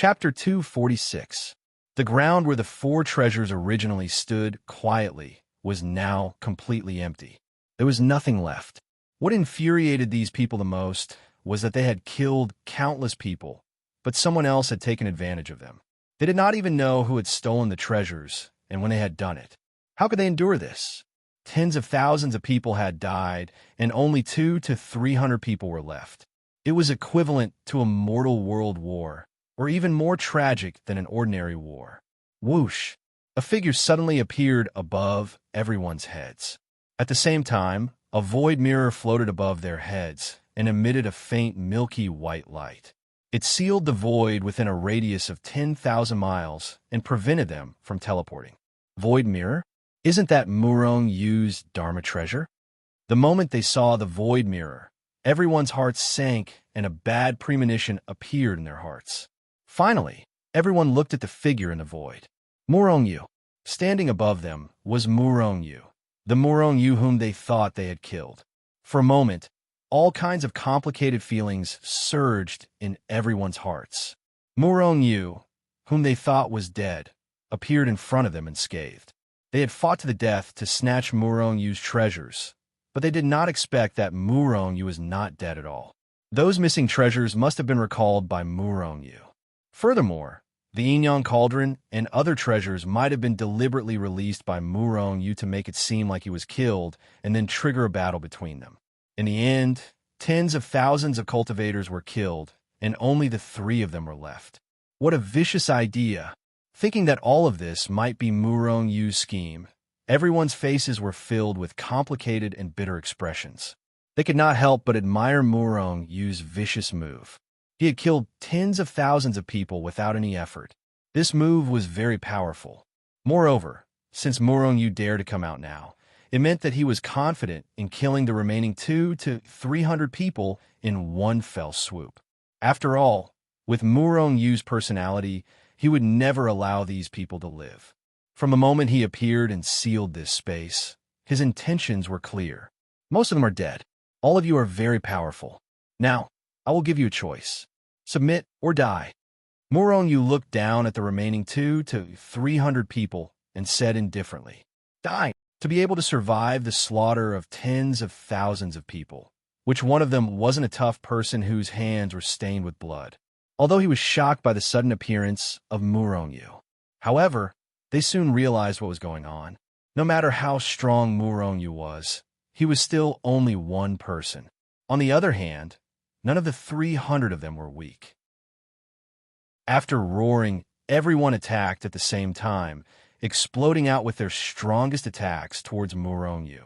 Chapter 246. The ground where the four treasures originally stood quietly was now completely empty. There was nothing left. What infuriated these people the most was that they had killed countless people, but someone else had taken advantage of them. They did not even know who had stolen the treasures and when they had done it. How could they endure this? Tens of thousands of people had died, and only 200 to 300 people were left. It was equivalent to a mortal world war, or even more tragic than an ordinary war. Whoosh! A figure suddenly appeared above everyone's heads. At the same time, a void mirror floated above their heads and emitted a faint milky white light. It sealed the void within a radius of 10,000 miles and prevented them from teleporting. Void mirror? Isn't that Murong Yu's Dharma treasure? The moment they saw the void mirror, everyone's hearts sank and a bad premonition appeared in their hearts. Finally, everyone looked at the figure in the void. Murong Yu. Standing above them was Murong Yu, the Murong Yu whom they thought they had killed. For a moment, all kinds of complicated feelings surged in everyone's hearts. Murong Yu, whom they thought was dead, appeared in front of them unscathed. They had fought to the death to snatch Murong Yu's treasures, but they did not expect that Murong Yu was not dead at all. Those missing treasures must have been recalled by Murong Yu. Furthermore, the Yin-Yang Cauldron and other treasures might have been deliberately released by Murong Yu to make it seem like he was killed and then trigger a battle between them. In the end, tens of thousands of cultivators were killed, and only the 3 of them were left. What a vicious idea! Thinking that all of this might be Murong Yu's scheme, everyone's faces were filled with complicated and bitter expressions. They could not help but admire Murong Yu's vicious move. He had killed tens of thousands of people without any effort. This move was very powerful. Moreover, since Murong Yu dared to come out now, it meant that he was confident in killing the remaining 200 to 300 people in one fell swoop. After all, with Murong Yu's personality, he would never allow these people to live. From the moment he appeared and sealed this space, his intentions were clear. Most of them are dead. All of you are very powerful. Now, I will give you a choice. Submit or die. Murong Yu looked down at the remaining 200 to 300 people and said indifferently, Die, to be able to survive the slaughter of tens of thousands of people. Which one of them wasn't a tough person whose hands were stained with blood? Although he was shocked by the sudden appearance of Murong Yu. However, they soon realized what was going on. No matter how strong Murong Yu was, he was still only one person. On the other hand, none of the 300 of them were weak. After roaring, everyone attacked at the same time, exploding out with their strongest attacks towards Murong Yu.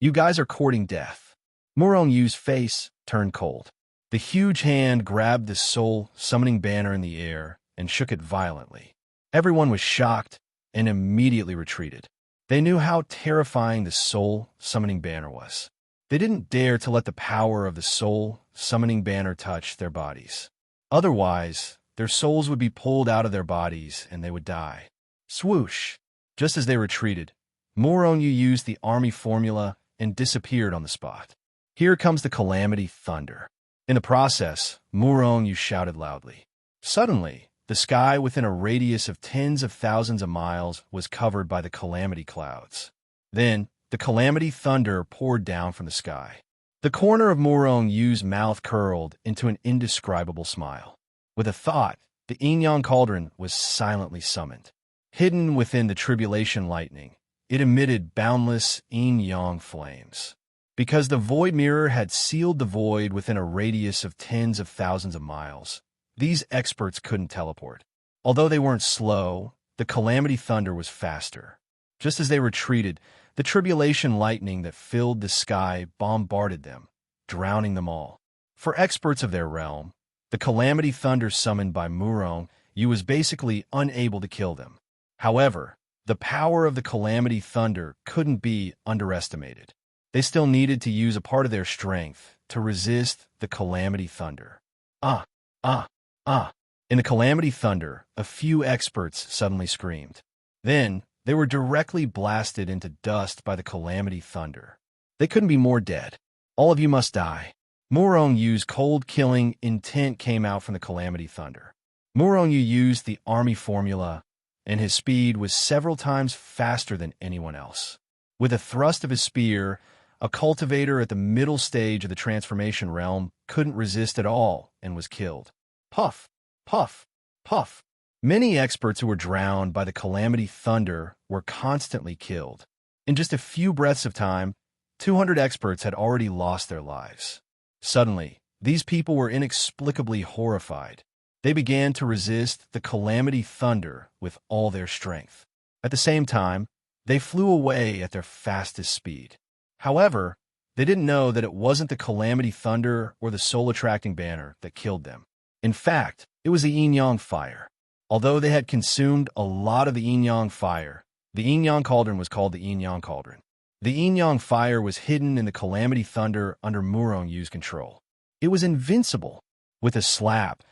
You guys are courting death. Murong Yu's face turned cold. The huge hand grabbed the soul-summoning banner in the air and shook it violently. Everyone was shocked and immediately retreated. They knew how terrifying the soul-summoning banner was. They didn't dare to let the power of the soul-summoning banner touch their bodies. Otherwise, their souls would be pulled out of their bodies and they would die. Swoosh! Just as they retreated, Murong Yu used the army formula and disappeared on the spot. Here comes the Calamity Thunder. In the process, Murong Yu shouted loudly. Suddenly, the sky within a radius of tens of thousands of miles was covered by the Calamity Clouds. Then, the Calamity Thunder poured down from the sky. The corner of Murong Yu's mouth curled into an indescribable smile. With a thought, the Yin-Yang Cauldron was silently summoned. Hidden within the tribulation lightning, it emitted boundless yin-yang flames. Because the void mirror had sealed the void within a radius of tens of thousands of miles, these experts couldn't teleport. Although they weren't slow, the Calamity Thunder was faster. Just as they retreated, the tribulation lightning that filled the sky bombarded them, drowning them all. For experts of their realm, the Calamity Thunder summoned by Murong Yu was basically unable to kill them. However, the power of the Calamity Thunder couldn't be underestimated. They still needed to use a part of their strength to resist the Calamity Thunder. In the Calamity Thunder, a few experts suddenly screamed. Then, they were directly blasted into dust by the Calamity Thunder. They couldn't be more dead. All of you must die. Murong Yu's cold-killing intent came out from the Calamity Thunder. Muronyu used the army formula, and his speed was several times faster than anyone else. With a thrust of his spear, a cultivator at the middle stage of the transformation realm couldn't resist at all and was killed. Puff, puff, puff. Many experts who were drowned by the calamity thunder were constantly killed. In just a few breaths of time, 200 experts had already lost their lives. Suddenly, these people were inexplicably horrified. They began to resist the calamity thunder with all their strength. At the same time, they flew away at their fastest speed. However, they didn't know that it wasn't the calamity thunder or the soul-attracting banner that killed them. In fact, it was the yin-yang fire. Although they had consumed a lot of the yin-yang fire, the yin-yang cauldron was called the yin-yang cauldron. The yin-yang fire was hidden in the calamity thunder under Murongyu's control. It was invincible. With a slap,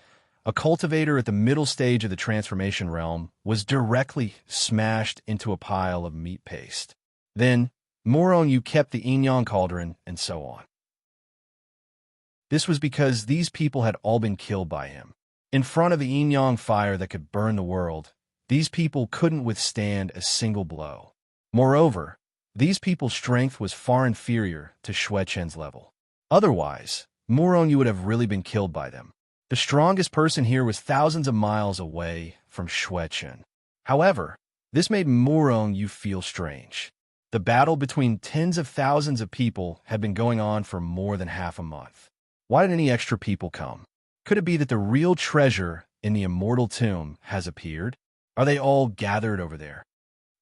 a cultivator at the middle stage of the transformation realm was directly smashed into a pile of meat paste. Then, Morongyu kept the yin-yang cauldron, and so on. This was because these people had all been killed by him. In front of the yin-yang fire that could burn the world, these people couldn't withstand a single blow. Moreover, these people's strength was far inferior to Xue Chen's level. Otherwise, Morongyu would have really been killed by them. The strongest person here was thousands of miles away from Xue Chen. However, this made Morongyu feel strange. The battle between tens of thousands of people had been going on for more than half a month. Why did any extra people come? Could it be that the real treasure in the immortal tomb has appeared? Are they all gathered over there?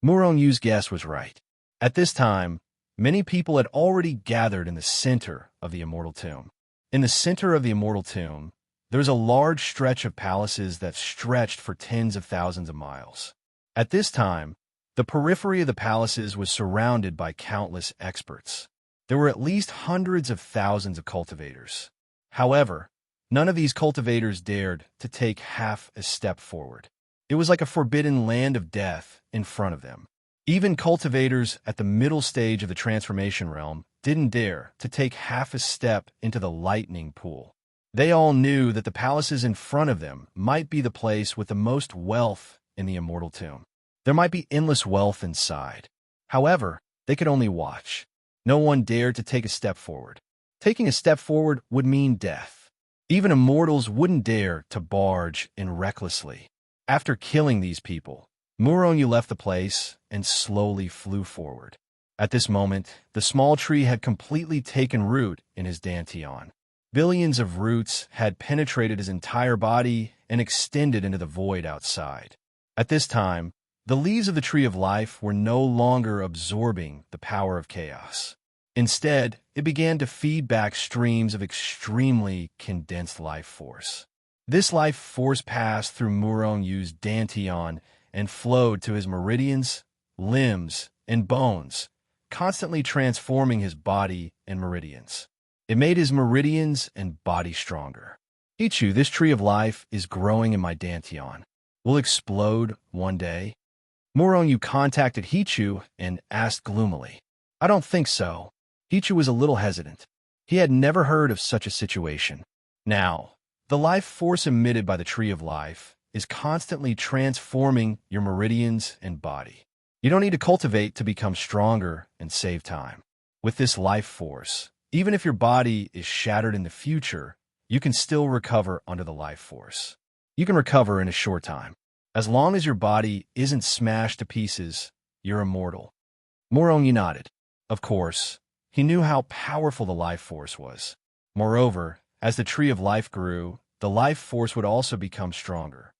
Murongyu's guess was right. At this time, many people had already gathered in the center of the immortal tomb. In the center of the immortal tomb, there was a large stretch of palaces that stretched for tens of thousands of miles. At this time, the periphery of the palaces was surrounded by countless experts. There were at least hundreds of thousands of cultivators. However, none of these cultivators dared to take half a step forward. It was like a forbidden land of death in front of them. Even cultivators at the middle stage of the transformation realm didn't dare to take half a step into the lightning pool. They all knew that the palaces in front of them might be the place with the most wealth in the immortal tomb. There might be endless wealth inside. However, they could only watch. No one dared to take a step forward. Taking a step forward would mean death. Even immortals wouldn't dare to barge in recklessly. After killing these people, Morongyu left the place and slowly flew forward. At this moment, the small tree had completely taken root in his dantian. Billions of roots had penetrated his entire body and extended into the void outside. At this time, the leaves of the Tree of Life were no longer absorbing the power of chaos. Instead, it began to feed back streams of extremely condensed life force. This life force passed through Murongyu's dantian and flowed to his meridians, limbs, and bones, constantly transforming his body and meridians. It made his meridians and body stronger. Ichu, this tree of life is growing in my dantian. Will explode one day? Morongyu contacted Hichu and asked gloomily. I don't think so. Hichu was a little hesitant. He had never heard of such a situation. Now, the life force emitted by the tree of life is constantly transforming your meridians and body. You don't need to cultivate to become stronger and save time. With this life force, even if your body is shattered in the future, you can still recover under the life force. You can recover in a short time. As long as your body isn't smashed to pieces, you're immortal. Morongyu nodded. Of course, he knew how powerful the life force was. Moreover, as the tree of life grew, the life force would also become stronger.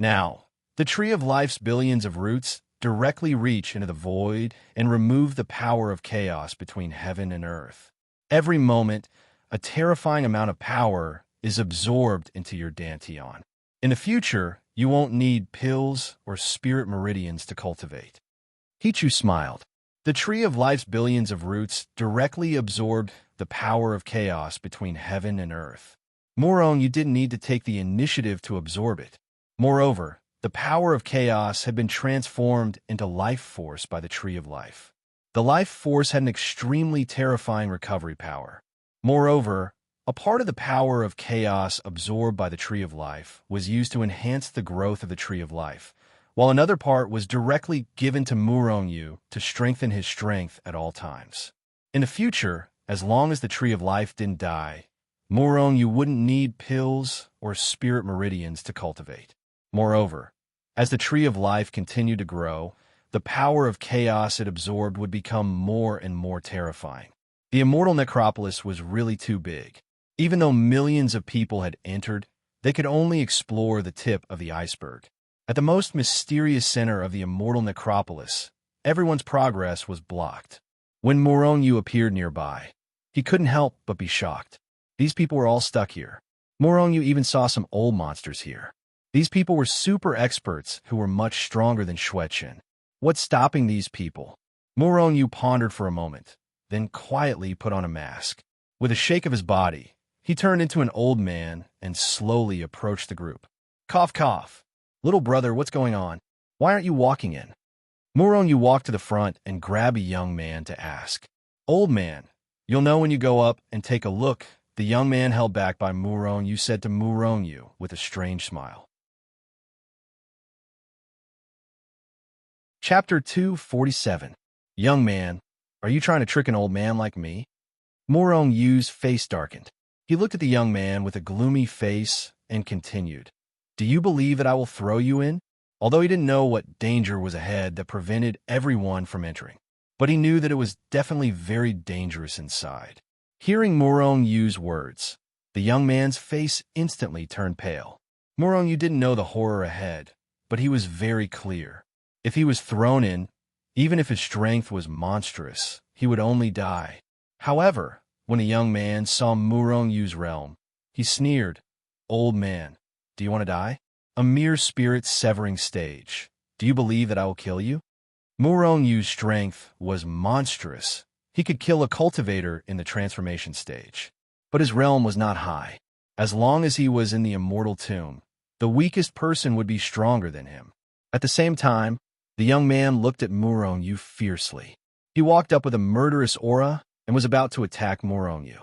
Now, the tree of life's billions of roots directly reach into the void and remove the power of chaos between heaven and earth. Every moment, a terrifying amount of power is absorbed into your dantian. In the future, you won't need pills or spirit meridians to cultivate. Hichu smiled. The tree of life's billions of roots directly absorbed the power of chaos between heaven and earth. Morongyu didn't need to take the initiative to absorb it. Moreover, the power of chaos had been transformed into life force by the tree of life. The life force had an extremely terrifying recovery power. Moreover, A part of the power of chaos absorbed by the Tree of Life was used to enhance the growth of the Tree of Life, while another part was directly given to Murong-Yu to strengthen his strength at all times. In the future, as long as the Tree of Life didn't die, Murong-Yu wouldn't need pills or spirit meridians to cultivate. Moreover, as the Tree of Life continued to grow, the power of chaos it absorbed would become more and more terrifying. The immortal necropolis was really too big. Even though millions of people had entered, they could only explore the tip of the iceberg. At the most mysterious center of the immortal necropolis, everyone's progress was blocked. When Murong-Yu appeared nearby, he couldn't help but be shocked. These people were all stuck here. Murong-Yu even saw some old monsters here. These people were super experts who were much stronger than Xueqin. What's stopping these people? Murong-Yu pondered for a moment, then quietly put on a mask. With a shake of his body, he turned into an old man and slowly approached the group. Cough, cough. Little brother, what's going on? Why aren't you walking in? Murong-Yu walked to the front and grabbed a young man to ask. Old man, you'll know when you go up and take a look. The young man held back by Murong-Yu said to Murong-Yu with a strange smile. Chapter 247. Young man, are you trying to trick an old man like me? Murong-Yu's face darkened. He looked at the young man with a gloomy face and continued. Do you believe that I will throw you in? Although he didn't know what danger was ahead that prevented everyone from entering. But he knew that it was definitely very dangerous inside. Hearing Murong-Yu's words, the young man's face instantly turned pale. Murong-Yu didn't know the horror ahead, but he was very clear. If he was thrown in, even if his strength was monstrous, he would only die. However, when the young man saw Murong-Yu's realm, he sneered, Old man, do you want to die? A mere spirit-severing stage. Do you believe that I will kill you? Murong-Yu's strength was monstrous. He could kill a cultivator in the transformation stage. But his realm was not high. As long as he was in the immortal tomb, the weakest person would be stronger than him. At the same time, the young man looked at Murong-Yu fiercely. He walked up with a murderous aura and was about to attack Murong-Yu.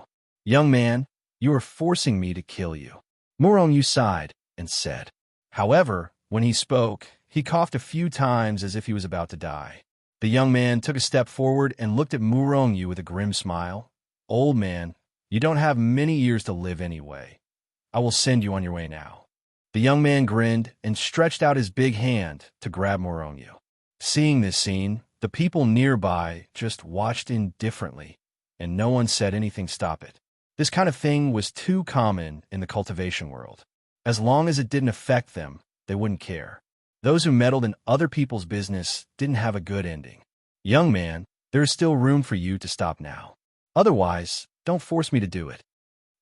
Young man, you are forcing me to kill you. Murong-Yu sighed and said. However, when he spoke, he coughed a few times as if he was about to die. The young man took a step forward and looked at Murong-Yu with a grim smile. Old man, you don't have many years to live anyway. I will send you on your way now. The young man grinned and stretched out his big hand to grab Murong-Yu. Seeing this scene, the people nearby just watched indifferently, and no one said anything to stop it. This kind of thing was too common in the cultivation world. As long as it didn't affect them, they wouldn't care. Those who meddled in other people's business didn't have a good ending. Young man, there is still room for you to stop now. Otherwise, don't force me to do it.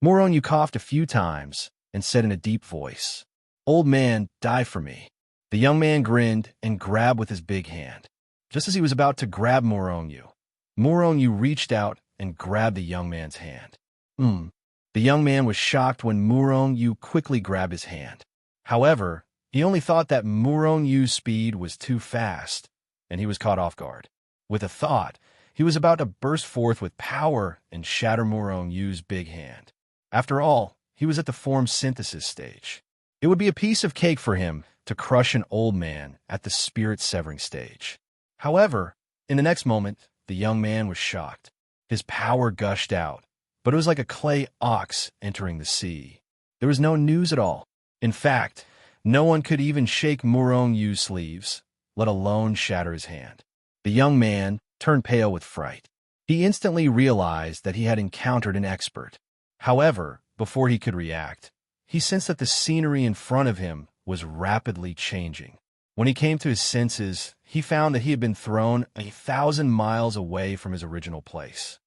Murong-Yu coughed a few times and said in a deep voice, Old man, die for me. The young man grinned and grabbed with his big hand. Just as he was about to grab Murong-Yu reached out and grabbed the young man's hand. The young man was shocked when Murong-Yu quickly grabbed his hand. However, he only thought that Murong-Yu's speed was too fast, and he was caught off guard. With a thought, he was about to burst forth with power and shatter Murong-Yu's big hand. After all, he was at the form synthesis stage. It would be a piece of cake for him to crush an old man at the spirit-severing stage. However, in the next moment, the young man was shocked. His power gushed out, but it was like a clay ox entering the sea. There was no news at all. In fact, no one could even shake Murong-Yu's sleeves, let alone shatter his hand. The young man turned pale with fright. He instantly realized that he had encountered an expert. However, before he could react, he sensed that the scenery in front of him was rapidly changing. When he came to his senses, he found that he had been thrown 1,000 miles away from his original place.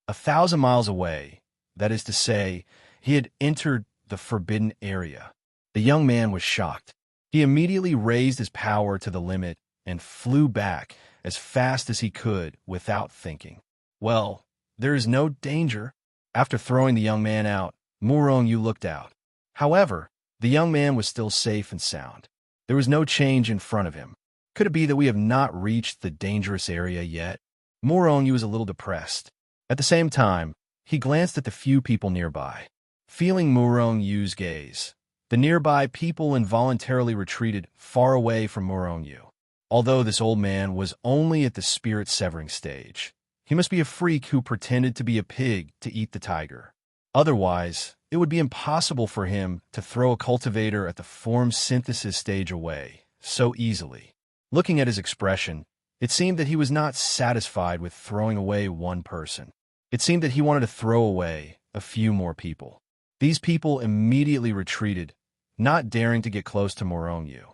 1,000 miles away, that is to say, he had entered the forbidden area. The young man was shocked. He immediately raised his power to the limit and flew back as fast as he could without thinking. Well, there is no danger. After throwing the young man out, Murong-Yu looked out. However, the young man was still safe and sound. There was no change in front of him. Could it be that we have not reached the dangerous area yet? Murong-Yu was a little depressed. At the same time, He glanced at the few people nearby. Feeling Murong Yu's gaze, the nearby people involuntarily retreated far away from Murong Yu. Although this old man was only at the spirit-severing stage, he must be a freak who pretended to be a pig to eat the tiger. Otherwise, it would be impossible for him to throw a cultivator at the form synthesis stage away so easily. Looking at his expression, it seemed that he was not satisfied with throwing away one person. It seemed that he wanted to throw away a few more people. These people immediately retreated, not daring to get close to Murong Yu.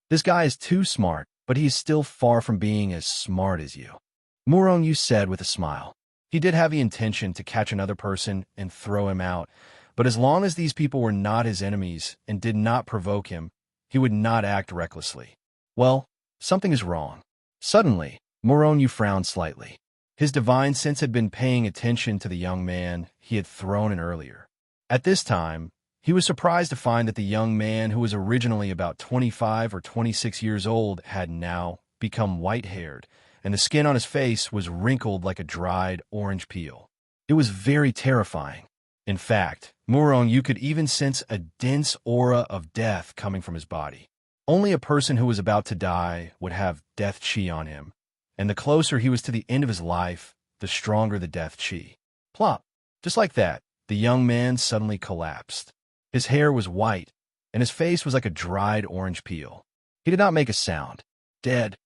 This guy is too smart, but he's still far from being as smart as you, Murong Yu said with a smile. He did have the intention to catch another person and throw him out, but as long as these people were not his enemies and did not provoke him, he would not act recklessly. Well, something is wrong. Suddenly, Murong Yu frowned slightly. His divine sense had been paying attention to the young man he had thrown in earlier. At this time, he was surprised to find that the young man who was originally about 25 or 26 years old had now become white-haired, and the skin on his face was wrinkled like a dried orange peel. It was very terrifying. In fact, Murong Yu could even sense a dense aura of death coming from his body. Only a person who was about to die would have death chi on him, and the closer he was to the end of his life, the stronger the death chi. Plop! Just like that, the young man suddenly collapsed. His hair was white, and his face was like a dried orange peel. He did not make a sound. Dead.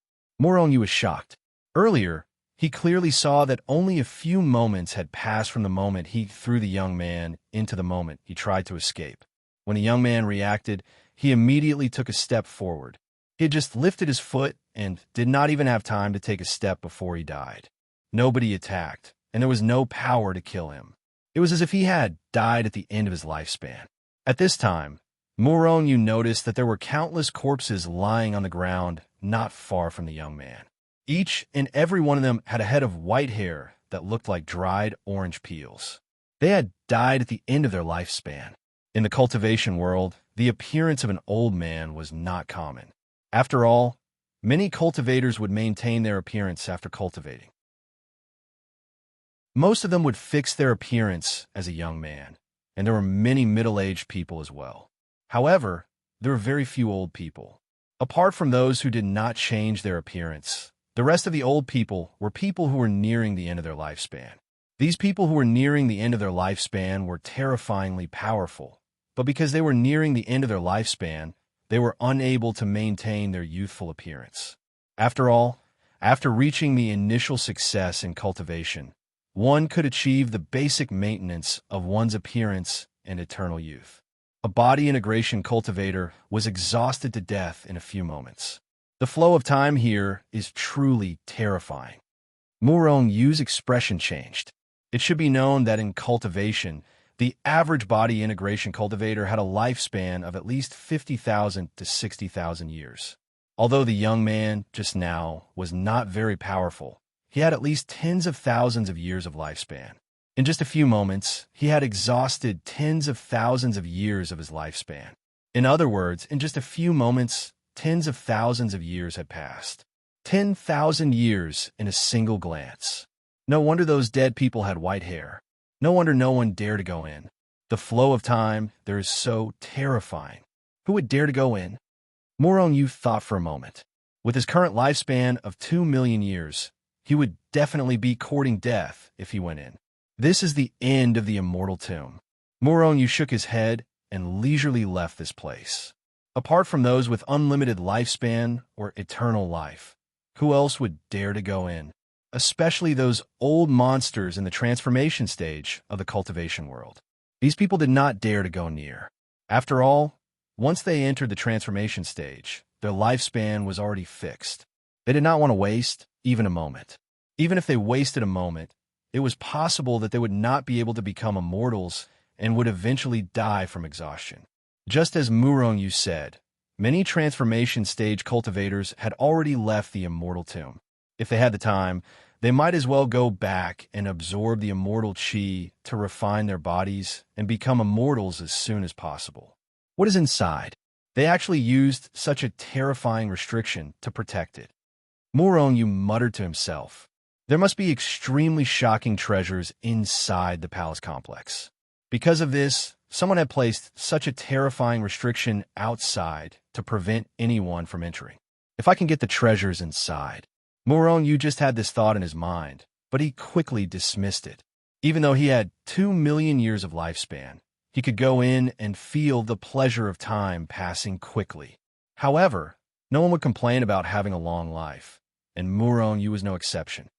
Murong Yu was shocked. Earlier, he clearly saw that only a few moments had passed from the moment he threw the young man into the moment he tried to escape. When the young man reacted, he immediately took a step forward. He had just lifted his foot and did not even have time to take a step before he died. Nobody attacked, and there was no power to kill him. It was as if he had died at the end of his lifespan. At this time, Murong Yu noticed that there were countless corpses lying on the ground not far from the young man. Each and every one of them had a head of white hair that looked like dried orange peels. They had died at the end of their lifespan. In the cultivation world, the appearance of an old man was not common. After all, many cultivators would maintain their appearance after cultivating. Most of them would fix their appearance as a young man, and there were many middle-aged people as well. However, there were very few old people. Apart from those who did not change their appearance, the rest of the old people were people who were nearing the end of their lifespan. These people who were nearing the end of their lifespan were terrifyingly powerful, but because they were nearing the end of their lifespan, they were unable to maintain their youthful appearance. After all, after reaching the initial success in cultivation, one could achieve the basic maintenance of one's appearance and eternal youth. A body integration cultivator was exhausted to death in a few moments. The flow of time here is truly terrifying. Murong Yu's expression changed. It should be known that in cultivation, the average body integration cultivator had a lifespan of at least 50,000 to 60,000 years. Although the young man just now was not very powerful, he had at least tens of thousands of years of lifespan. In just a few moments, he had exhausted tens of thousands of years of his lifespan. In other words, in just a few moments, tens of thousands of years had passed. 10,000 years in a single glance. No wonder those dead people had white hair. No wonder no one dared to go in. The flow of time there is so terrifying. Who would dare to go in? Murong Yu thought for a moment. With his current lifespan of 2 million years, he would definitely be courting death if he went in. This is the end of the immortal tomb. Murong Yu shook his head and leisurely left this place. Apart from those with unlimited lifespan or eternal life, who else would dare to go in? Especially those old monsters in the transformation stage of the cultivation world. These people did not dare to go near. After all, once they entered the transformation stage, their lifespan was already fixed. They did not want to waste even a moment. Even if they wasted a moment, it was possible that they would not be able to become immortals and would eventually die from exhaustion. Just as Murong Yu said, many transformation stage cultivators had already left the immortal tomb. If they had the time, they might as well go back and absorb the immortal chi to refine their bodies and become immortals as soon as possible. What is inside? They actually used such a terrifying restriction to protect it. Murong Yu muttered to himself. There must be extremely shocking treasures inside the palace complex. Because of this, someone had placed such a terrifying restriction outside to prevent anyone from entering. If I can get the treasures inside. Muron Yu just had this thought in his mind, but he quickly dismissed it. Even though he had 2 million years of lifespan, he could go in and feel the pleasure of time passing quickly. However, no one would complain about having a long life, and Muron Yu was no exception.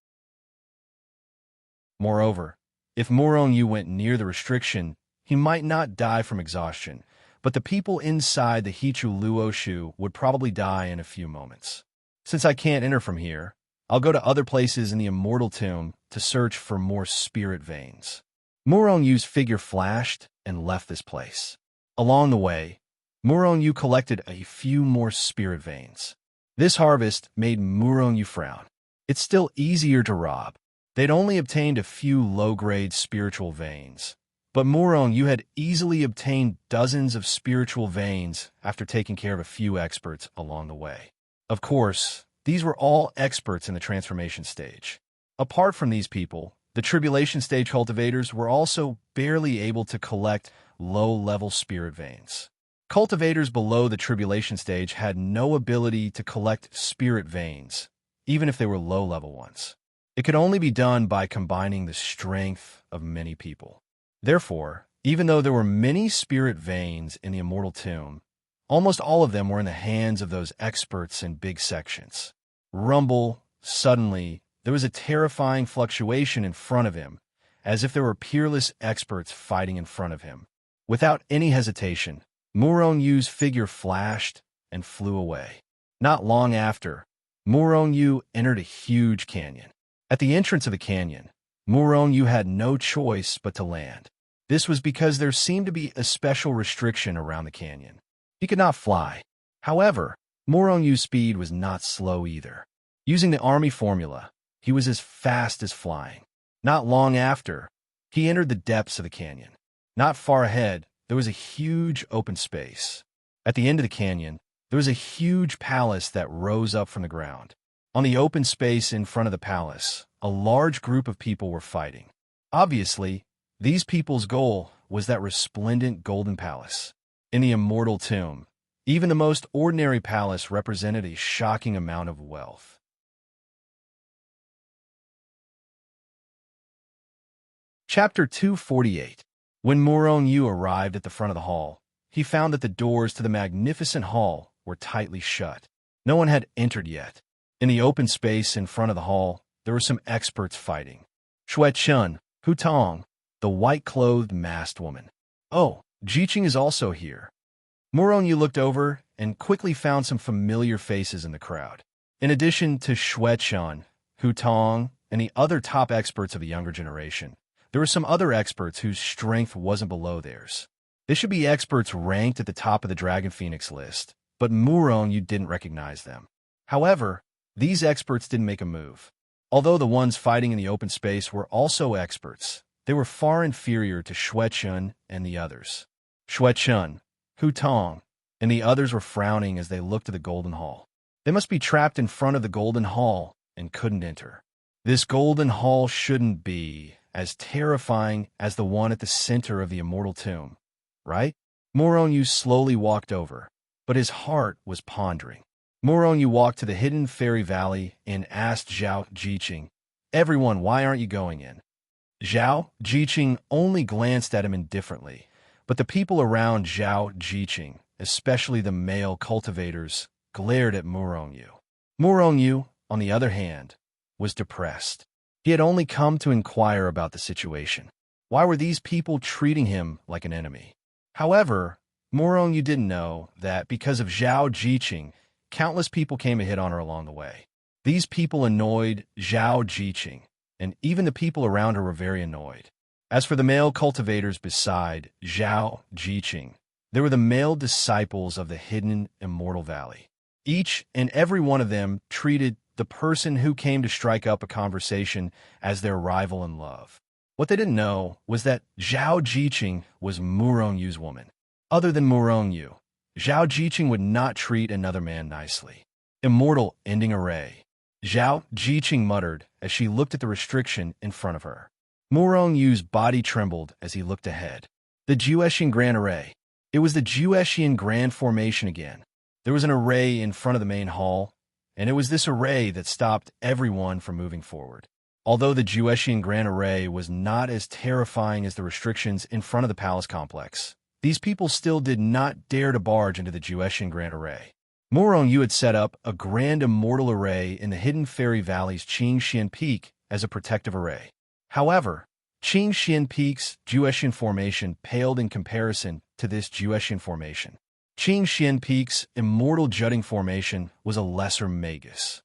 Moreover, if Muron Yu went near the restriction, he might not die from exhaustion, but the people inside the Hichu Luoshu would probably die in a few moments. Since I can't enter from here, I'll go to other places in the Immortal Tomb to search for more spirit veins. Muron Yu's figure flashed and left this place. Along the way, Muron Yu collected a few more spirit veins. This harvest made Muron Yu frown. It's still easier to rob. They'd only obtained a few low-grade spiritual veins, but Muron Yu had easily obtained dozens of spiritual veins after taking care of a few experts along the way. Of course, these were all experts in the transformation stage. Apart from these people, the tribulation stage cultivators were also barely able to collect low-level spirit veins. Cultivators below the tribulation stage had no ability to collect spirit veins, even if they were low-level ones. It could only be done by combining the strength of many people. Therefore, even though there were many spirit veins in the Immortal Tomb, almost all of them were in the hands of those experts in big sections. Rumble, suddenly, there was a terrifying fluctuation in front of him, as if there were peerless experts fighting in front of him. Without any hesitation, Muron Yu's figure flashed and flew away. Not long after, Muron Yu entered a huge canyon. At the entrance of the canyon, Muron Yu had no choice but to land. This was because there seemed to be a special restriction around the canyon. He could not fly. However, Muron Yu's speed was not slow either. Using the army formula, he was as fast as flying. Not long after, he entered the depths of the canyon. Not far ahead, there was a huge open space. At the end of the canyon, there was a huge palace that rose up from the ground. On the open space in front of the palace, a large group of people were fighting. Obviously, these people's goal was that resplendent golden palace. In the Immortal Tomb, even the most ordinary palace represented a shocking amount of wealth. Chapter 248. When Muron Yu arrived at the front of the hall, he found that the doors to the magnificent hall were tightly shut. No one had entered yet. In the open space in front of the hall, there were some experts fighting. Shui Chun, Hu Tong, the white-clothed masked woman. Oh, Jiqing is also here. Muron Yu looked over and quickly found some familiar faces in the crowd. In addition to Shui Chun, Hu Tong, and the other top experts of the younger generation, there were some other experts whose strength wasn't below theirs. They should be experts ranked at the top of the Dragon Phoenix list, but Muron Yu didn't recognize them. However, these experts didn't make a move. Although the ones fighting in the open space were also experts, they were far inferior to Shui Chun and the others. Shui Chun, Hu Tong, and the others were frowning as they looked at the Golden Hall. They must be trapped in front of the Golden Hall and couldn't enter. This Golden Hall shouldn't be as terrifying as the one at the center of the Immortal Tomb, right? Muron Yu slowly walked over, but his heart was pondering. Muron Yu walked to the hidden fairy valley and asked Zhao Jiqing, "Everyone, why aren't you going in?" Zhao Jiqing only glanced at him indifferently, but the people around Zhao Jiqing, especially the male cultivators, glared at Muron Yu. Muron Yu, on the other hand, was depressed. He had only come to inquire about the situation. Why were these people treating him like an enemy? However, Muron Yu didn't know that because of Zhao Jiqing, countless people came to hit on her along the way. These people annoyed Zhao Jiqing, and even the people around her were very annoyed. As for the male cultivators beside Zhao Jiqing, there were the male disciples of the hidden Immortal Valley. Each and every one of them treated the person who came to strike up a conversation as their rival in love. What they didn't know was that Zhao Jiqing was Muron Yu's woman. Other than Muron Yu, Zhao Jiqing would not treat another man nicely. Immortal ending array. Zhao Jiqing muttered as she looked at the restriction in front of her. Murong Yu's body trembled as he looked ahead. The Juetian Grand Array. It was the Juetian Grand Formation again. There was an array in front of the main hall, and it was this array that stopped everyone from moving forward. Although the Juetian Grand Array was not as terrifying as the restrictions in front of the palace complex, these people still did not dare to barge into the Juetian Grand Array. Murong Yu had set up a Grand Immortal Array in the hidden Fairy Valley's Qingxian Peak as a protective array. However, Qingxian Peak's Juetian formation paled in comparison to this Juetian formation. Qingxian Peak's Immortal Jutting Formation was a lesser magus.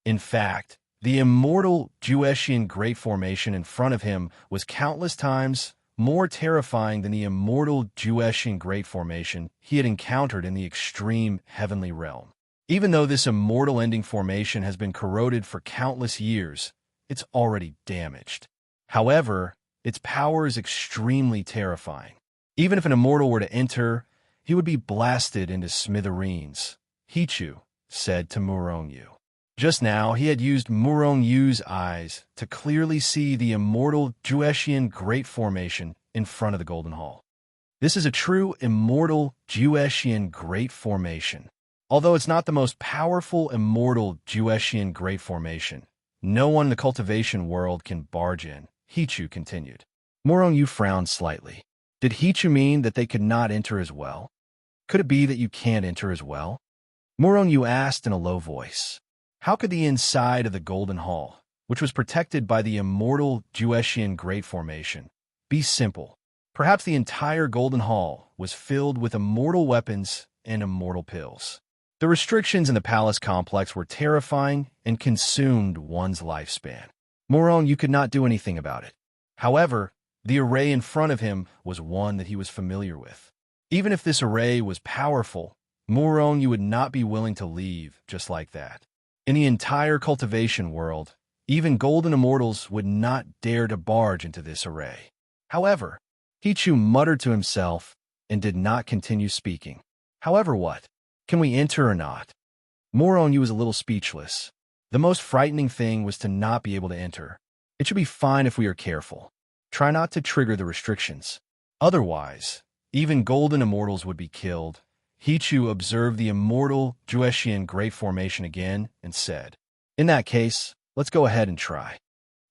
In fact, the Immortal Juetian Great Formation in front of him was countless times more terrifying than the Immortal Juetian Great Formation he had encountered in the extreme heavenly realm. Even though this immortal ending formation has been corroded for countless years, it's already damaged. However, its power is extremely terrifying. Even if an immortal were to enter, he would be blasted into smithereens, Hichu said to Murong Yu. Just now, he had used Murong Yu's eyes to clearly see the immortal Juetian Great Formation in front of the Golden Hall. This is a true immortal Juetian Great Formation. Although it's not the most powerful immortal Juetian Great Formation, no one in the cultivation world can barge in, Hichu continued. Murong Yu frowned slightly. Did Hichu mean that they could not enter as well? Could it be that you can't enter as well? Murong Yu asked in a low voice. How could the inside of the Golden Hall, which was protected by the immortal Juetian Great Formation, be simple? Perhaps the entire Golden Hall was filled with immortal weapons and immortal pills. The restrictions in the palace complex were terrifying and consumed one's lifespan. Murong Yu could not do anything about it. However, the array in front of him was one that he was familiar with. Even if this array was powerful, Murong Yu would not be willing to leave just like that. In the entire cultivation world, even golden immortals would not dare to barge into this array. However, Hichu muttered to himself and did not continue speaking. However what? Can we enter or not? Murong Yu was a little speechless. The most frightening thing was to not be able to enter. It should be fine if we are careful. Try not to trigger the restrictions. Otherwise, even golden immortals would be killed. Hichu observed the immortal Juetian Great Formation again and said, In that case, let's go ahead and try.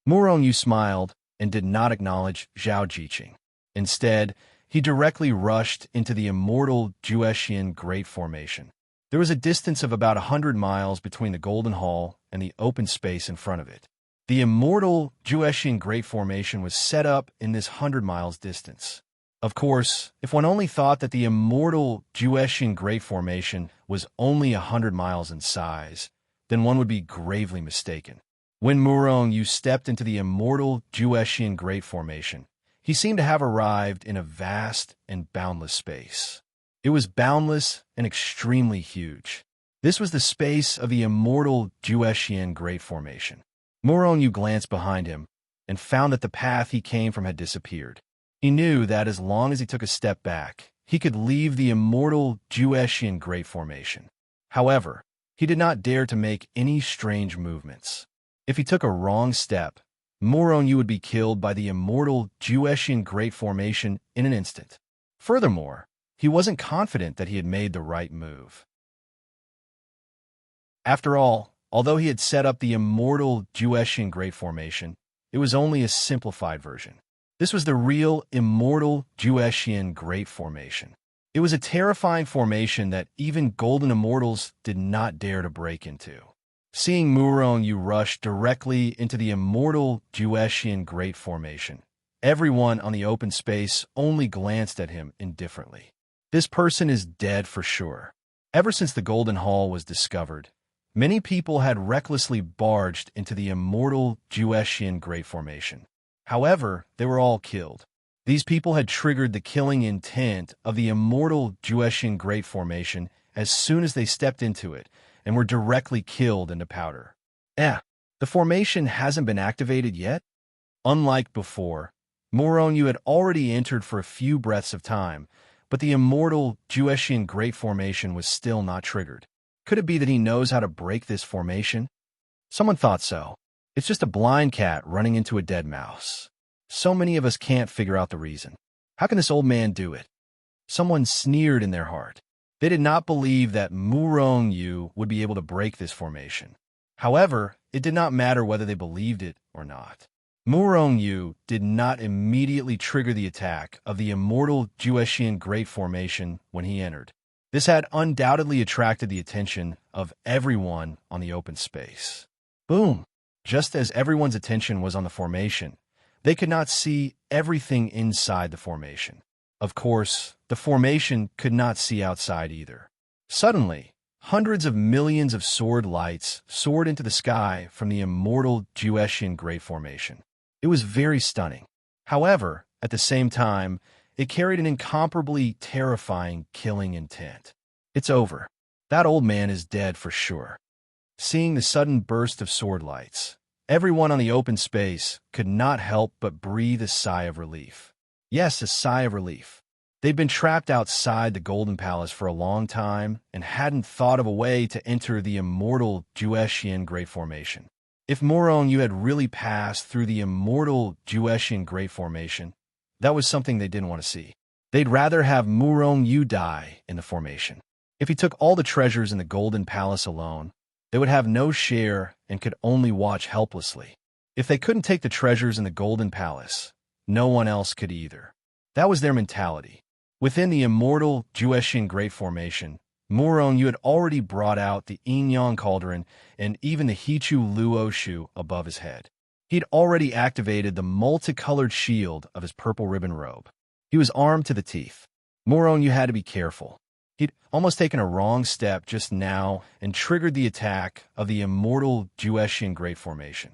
Murong Yu smiled and did not acknowledge Zhao Jiqing. Instead, he directly rushed into the immortal Juetian Great Formation. There was a distance of about 100 miles between the Golden Hall and the open space in front of it. The immortal Juetian Great Formation was set up in this 100 miles distance. Of course, if one only thought that the immortal Juetian Great Formation was only 100 miles in size, then one would be gravely mistaken. When Murong Yu stepped into the immortal Juetian Great Formation, he seemed to have arrived in a vast and boundless space. It was boundless and extremely huge. This was the space of the immortal Juetian Great Formation. Murong Yu glanced behind him and found that the path he came from had disappeared. He knew that as long as he took a step back, he could leave the immortal Juetian Great Formation. However, he did not dare to make any strange movements. If he took a wrong step, Murong Yu would be killed by the immortal Juetian Great Formation in an instant. Furthermore, he wasn't confident that he had made the right move. After all, although he had set up the immortal Juetian Great Formation, it was only a simplified version. This was the real immortal Juetian Great Formation. It was a terrifying formation that even golden immortals did not dare to break into. Seeing Murong Yu rush directly into the immortal Juetian Great Formation, everyone on the open space only glanced at him indifferently. This person is dead for sure. Ever since the Golden Hall was discovered, many people had recklessly barged into the immortal Juetian Great Formation. However, they were all killed. These people had triggered the killing intent of the immortal Juetian Great Formation as soon as they stepped into it and were directly killed into powder. The formation hasn't been activated yet? Unlike before, Murong Yu had already entered for a few breaths of time, but the immortal Juetian Great Formation was still not triggered. Could it be that he knows how to break this formation? Someone thought so. It's just a blind cat running into a dead mouse. So many of us can't figure out the reason. How can this old man do it? Someone sneered in their heart. They did not believe that Murong Yu would be able to break this formation. However, it did not matter whether they believed it or not. Murong Yu did not immediately trigger the attack of the immortal Juexian Great Formation when he entered. This had undoubtedly attracted the attention of everyone on the open space. Boom! Just as everyone's attention was on the formation, they could not see everything inside the formation. Of course, the formation could not see outside either. Suddenly, hundreds of millions of sword lights soared into the sky from the immortal Juexian Great Formation. It was very stunning. However, at the same time, it carried an incomparably terrifying killing intent. It's over. That old man is dead for sure. Seeing the sudden burst of sword lights, everyone on the open space could not help but breathe a sigh of relief. Yes, a sigh of relief. They'd been trapped outside the Golden Palace for a long time and hadn't thought of a way to enter the immortal Juexian Great Formation. If Murong Yu had really passed through the immortal Juexian Great Formation, that was something they didn't want to see. They'd rather have Murong Yu die in the formation. If he took all the treasures in the Golden Palace alone, they would have no share and could only watch helplessly. If they couldn't take the treasures in the Golden Palace, no one else could either. That was their mentality. Within the immortal Juexian Great Formation, Murong Yu had already brought out the Yin-Yang Cauldron and even the Hichu Luo Shu above his head. He'd already activated the multicolored shield of his purple ribbon robe. He was armed to the teeth. Murong Yu had to be careful. He'd almost taken a wrong step just now and triggered the attack of the immortal Juexian Great Formation.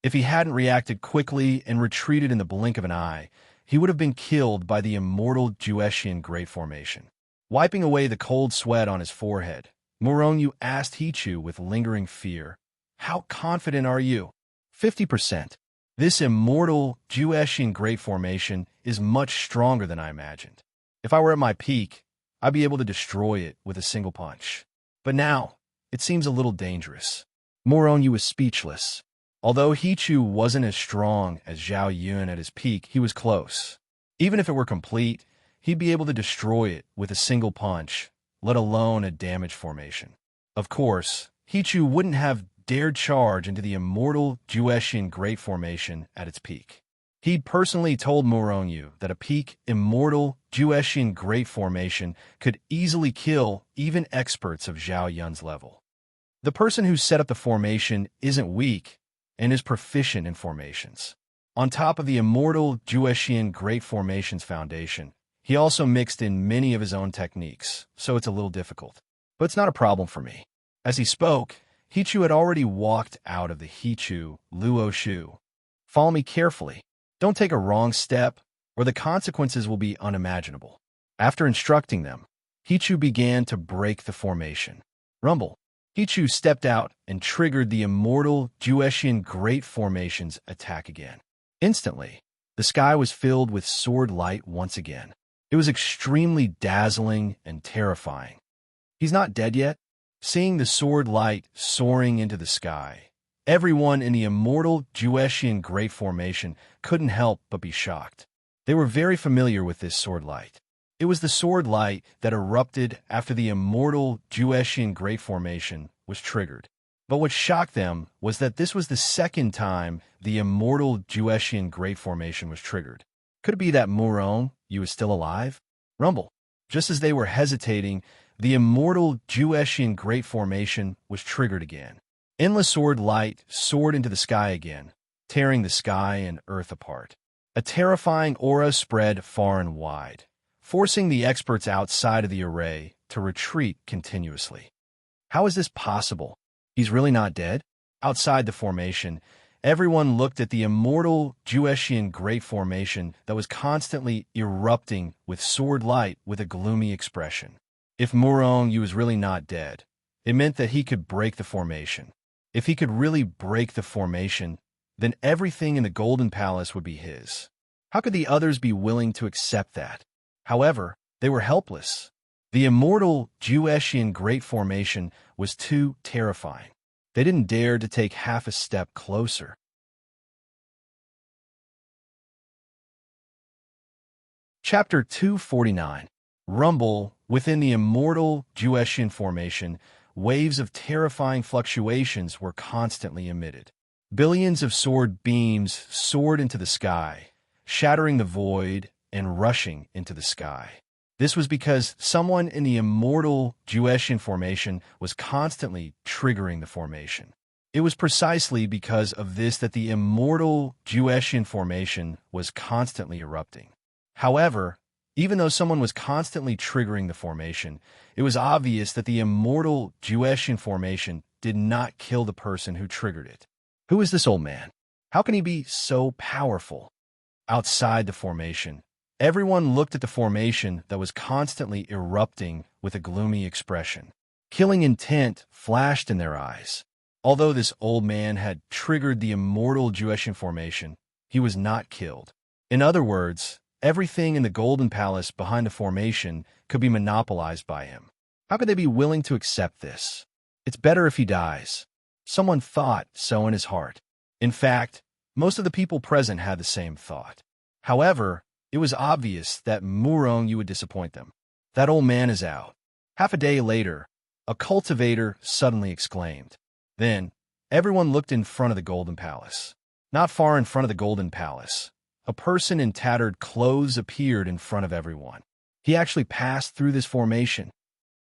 If he hadn't reacted quickly and retreated in the blink of an eye, he would have been killed by the immortal Juexian Great Formation. Wiping away the cold sweat on his forehead, Murong Yu asked Hichu with lingering fear, "How confident are you?" 50%. This immortal Juexian Great Formation is much stronger than I imagined. If I were at my peak, I'd be able to destroy it with a single punch. But now, it seems a little dangerous. Murong Yu was speechless. Although Hichu wasn't as strong as Zhao Yun at his peak, he was close. Even if it were complete, he'd be able to destroy it with a single punch, let alone a damage formation. Of course, Hichu wouldn't have dared charge into the immortal Juexian Great Formation at its peak. He'd personally told Murong Yu that a peak immortal Juexian Great Formation could easily kill even experts of Zhao Yun's level. The person who set up the formation isn't weak and is proficient in formations. On top of the immortal Juexian Great Formation's foundation, he also mixed in many of his own techniques, so it's a little difficult. But it's not a problem for me. As he spoke, Hichu had already walked out of the Hichu Luo Shu. Follow me carefully. Don't take a wrong step, or the consequences will be unimaginable. After instructing them, Hichu began to break the formation. Rumble. Hichu stepped out and triggered the immortal Juexian Great Formation's attack again. Instantly, the sky was filled with sword light once again. It was extremely dazzling and terrifying. He's not dead yet. Seeing the sword light soaring into the sky, everyone in the immortal Juexian Great Formation couldn't help but be shocked. They were very familiar with this sword light. It was the sword light that erupted after the immortal Juexian Great Formation was triggered. But what shocked them was that this was the second time the immortal Juexian Great Formation was triggered. Could it be that Murong Yu was still alive? Rumble. Just as they were hesitating, the immortal Juexian Great Formation was triggered again. Endless sword light soared into the sky again, tearing the sky and earth apart. A terrifying aura spread far and wide, forcing the experts outside of the array to retreat continuously. How is this possible? He's really not dead? Outside the formation, everyone looked at the immortal Juexian Great Formation that was constantly erupting with sword light with a gloomy expression. If Murong Yu was really not dead, it meant that he could break the formation. If he could really break the formation, then everything in the Golden Palace would be his. How could the others be willing to accept that? However, they were helpless. The immortal Jueshian Great Formation was too terrifying. They didn't dare to take half a step closer. Chapter 249. Rumble. Within the immortal Jueshian Formation, waves of terrifying fluctuations were constantly emitted. Billions of sword beams soared into the sky, shattering the void and rushing into the sky. This was because someone in the immortal Jueshian Formation was constantly triggering the formation. It was precisely because of this that the immortal Jueshian Formation was constantly erupting. However, even though someone was constantly triggering the formation, it was obvious that the immortal Jueshian Formation did not kill the person who triggered it. Who is this old man? How can he be so powerful? Outside the formation, everyone looked at the formation that was constantly erupting with a gloomy expression. Killing intent flashed in their eyes. Although this old man had triggered the immortal Jueshian Formation, he was not killed. In other words, everything in the Golden Palace behind the formation could be monopolized by him. How could they be willing to accept this? It's better if he dies. Someone thought so in his heart. In fact, most of the people present had the same thought. However, it was obvious that Murong would disappoint them. That old man is out. Half a day later, a cultivator suddenly exclaimed. Then, everyone looked in front of the Golden Palace. Not far in front of the Golden Palace, a person in tattered clothes appeared in front of everyone. He actually passed through this formation.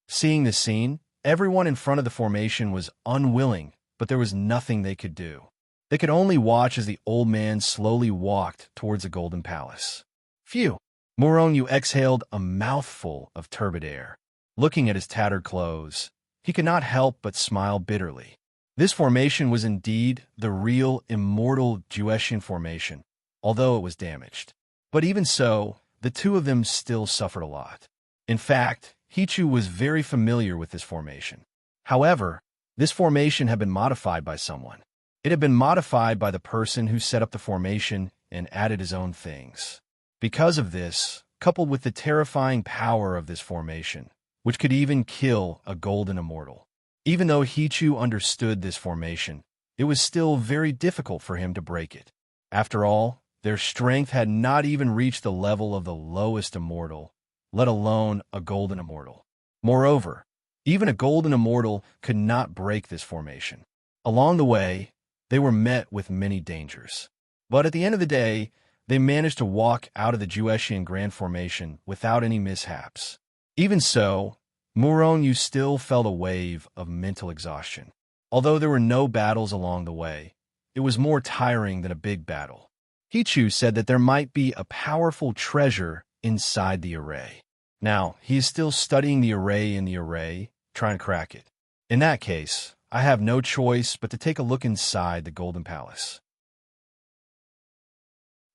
Seeing this scene, everyone in front of the formation was unwilling, but there was nothing they could do. They could only watch as the old man slowly walked towards the Golden Palace. Phew! Murong exhaled a mouthful of turbid air. Looking at his tattered clothes, he could not help but smile bitterly. This formation was indeed the real immortal Jueshian Formation, although it was damaged. But even so, the two of them still suffered a lot. In fact, Hichu was very familiar with this formation. However, this formation had been modified by someone. It had been modified by the person who set up the formation and added his own things. Because of this, coupled with the terrifying power of this formation, which could even kill a golden immortal. Even though Hichu understood this formation, it was still very difficult for him to break it. After all, their strength had not even reached the level of the lowest immortal, let alone a golden immortal. Moreover, even a golden immortal could not break this formation. Along the way, they were met with many dangers. But at the end of the day, they managed to walk out of the Jueshian Grand Formation without any mishaps. Even so, Murong still felt a wave of mental exhaustion. Although there were no battles along the way, it was more tiring than a big battle. Hichu said that there might be a powerful treasure inside the array. Now, he is still studying the array in the array, trying to crack it. In that case, I have no choice but to take a look inside the Golden Palace.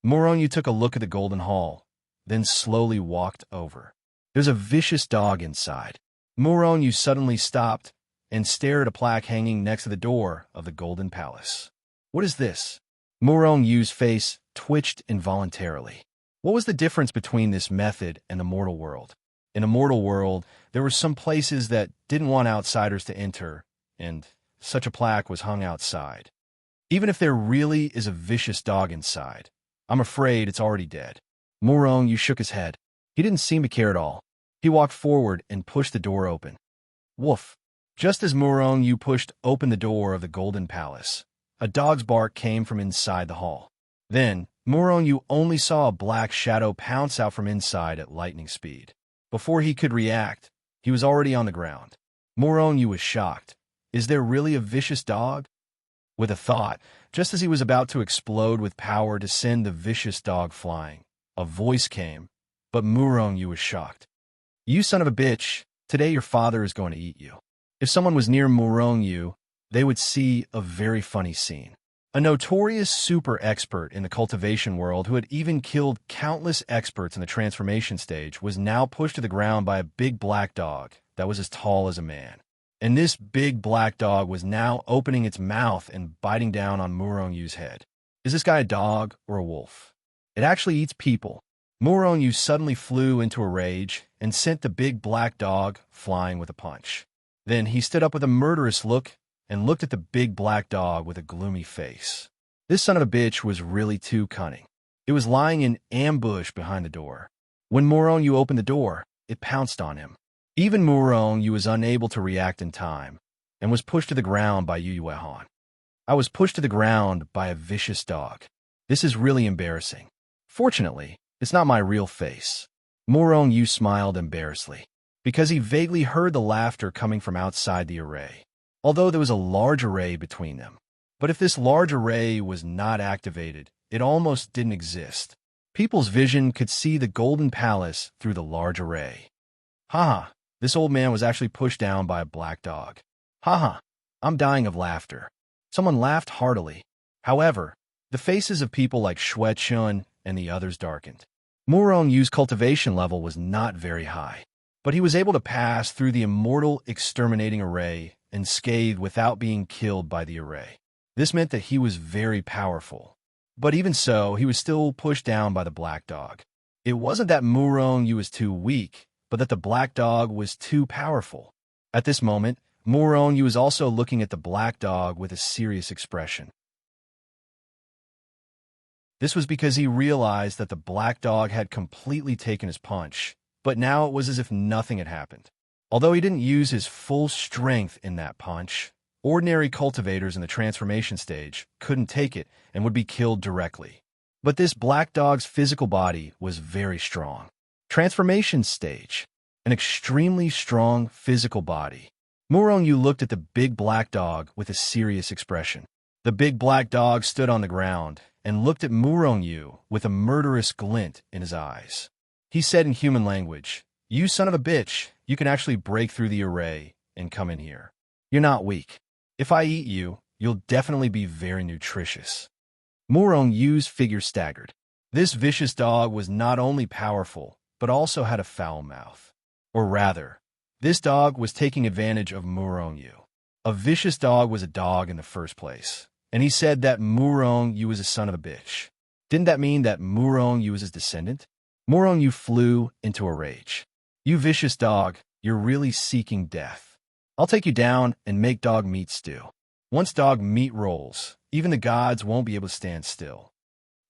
Murong took a look at the Golden Hall, then slowly walked over. There's a vicious dog inside. Murong suddenly stopped and stared at a plaque hanging next to the door of the Golden Palace. What is this? Murong's face twitched involuntarily. What was the difference between this method and the mortal world? In a mortal world, there were some places that didn't want outsiders to enter, and such a plaque was hung outside. Even if there really is a vicious dog inside, I'm afraid it's already dead. Murong shook his head. He didn't seem to care at all. He walked forward and pushed the door open. Woof! Just as Murong pushed open the door of the Golden Palace, a dog's bark came from inside the hall. Then, Murong only saw a black shadow pounce out from inside at lightning speed. Before he could react, he was already on the ground. Murong was shocked. Is there really a vicious dog? With a thought, just as he was about to explode with power to send the vicious dog flying, a voice came, but Murong was shocked. You son of a bitch, today your father is going to eat you. If someone was near Murong, they would see a very funny scene. A notorious super expert in the cultivation world who had even killed countless experts in the transformation stage was now pushed to the ground by a big black dog that was as tall as a man. And this big black dog was now opening its mouth and biting down on Murong's head. Is this guy a dog or a wolf? It actually eats people. Muronyu suddenly flew into a rage and sent the big black dog flying with a punch. Then he stood up with a murderous look and looked at the big black dog with a gloomy face. This son of a bitch was really too cunning. It was lying in ambush behind the door. When Muronyu opened the door, it pounced on him. Even Muronyu was unable to react in time and was pushed to the ground by Yuyuehan. I was pushed to the ground by a vicious dog. This is really embarrassing. Fortunately, it's not my real face. Muronyu smiled embarrassedly, because he vaguely heard the laughter coming from outside the array, although there was a large array between them. But if this large array was not activated, it almost didn't exist. People's vision could see the golden palace through the large array. Haha, this old man was actually pushed down by a black dog. Haha, I'm dying of laughter. Someone laughed heartily. However, the faces of people like Shui Chun and the others darkened. Murongyu's cultivation level was not very high, but he was able to pass through the immortal exterminating array unscathed without being killed by the array. This meant that he was very powerful. But even so, he was still pushed down by the black dog. It wasn't that Murongyu was too weak, but that the black dog was too powerful. At this moment, Murongyu was also looking at the black dog with a serious expression. This was because he realized that the black dog had completely taken his punch, but now it was as if nothing had happened. Although he didn't use his full strength in that punch, ordinary cultivators in the transformation stage couldn't take it and would be killed directly. But this black dog's physical body was very strong. Transformation stage, an extremely strong physical body. Murongyu looked at the big black dog with a serious expression. The big black dog stood on the ground and looked at Murongyu with a murderous glint in his eyes. He said in human language, "You son of a bitch, you can actually break through the array and come in here. You're not weak. If I eat you, you'll definitely be very nutritious." Murongyu's figure staggered. This vicious dog was not only powerful, but also had a foul mouth. Or rather, this dog was taking advantage of Murongyu. A vicious dog was a dog in the first place, and he said that Murongyu was a son of a bitch. Didn't that mean that Murongyu was his descendant? Murongyu flew into a rage. "You vicious dog, you're really seeking death. I'll take you down and make dog meat stew. Once dog meat rolls, even the gods won't be able to stand still."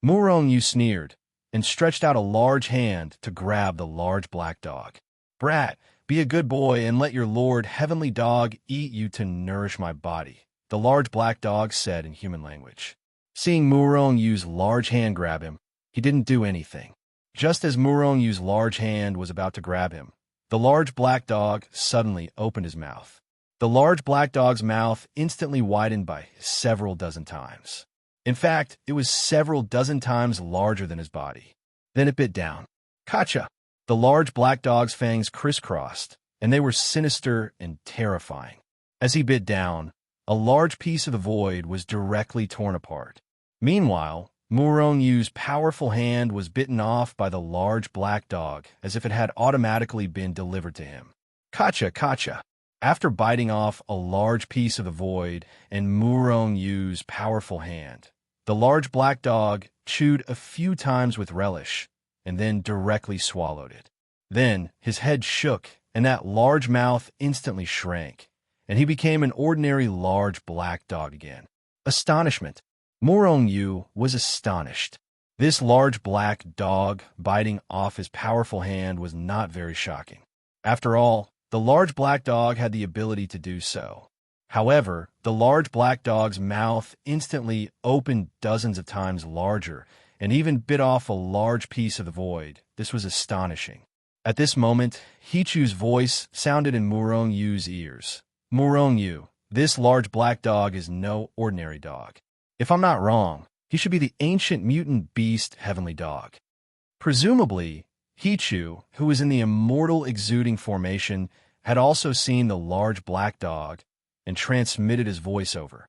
Murongyu sneered and stretched out a large hand to grab the large black dog. "Brat, be a good boy and let your lord heavenly dog eat you to nourish my body," the large black dog said in human language. Seeing Murongyu's large hand grab him, he didn't do anything. Just as Murongyu's large hand was about to grab him, the large black dog suddenly opened his mouth. The large black dog's mouth instantly widened by several dozen times. In fact, it was several dozen times larger than his body. Then it bit down. Kacha! The large black dog's fangs crisscrossed, and they were sinister and terrifying. As he bit down, a large piece of the void was directly torn apart. Meanwhile, Murongyu's powerful hand was bitten off by the large black dog as if it had automatically been delivered to him. Kacha, kacha! After biting off a large piece of the void and Murongyu's powerful hand, the large black dog chewed a few times with relish and then directly swallowed it. Then his head shook and that large mouth instantly shrank, and he became an ordinary large black dog again. Astonishment. Murongyu was astonished. This large black dog biting off his powerful hand was not very shocking. After all, the large black dog had the ability to do so. However, the large black dog's mouth instantly opened dozens of times larger and even bit off a large piece of the void. This was astonishing. At this moment, Hichu's voice sounded in Murongyu's ears. "Murongyu, this large black dog is no ordinary dog. If I'm not wrong, he should be the ancient mutant beast heavenly dog." Presumably, Hichu, who was in the immortal exuding formation, had also seen the large black dog and transmitted his voice over.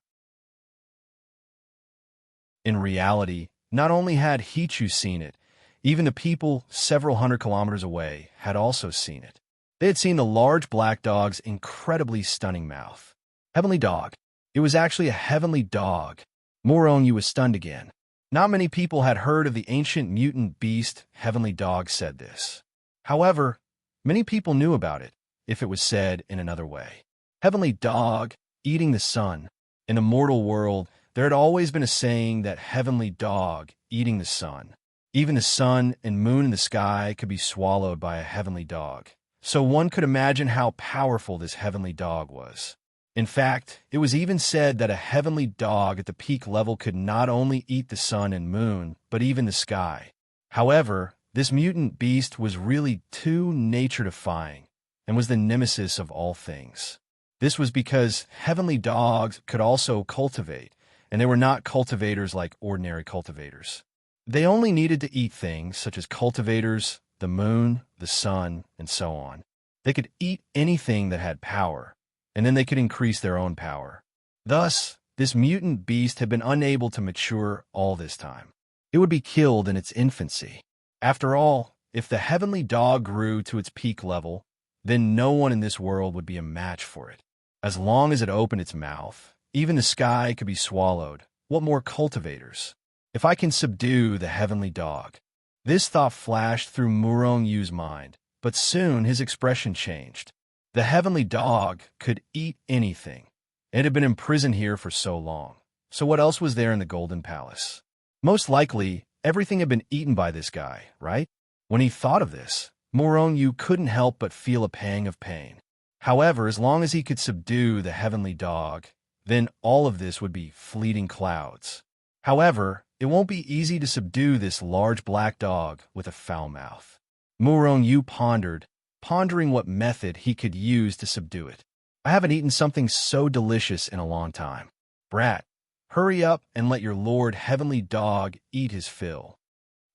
In reality, not only had Hichu seen it, even the people several hundred kilometers away had also seen it. They had seen the large black dog's incredibly stunning mouth. Heavenly dog. It was actually a heavenly dog. Murongyu was stunned again. Not many people had heard of the ancient mutant beast Heavenly Dog said this. However, many people knew about it, if it was said in another way. Heavenly Dog, eating the sun. In a mortal world, there had always been a saying that Heavenly Dog, eating the sun. Even the sun and moon in the sky could be swallowed by a heavenly dog. So one could imagine how powerful this heavenly dog was. In fact, it was even said that a heavenly dog at the peak level could not only eat the sun and moon, but even the sky. However, this mutant beast was really too nature-defying and was the nemesis of all things. This was because heavenly dogs could also cultivate, and they were not cultivators like ordinary cultivators. They only needed to eat things such as cultivators, the moon, the sun, and so on. They could eat anything that had power, and then they could increase their own power. Thus, this mutant beast had been unable to mature all this time. It would be killed in its infancy. After all, if the heavenly dog grew to its peak level, then no one in this world would be a match for it. As long as it opened its mouth, even the sky could be swallowed. What more cultivators? If I can subdue the heavenly dog. This thought flashed through Murong Yu's mind, but soon his expression changed. The heavenly dog could eat anything. It had been imprisoned here for so long. So what else was there in the Golden Palace? Most likely, everything had been eaten by this guy, right? When he thought of this, Murong Yu couldn't help but feel a pang of pain. However, as long as he could subdue the heavenly dog, then all of this would be fleeting clouds. However, it won't be easy to subdue this large black dog with a foul mouth. Murong Yu pondered, pondering what method he could use to subdue it. I haven't eaten something so delicious in a long time. Brat, hurry up and let your lord heavenly dog eat his fill.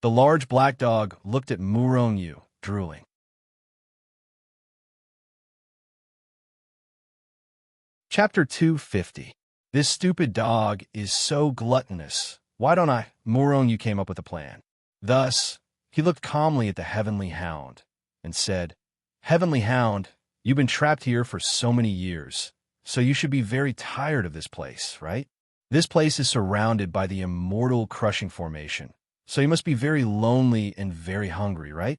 The large black dog looked at Murong Yu, drooling. Chapter 250. This stupid dog is so gluttonous. Why don't I? Murong Yu came up with a plan. Thus, he looked calmly at the heavenly hound and said, Heavenly hound, you've been trapped here for so many years, so you should be very tired of this place, right? This place is surrounded by the immortal crushing formation, so you must be very lonely and very hungry, right?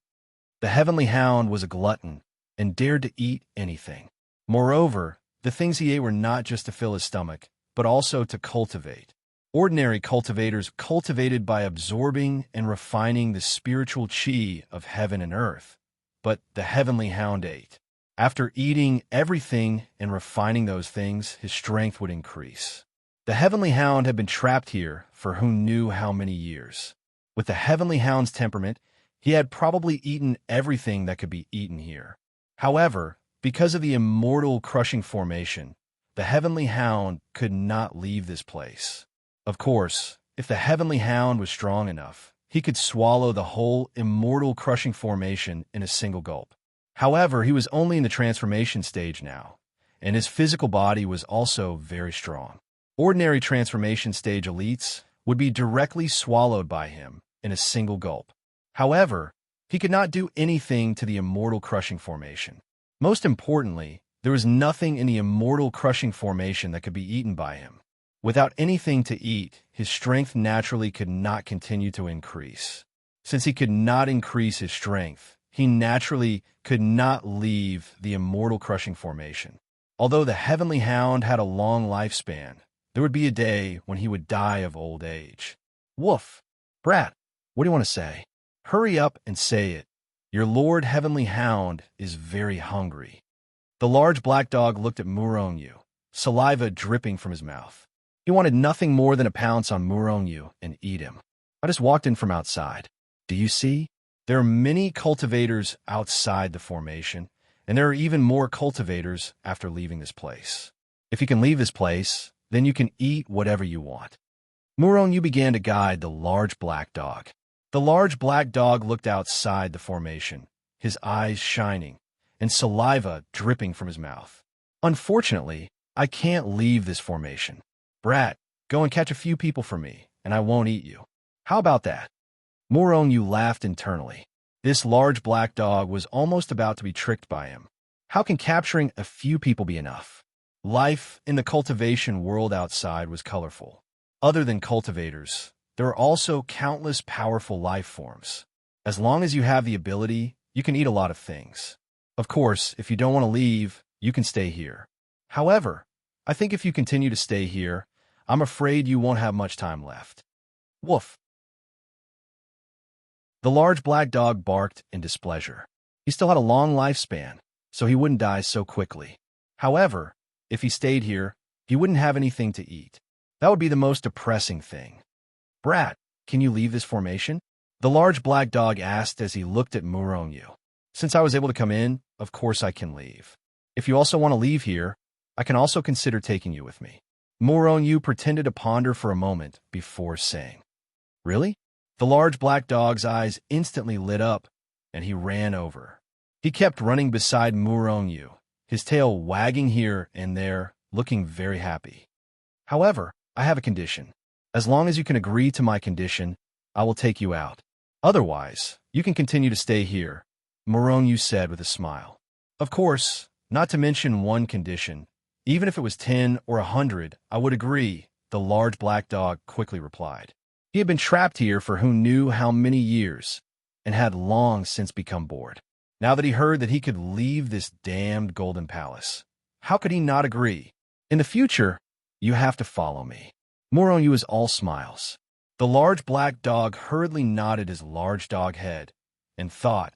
The heavenly hound was a glutton and dared to eat anything. Moreover, the things he ate were not just to fill his stomach, but also to cultivate. Ordinary cultivators cultivated by absorbing and refining the spiritual chi of heaven and earth. But the heavenly hound ate. After eating everything and refining those things, his strength would increase. The heavenly hound had been trapped here for who knew how many years. With the heavenly hound's temperament, he had probably eaten everything that could be eaten here. However, because of the immortal crushing formation, the heavenly hound could not leave this place. Of course, if the heavenly hound was strong enough, he could swallow the whole immortal crushing formation in a single gulp. However, he was only in the transformation stage now, and his physical body was also very strong. Ordinary transformation stage elites would be directly swallowed by him in a single gulp. However, he could not do anything to the immortal crushing formation. Most importantly, there was nothing in the immortal crushing formation that could be eaten by him. Without anything to eat, his strength naturally could not continue to increase. Since he could not increase his strength, he naturally could not leave the immortal crushing formation. Although the heavenly hound had a long lifespan, there would be a day when he would die of old age. Woof! Brat, what do you want to say? Hurry up and say it. Your lord heavenly hound is very hungry. The large black dog looked at Murong Yu, saliva dripping from his mouth. He wanted nothing more than to pounce on Murong Yu and eat him. I just walked in from outside. Do you see? There are many cultivators outside the formation, and there are even more cultivators after leaving this place. If you can leave this place, then you can eat whatever you want. Murong Yu began to guide the large black dog. The large black dog looked outside the formation, his eyes shining, and saliva dripping from his mouth. Unfortunately, I can't leave this formation. Brat, go and catch a few people for me, and I won't eat you. How about that? Murong Yu laughed internally. This large black dog was almost about to be tricked by him. How can capturing a few people be enough? Life in the cultivation world outside was colorful. Other than cultivators, there are also countless powerful life forms. As long as you have the ability, you can eat a lot of things. Of course, if you don't want to leave, you can stay here. However, I think if you continue to stay here, I'm afraid you won't have much time left. Woof. The large black dog barked in displeasure. He still had a long lifespan, so he wouldn't die so quickly. However, if he stayed here, he wouldn't have anything to eat. That would be the most depressing thing. Brat, can you leave this formation? The large black dog asked as he looked at Muronyu. Since I was able to come in, of course I can leave. If you also want to leave here, I can also consider taking you with me. Muronyu pretended to ponder for a moment before saying, Really? The large black dog's eyes instantly lit up, and he ran over. He kept running beside Muronyu, his tail wagging here and there, looking very happy. However, I have a condition. As long as you can agree to my condition, I will take you out. Otherwise, you can continue to stay here, Muronyu said with a smile. Of course, not to mention one condition. Even if it was 10 or 100, I would agree, the large black dog quickly replied. He had been trapped here for who knew how many years, and had long since become bored. Now that he heard that he could leave this damned golden palace, how could he not agree? In the future, you have to follow me. Muronyu is all smiles. The large black dog hurriedly nodded his large dog head, and thought,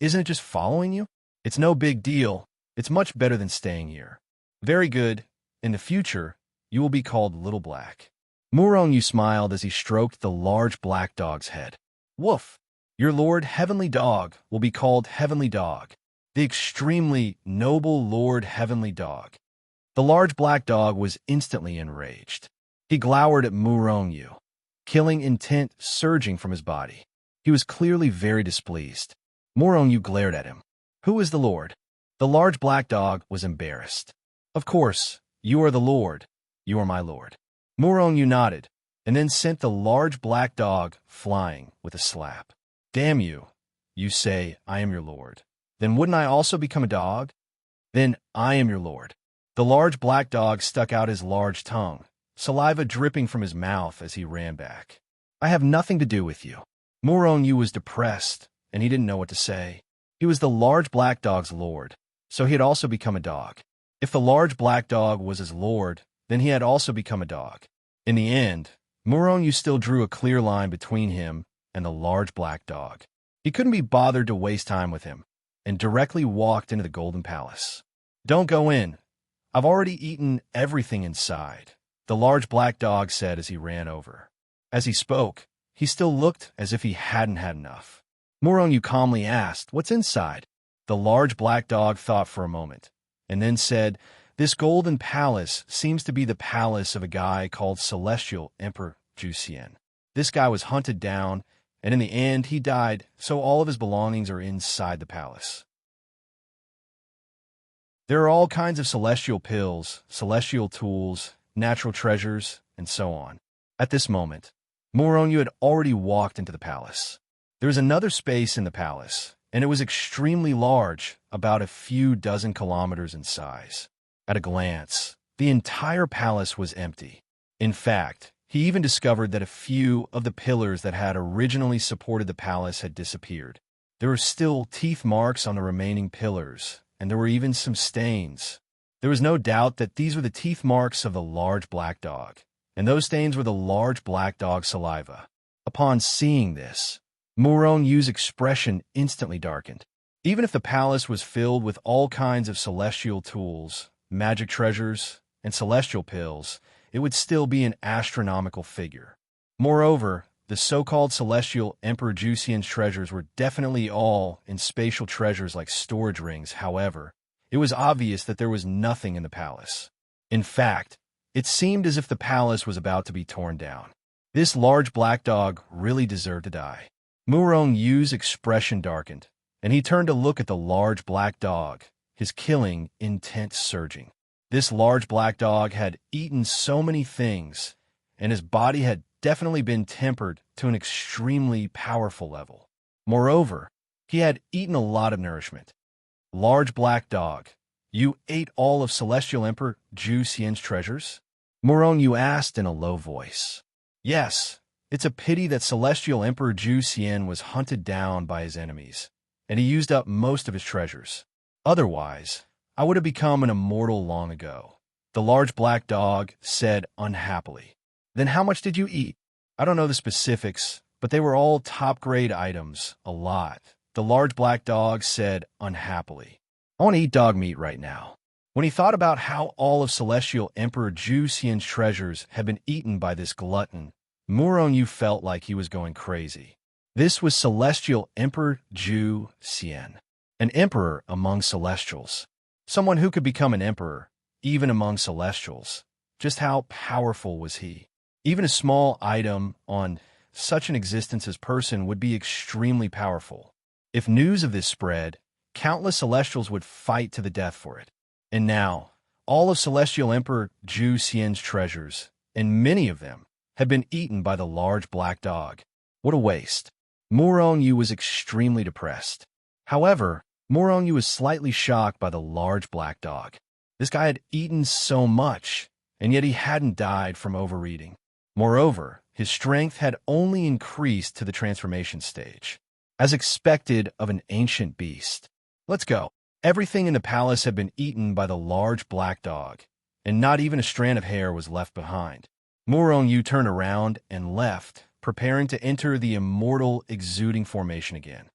Isn't it just following you? It's no big deal. It's much better than staying here. Very good. In the future, you will be called Little Black. Muronyu smiled as he stroked the large black dog's head. Woof! Your Lord Heavenly Dog will be called Heavenly Dog, the extremely noble Lord Heavenly Dog. The large black dog was instantly enraged. He glowered at Muronyu, killing intent surging from his body. He was clearly very displeased. Muronyu glared at him. Who is the Lord? The large black dog was embarrassed. Of course, you are the Lord. You are my Lord. Muronyu nodded, and then sent the large black dog flying with a slap. Damn you. You say, I am your Lord. Then wouldn't I also become a dog? Then I am your Lord. The large black dog stuck out his large tongue, saliva dripping from his mouth as he ran back. I have nothing to do with you. Muronyu was depressed, and he didn't know what to say. He was the large black dog's lord, so he had also become a dog. If the large black dog was his lord, then he had also become a dog. In the end, Muronyu still drew a clear line between him and the large black dog. He couldn't be bothered to waste time with him, and directly walked into the Golden Palace. Don't go in. I've already eaten everything inside, the large black dog said as he ran over. As he spoke, he still looked as if he hadn't had enough. Muronyu calmly asked, What's inside? The large black dog thought for a moment, and then said, This golden palace seems to be the palace of a guy called Celestial Emperor Jusian. This guy was hunted down, and in the end he died, so all of his belongings are inside the palace. There are all kinds of celestial pills, celestial tools, natural treasures, and so on. At this moment, Muronyu had already walked into the palace. There was another space in the palace, and it was extremely large, about a few dozen kilometers in size. At a glance, the entire palace was empty. In fact, he even discovered that a few of the pillars that had originally supported the palace had disappeared. There were still teeth marks on the remaining pillars, and there were even some stains. There was no doubt that these were the teeth marks of the large black dog, and those stains were the large black dog's saliva. Upon seeing this, Muronyu's expression instantly darkened. Even if the palace was filled with all kinds of celestial tools, magic treasures, and celestial pills, it would still be an astronomical figure. Moreover, the so-called Celestial Emperor Jusian's treasures were definitely all in spatial treasures like storage rings. However, it was obvious that there was nothing in the palace. In fact, it seemed as if the palace was about to be torn down. This large black dog really deserved to die. Muronyu's expression darkened, and he turned to look at the large black dog, his killing intent surging. This large black dog had eaten so many things, and his body had definitely been tempered to an extremely powerful level. Moreover, he had eaten a lot of nourishment. Large black dog, you ate all of Celestial Emperor Jusian's treasures? Muronyu asked in a low voice. Yes, It's a pity that Celestial Emperor Zhu Xian was hunted down by his enemies, and he used up most of his treasures. Otherwise, I would have become an immortal long ago. The large black dog said unhappily. Then how much did you eat? I don't know the specifics, but they were all top-grade items, a lot. The large black dog said unhappily. I want to eat dog meat right now. When he thought about how all of Celestial Emperor Zhu Xian's treasures had been eaten by this glutton, Murong felt like he was going crazy. This was Celestial Emperor Zhu Xian, an emperor among celestials. Someone who could become an emperor, even among celestials. Just how powerful was he? Even a small item on such an existence as person would be extremely powerful. If news of this spread, countless celestials would fight to the death for it. And now, all of Celestial Emperor Zhu Xian's treasures, and many of them, had been eaten by the large black dog. What a waste. Murong was extremely depressed. However, Murong was slightly shocked by the large black dog. This guy had eaten so much, and yet he hadn't died from overeating. Moreover, his strength had only increased to the transformation stage, as expected of an ancient beast. Let's go. Everything in the palace had been eaten by the large black dog, and not even a strand of hair was left behind. Murong turned around and left, preparing to enter the immortal exuding formation again.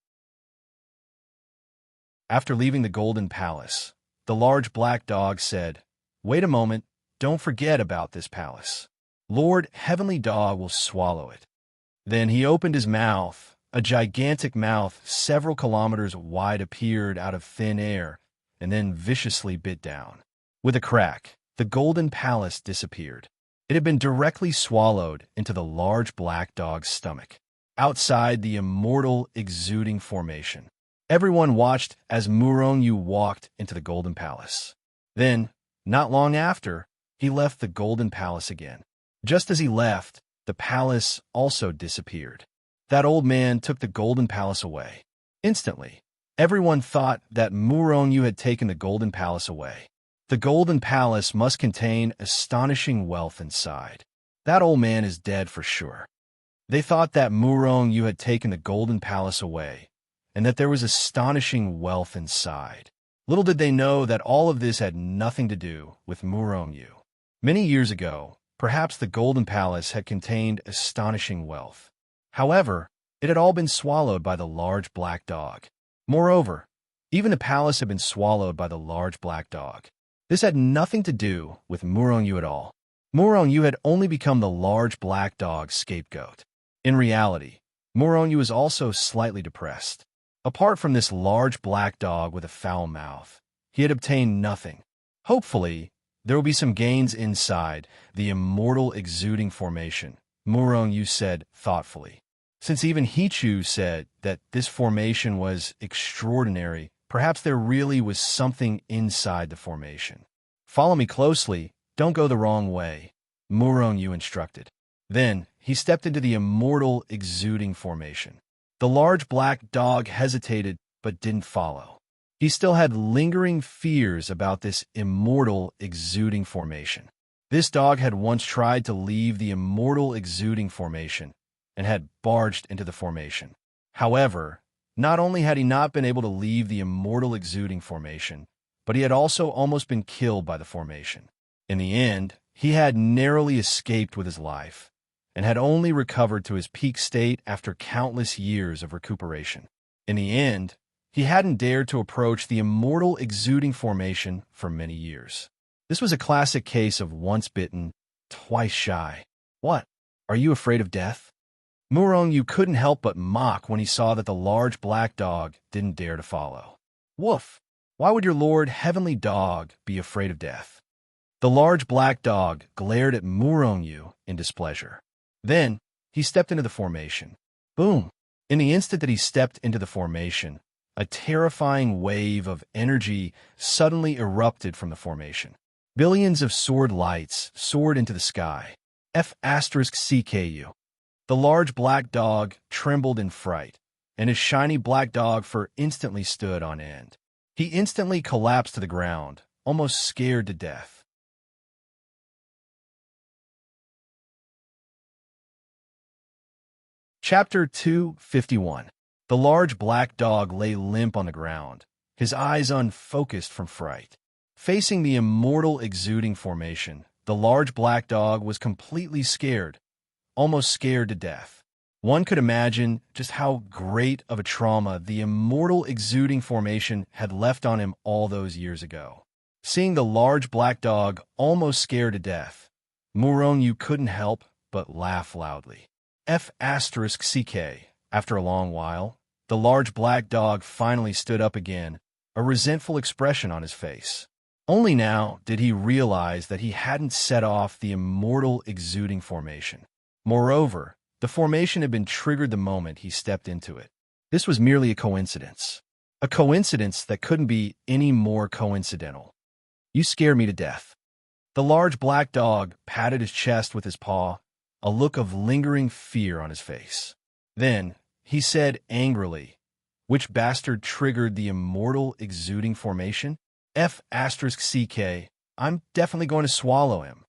After leaving the Golden Palace, the large black dog said, "Wait a moment, don't forget about this palace. Lord Heavenly Dog will swallow it." Then he opened his mouth. A gigantic mouth several kilometers wide appeared out of thin air and then viciously bit down. With a crack, the Golden Palace disappeared. It had been directly swallowed into the large black dog's stomach. Outside the immortal exuding formation, everyone watched as Murong walked into the Golden Palace. Then, not long after, he left the Golden Palace again. Just as he left, the palace also disappeared. That old man took the Golden Palace away. Instantly, everyone thought that Murong had taken the Golden Palace away. The Golden Palace must contain astonishing wealth inside. That old man is dead for sure. They thought that Murong had taken the Golden Palace away, and that there was astonishing wealth inside. Little did they know that all of this had nothing to do with Murong. Many years ago, perhaps the Golden Palace had contained astonishing wealth. However, it had all been swallowed by the large black dog. Moreover, even the palace had been swallowed by the large black dog. This had nothing to do with Murong at all. Murong had only become the large black dog's scapegoat. In reality, Murong was also slightly depressed. Apart from this large black dog with a foul mouth, he had obtained nothing. Hopefully, there will be some gains inside the immortal exuding formation, Murong said thoughtfully. Since even Hichu said that this formation was extraordinary, perhaps there really was something inside the formation. "Follow me closely, don't go the wrong way," Murong instructed. Then, he stepped into the immortal exuding formation. The large black dog hesitated but didn't follow. He still had lingering fears about this immortal exuding formation. This dog had once tried to leave the immortal exuding formation and had barged into the formation. However, not only had he not been able to leave the immortal exuding formation, but he had also almost been killed by the formation. In the end, he had narrowly escaped with his life, and had only recovered to his peak state after countless years of recuperation. In the end, he hadn't dared to approach the immortal exuding formation for many years. This was a classic case of once bitten, twice shy. "What? Are you afraid of death?" Murong couldn't help but mock when he saw that the large black dog didn't dare to follow. "Woof! Why would your Lord Heavenly Dog be afraid of death?" The large black dog glared at Murong in displeasure. Then, he stepped into the formation. Boom! In the instant that he stepped into the formation, a terrifying wave of energy suddenly erupted from the formation. Billions of sword lights soared into the sky. F*CKU. The large black dog trembled in fright, and his shiny black dog fur instantly stood on end. He instantly collapsed to the ground, almost scared to death. Chapter 251. The large black dog lay limp on the ground, his eyes unfocused from fright. Facing the immortal exuding formation, the large black dog was completely scared, almost scared to death. One could imagine just how great of a trauma the immortal exuding formation had left on him all those years ago. Seeing the large black dog almost scared to death, Muronyu couldn't help but laugh loudly. F***ck. After a long while, the large black dog finally stood up again, a resentful expression on his face. Only now did he realize that he hadn't set off the immortal exuding formation. Moreover, the formation had been triggered the moment he stepped into it. This was merely a coincidence. A coincidence that couldn't be any more coincidental. You scared me to death. The large black dog patted his chest with his paw, a look of lingering fear on his face. Then, he said angrily, "Which bastard triggered the immortal exuding formation? F***ck. I'm definitely going to swallow him."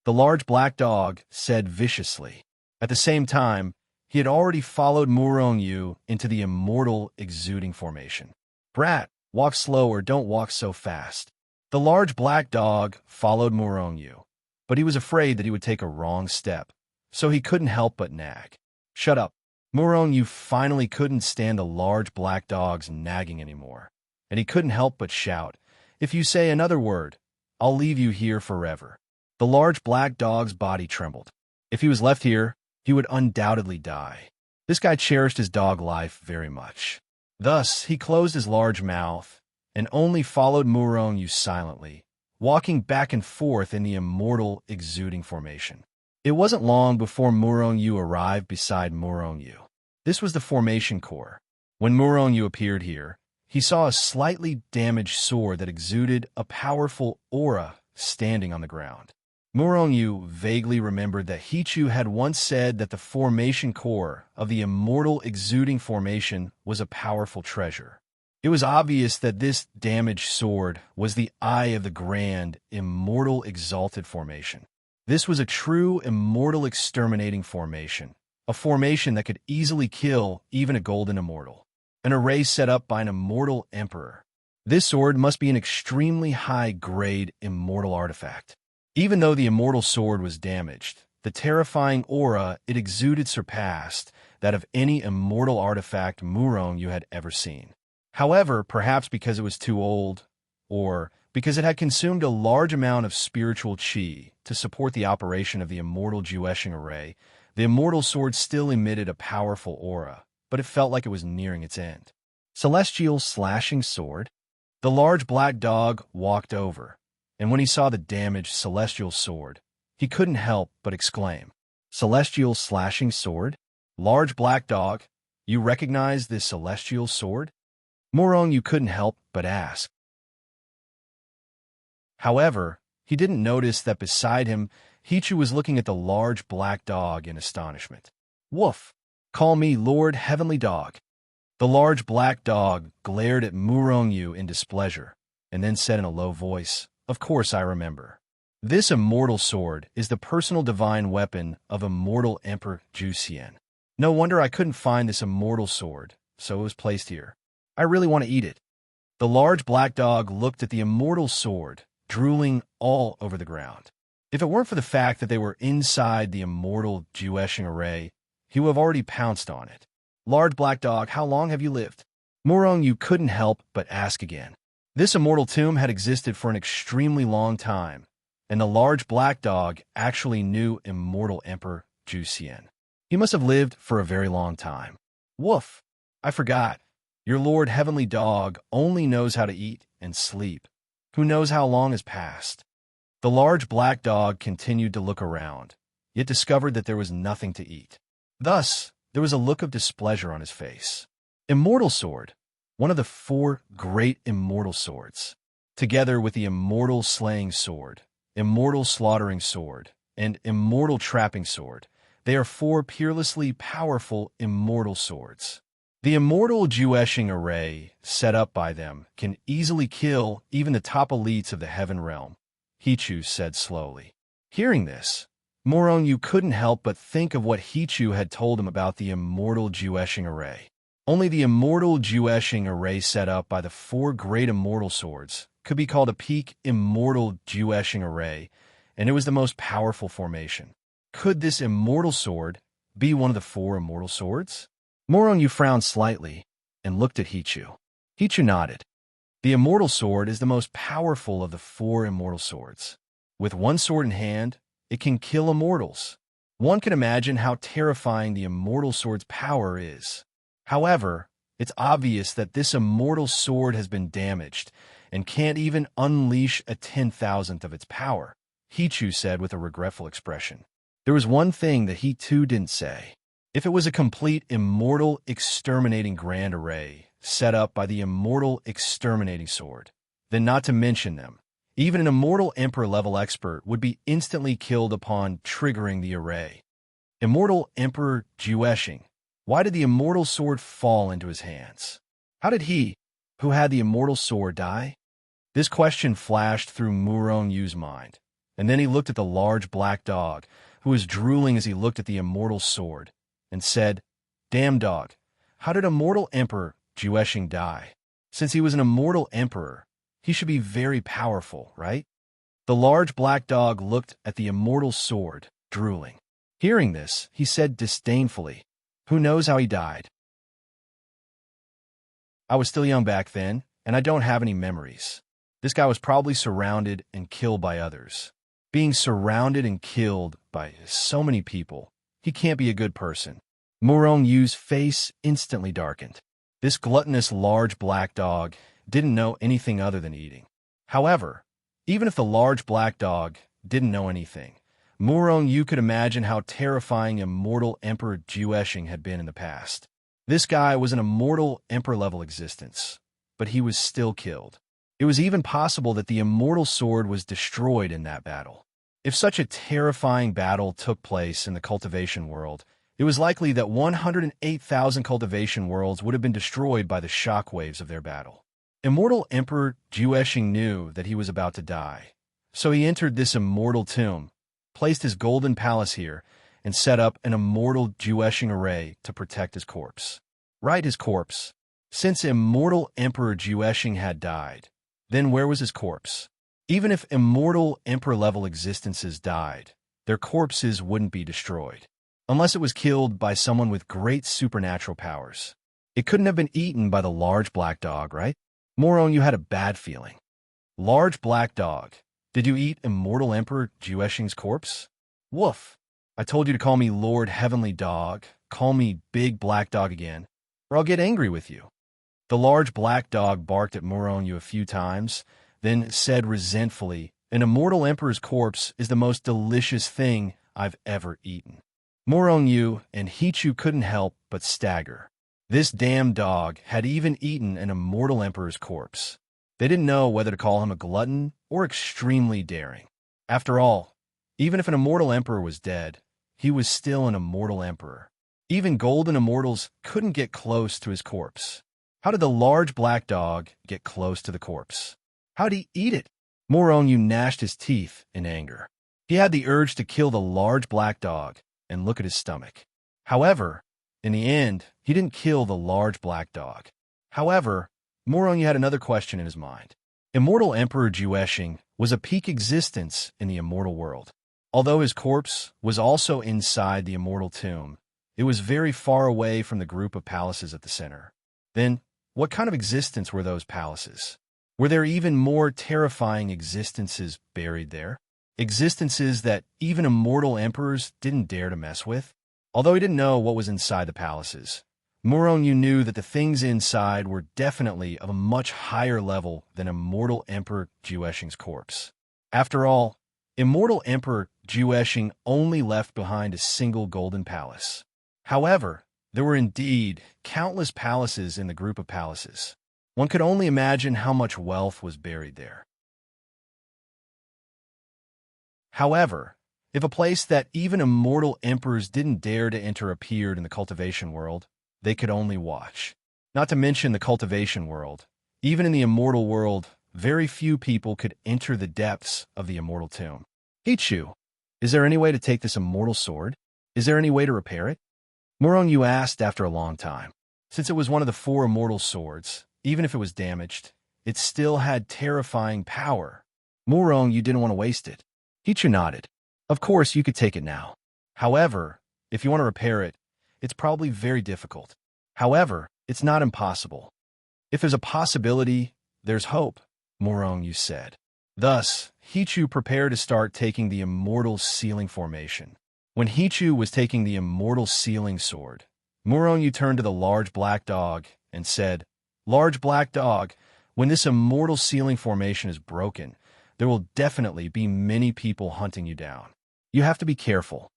The large black dog said viciously. At the same time, he had already followed Muronyu into the immortal exuding formation. "Brat, walk slower, don't walk so fast." The large black dog followed Muronyu, but he was afraid that he would take a wrong step, so he couldn't help but nag. "Shut up." Muronyu finally couldn't stand the large black dog's nagging anymore, and he couldn't help but shout, "If you say another word, I'll leave you here forever." The large black dog's body trembled. If he was left here, he would undoubtedly die. This guy cherished his dog life very much. Thus, he closed his large mouth and only followed Muronyu silently, walking back and forth in the immortal exuding formation. It wasn't long before Muronyu arrived beside Muronyu. This was the formation core. When Muronyu appeared here, he saw a slightly damaged sword that exuded a powerful aura standing on the ground. Muronyu vaguely remembered that Hichu had once said that the formation core of the immortal exuding formation was a powerful treasure. It was obvious that this damaged sword was the eye of the grand, immortal exalted formation. This was a true immortal exterminating formation, a formation that could easily kill even a golden immortal. An array set up by an immortal emperor. This sword must be an extremely high-grade immortal artifact. Even though the immortal sword was damaged, the terrifying aura it exuded surpassed that of any immortal artifact Muronyu had ever seen. However, perhaps because it was too old, or because it had consumed a large amount of spiritual chi to support the operation of the immortal Jueshing array, the immortal sword still emitted a powerful aura, but it felt like it was nearing its end. Celestial slashing sword? The large black dog walked over, and when he saw the damaged celestial sword, he couldn't help but exclaim, "Celestial slashing sword? Large black dog, you recognize this celestial sword?" Muronyu couldn't help but ask. However, he didn't notice that beside him, Hichu was looking at the large black dog in astonishment. "Woof! Call me Lord Heavenly Dog." The large black dog glared at Muronyu in displeasure, and then said in a low voice, "Of course I remember. This immortal sword is the personal divine weapon of immortal Emperor Juxian. No wonder I couldn't find this immortal sword, so it was placed here. I really want to eat it." The large black dog looked at the immortal sword, drooling all over the ground. If it weren't for the fact that they were inside the immortal Jueshing array, he would have already pounced on it. "Large black dog, how long have you lived?" Muronyu couldn't help but ask again. This immortal tomb had existed for an extremely long time, and the large black dog actually knew immortal Emperor Juxian. He must have lived for a very long time. "Woof! I forgot. Your Lord Heavenly Dog only knows how to eat and sleep. Who knows how long has passed?" The large black dog continued to look around, yet discovered that there was nothing to eat. Thus, there was a look of displeasure on his face. Immortal sword, one of the 4 great immortal swords, together with the immortal slaying sword, immortal slaughtering sword, and immortal trapping sword, they are 4 peerlessly powerful immortal swords. The immortal Jueshing array set up by them can easily kill even the top elites of the heaven realm, Hichu said slowly. Hearing this, Moronyu couldn't help but think of what Hichu had told him about the immortal Jueshing array. Only the immortal Jueshing array set up by the four great immortal swords could be called a peak immortal Jueshing array, and it was the most powerful formation. Could this immortal sword be one of the four immortal swords? Moronyu frowned slightly and looked at Hichu. Hichu nodded. The immortal sword is the most powerful of the four immortal swords. With one sword in hand, it can kill immortals. One can imagine how terrifying the immortal sword's power is. However, it's obvious that this immortal sword has been damaged and can't even unleash a 10,000th of its power, Hichu said with a regretful expression. There was one thing that he too didn't say. If it was a complete immortal exterminating grand array set up by the immortal exterminating sword, then not to mention them, even an immortal emperor-level expert would be instantly killed upon triggering the array. Immortal Emperor Jueshing. Why did the immortal sword fall into his hands? How did he, who had the immortal sword, die? This question flashed through Muronyu's mind, and then he looked at the large black dog, who was drooling as he looked at the immortal sword, and said, "Damn dog, how did immortal Emperor Jueshing die? Since he was an immortal emperor, he should be very powerful, right?" The large black dog looked at the immortal sword, drooling. Hearing this, he said disdainfully, "Who knows how he died? I was still young back then, and I don't have any memories. This guy was probably surrounded and killed by others. Being surrounded and killed by so many people, he can't be a good person." Muronyu's face instantly darkened. This gluttonous large black dog didn't know anything other than eating. However, even if the large black dog didn't know anything, Moronyu could imagine how terrifying immortal Emperor Jueshing had been in the past. This guy was an immortal emperor-level existence, but he was still killed. It was even possible that the immortal sword was destroyed in that battle. If such a terrifying battle took place in the cultivation world, it was likely that 108,000 cultivation worlds would have been destroyed by the shockwaves of their battle. Immortal Emperor Jueshing knew that he was about to die, so he entered this immortal tomb, placed his golden palace here, and set up an immortal Jueshing array to protect his corpse. Right, his corpse. Since immortal Emperor Jueshing had died, then where was his corpse? Even if immortal emperor-level existences died, their corpses wouldn't be destroyed, unless it was killed by someone with great supernatural powers. It couldn't have been eaten by the large black dog, right? Moronyu had a bad feeling. Large black dog, did you eat immortal Emperor Jueshing's corpse? Woof. I told you to call me Lord Heavenly Dog. Call me Big Black Dog again, or I'll get angry with you. The large black dog barked at Moronyu a few times, then said resentfully, "An immortal emperor's corpse is the most delicious thing I've ever eaten." Moronyu and Hichu couldn't help but stagger. This damn dog had even eaten an immortal emperor's corpse. They didn't know whether to call him a glutton or extremely daring. After all, even if an immortal emperor was dead, he was still an immortal emperor. Even golden immortals couldn't get close to his corpse. How did the large black dog get close to the corpse? How'd he eat it? Moronyu gnashed his teeth in anger. He had the urge to kill the large black dog and look at his stomach. However, in the end, he didn't kill the large black dog. However, Moronyu had another question in his mind. Immortal Emperor Jueshing was a peak existence in the immortal world. Although his corpse was also inside the immortal tomb, it was very far away from the group of palaces at the center. Then, what kind of existence were those palaces? Were there even more terrifying existences buried there? Existences that even immortal emperors didn't dare to mess with? Although he didn't know what was inside the palaces, Moronyu knew that the things inside were definitely of a much higher level than immortal Emperor Jueshing's corpse. After all, immortal Emperor Jueshing only left behind a single golden palace. However, there were indeed countless palaces in the group of palaces. One could only imagine how much wealth was buried there. However, if a place that even immortal emperors didn't dare to enter appeared in the cultivation world, they could only watch. Not to mention the cultivation world. Even in the immortal world, very few people could enter the depths of the immortal tomb. Hichu, Is there any way to take this immortal sword? Is there any way to repair it? Murong asked after a long time. Since it was one of the 4 immortal swords, even if it was damaged, it still had terrifying power. Murong didn't want to waste it. Hichu nodded. Of course, you could take it now. However, if you want to repair it, it's probably very difficult. However, it's not impossible. If there's a possibility, there's hope, Murong said. Thus, Hichu prepared to start taking the immortal sealing formation. When Hichu was taking the immortal sealing sword, Murong turned to the large black dog and said, Large black dog, when this immortal sealing formation is broken, there will definitely be many people hunting you down. You have to be careful.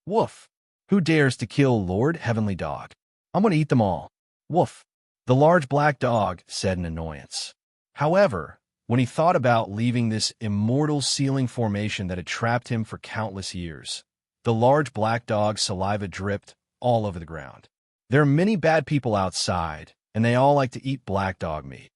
Woof! Who dares to kill Lord Heavenly Dog? I'm going to eat them all. Woof! The large black dog said in annoyance. However, when he thought about leaving this immortal sealing formation that had trapped him for countless years, the large black dog's saliva dripped all over the ground. There are many bad people outside, and they all like to eat black dog meat.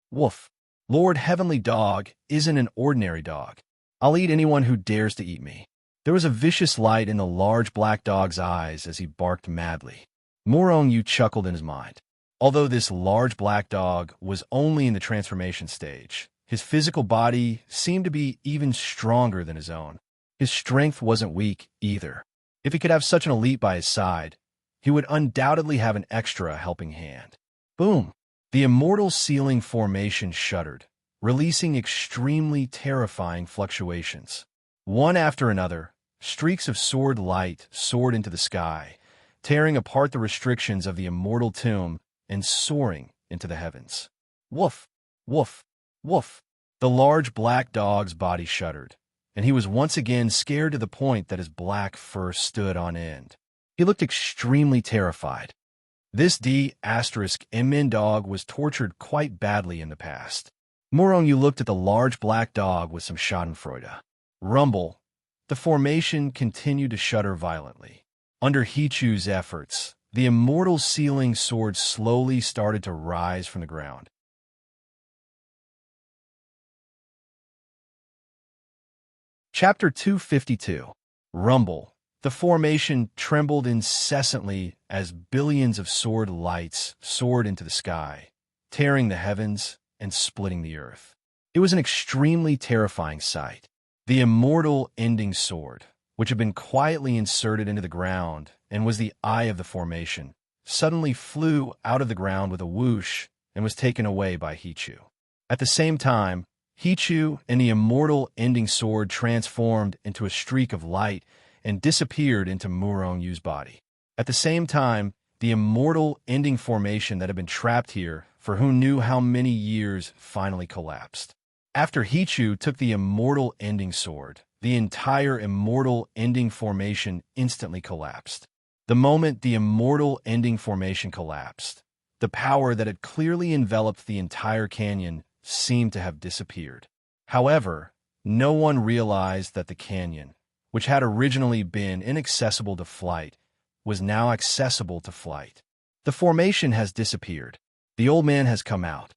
Woof! Lord Heavenly Dog isn't an ordinary dog. I'll eat anyone who dares to eat me. There was a vicious light in the large black dog's eyes as he barked madly. Murong chuckled in his mind. Although this large black dog was only in the transformation stage, his physical body seemed to be even stronger than his own. His strength wasn't weak either. If he could have such an elite by his side, he would undoubtedly have an extra helping hand. Boom! The immortal sealing formation shuddered, releasing extremely terrifying fluctuations. One after another, streaks of sword light soared into the sky, tearing apart the restrictions of the immortal tomb and soaring into the heavens. Woof! Woof! Woof! The large black dog's body shuddered, and he was once again scared to the point that his black fur stood on end. He looked extremely terrified. This D*MN dog was tortured quite badly in the past. Murong looked at the large black dog with some schadenfreude. Rumble. The formation continued to shudder violently. Under Hichu's efforts, the immortal sealing sword slowly started to rise from the ground. Chapter 252. Rumble. The formation trembled incessantly as billions of sword lights soared into the sky, tearing the heavens and splitting the earth. It was an extremely terrifying sight. The immortal ending sword, which had been quietly inserted into the ground and was the eye of the formation, suddenly flew out of the ground with a whoosh and was taken away by Hichu. At the same time, Hichu and the immortal ending sword transformed into a streak of light and disappeared into Murong body. At the same time, the immortal ending formation that had been trapped here for who knew how many years finally collapsed. After Hichu took the immortal ending sword, the entire immortal ending formation instantly collapsed. The moment the immortal ending formation collapsed, the power that had clearly enveloped the entire canyon seemed to have disappeared. However, no one realized that the canyon, which had originally been inaccessible to flight, was now accessible to flight. The formation has disappeared. The old man has come out.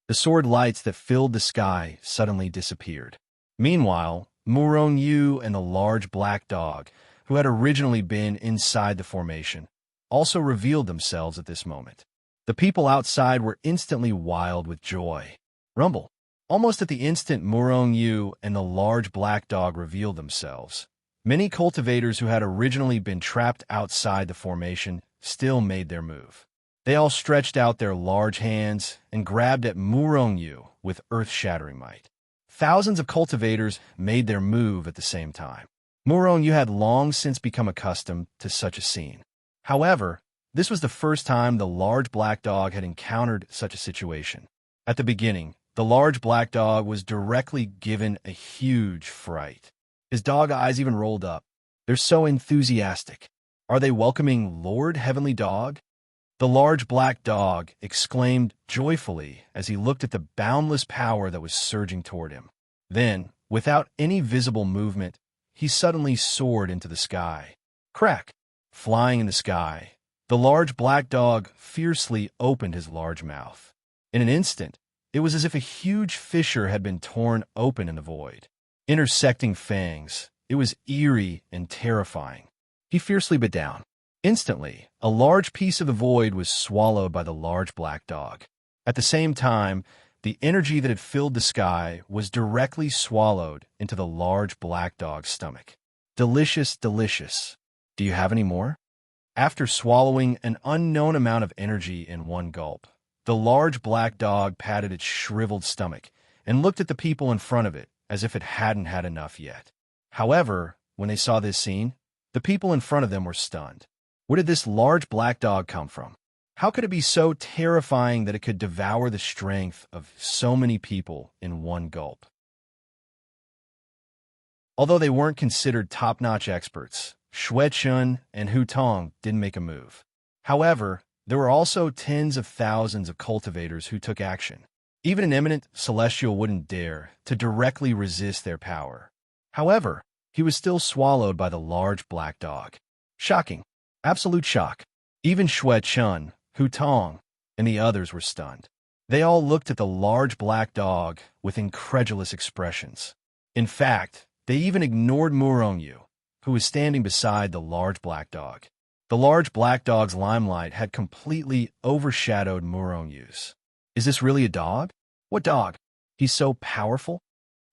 The sword lights that filled the sky suddenly disappeared. Meanwhile, Murong and the large black dog, who had originally been inside the formation, also revealed themselves at this moment. The people outside were instantly wild with joy. Rumble. Almost at the instant Murong and the large black dog revealed themselves, many cultivators who had originally been trapped outside the formation still made their move. They all stretched out their large hands and grabbed at Murong with earth-shattering might. Thousands of cultivators made their move at the same time. Murong had long since become accustomed to such a scene. However, this was the first time the large black dog had encountered such a situation. At the beginning, the large black dog was directly given a huge fright. His dog eyes even rolled up. They're so enthusiastic. Are they welcoming Lord Heavenly Dog? The large black dog exclaimed joyfully as he looked at the boundless power that was surging toward him. Then, without any visible movement, he suddenly soared into the sky. Crack! Flying in the sky, the large black dog fiercely opened his large mouth. In an instant, it was as if a huge fissure had been torn open in the void. Intersecting fangs, It was eerie and terrifying. He fiercely bit down. Instantly, a large piece of the void was swallowed by the large black dog. At the same time, the energy that had filled the sky was directly swallowed into the large black dog's stomach. Delicious, delicious. Do you have any more? After swallowing an unknown amount of energy in one gulp, the large black dog patted its shriveled stomach and looked at the people in front of it as if it hadn't had enough yet. However, when they saw this scene, the people in front of them were stunned. Where did this large black dog come from? How could it be so terrifying that it could devour the strength of so many people in one gulp? Although they weren't considered top-notch experts, Shui-chun and Hu-tong didn't make a move. However, there were also tens of thousands of cultivators who took action. Even an eminent celestial wouldn't dare to directly resist their power. However, he was still swallowed by the large black dog. Shocking. Absolute shock. Even Shui-chun, Hu-tong, and the others were stunned. They all looked at the large black dog with incredulous expressions. In fact, they even ignored Murongyu, who was standing beside the large black dog. The large black dog's limelight had completely overshadowed Murongyu's. Is this really a dog? What dog? He's so powerful?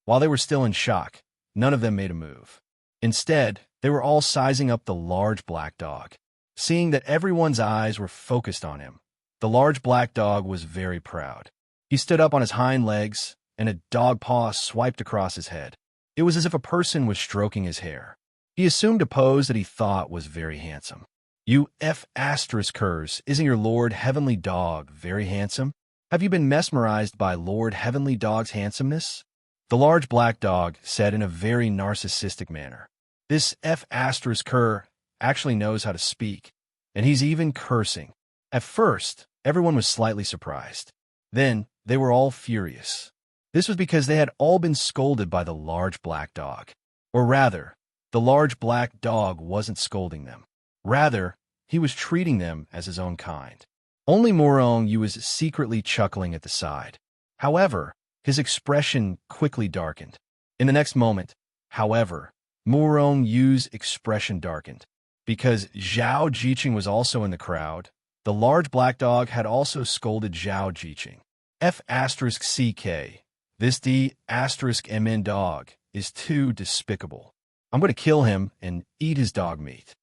While they were still in shock, none of them made a move. Instead, they were all sizing up the large black dog. Seeing that everyone's eyes were focused on him, the large black dog was very proud. He stood up on his hind legs, and a dog paw swiped across his head. It was as if a person was stroking his hair. He assumed a pose that he thought was very handsome. You F***ers, isn't your Lord Heavenly Dog very handsome? Have you been mesmerized by Lord Heavenly Dog's handsomeness? The large black dog said in a very narcissistic manner. This F***er actually knows how to speak, and he's even cursing. At first, everyone was slightly surprised. Then, they were all furious. This was because they had all been scolded by the large black dog. Or rather, the large black dog wasn't scolding them. Rather, he was treating them as his own kind. Only Murongyu was secretly chuckling at the side. However, his expression quickly darkened. In the next moment, however, Murongyu's expression darkened. Because Zhao Jiqing was also in the crowd, the large black dog had also scolded Zhao Jiqing. F***CK. This D***MN dog is too despicable. I'm going to kill him and eat his dog meat.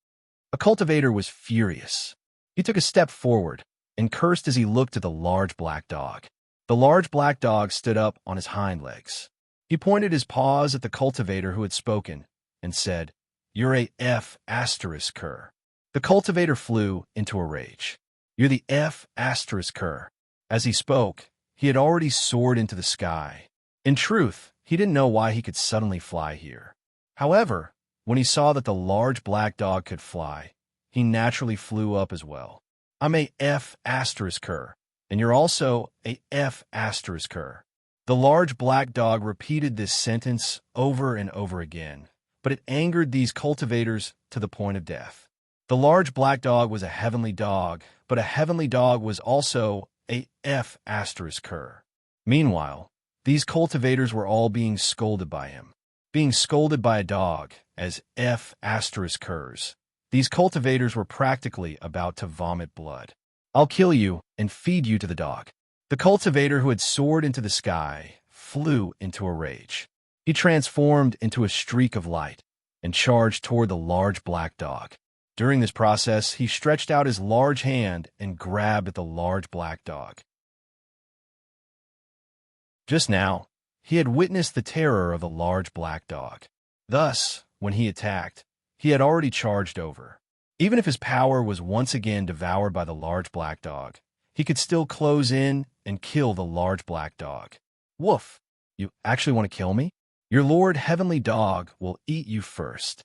A cultivator was furious. He took a step forward and cursed as he looked at the large black dog. The large black dog stood up on his hind legs. He pointed his paws at the cultivator who had spoken and said, "You're a F***er." The cultivator flew into a rage. "You're the F***er." As he spoke, he had already soared into the sky. In truth, he didn't know why he could suddenly fly here. However, when he saw that the large black dog could fly, he naturally flew up as well. "I'm a F***er, and you're also a F***er." The large black dog repeated this sentence over and over again, but it angered these cultivators to the point of death. The large black dog was a heavenly dog, but a heavenly dog was also a F***er. Meanwhile, these cultivators were all being scolded by him. Being scolded by a dog as F***ers. These cultivators were practically about to vomit blood. "I'll kill you and feed you to the dog." The cultivator who had soared into the sky flew into a rage. He transformed into a streak of light and charged toward the large black dog. During this process, he stretched out his large hand and grabbed at the large black dog. Just now, he had witnessed the terror of the large black dog. Thus, when he attacked, he had already charged over. Even if his power was once again devoured by the large black dog, he could still close in and kill the large black dog. "Woof! You actually want to kill me? Your Lord Heavenly Dog will eat you first."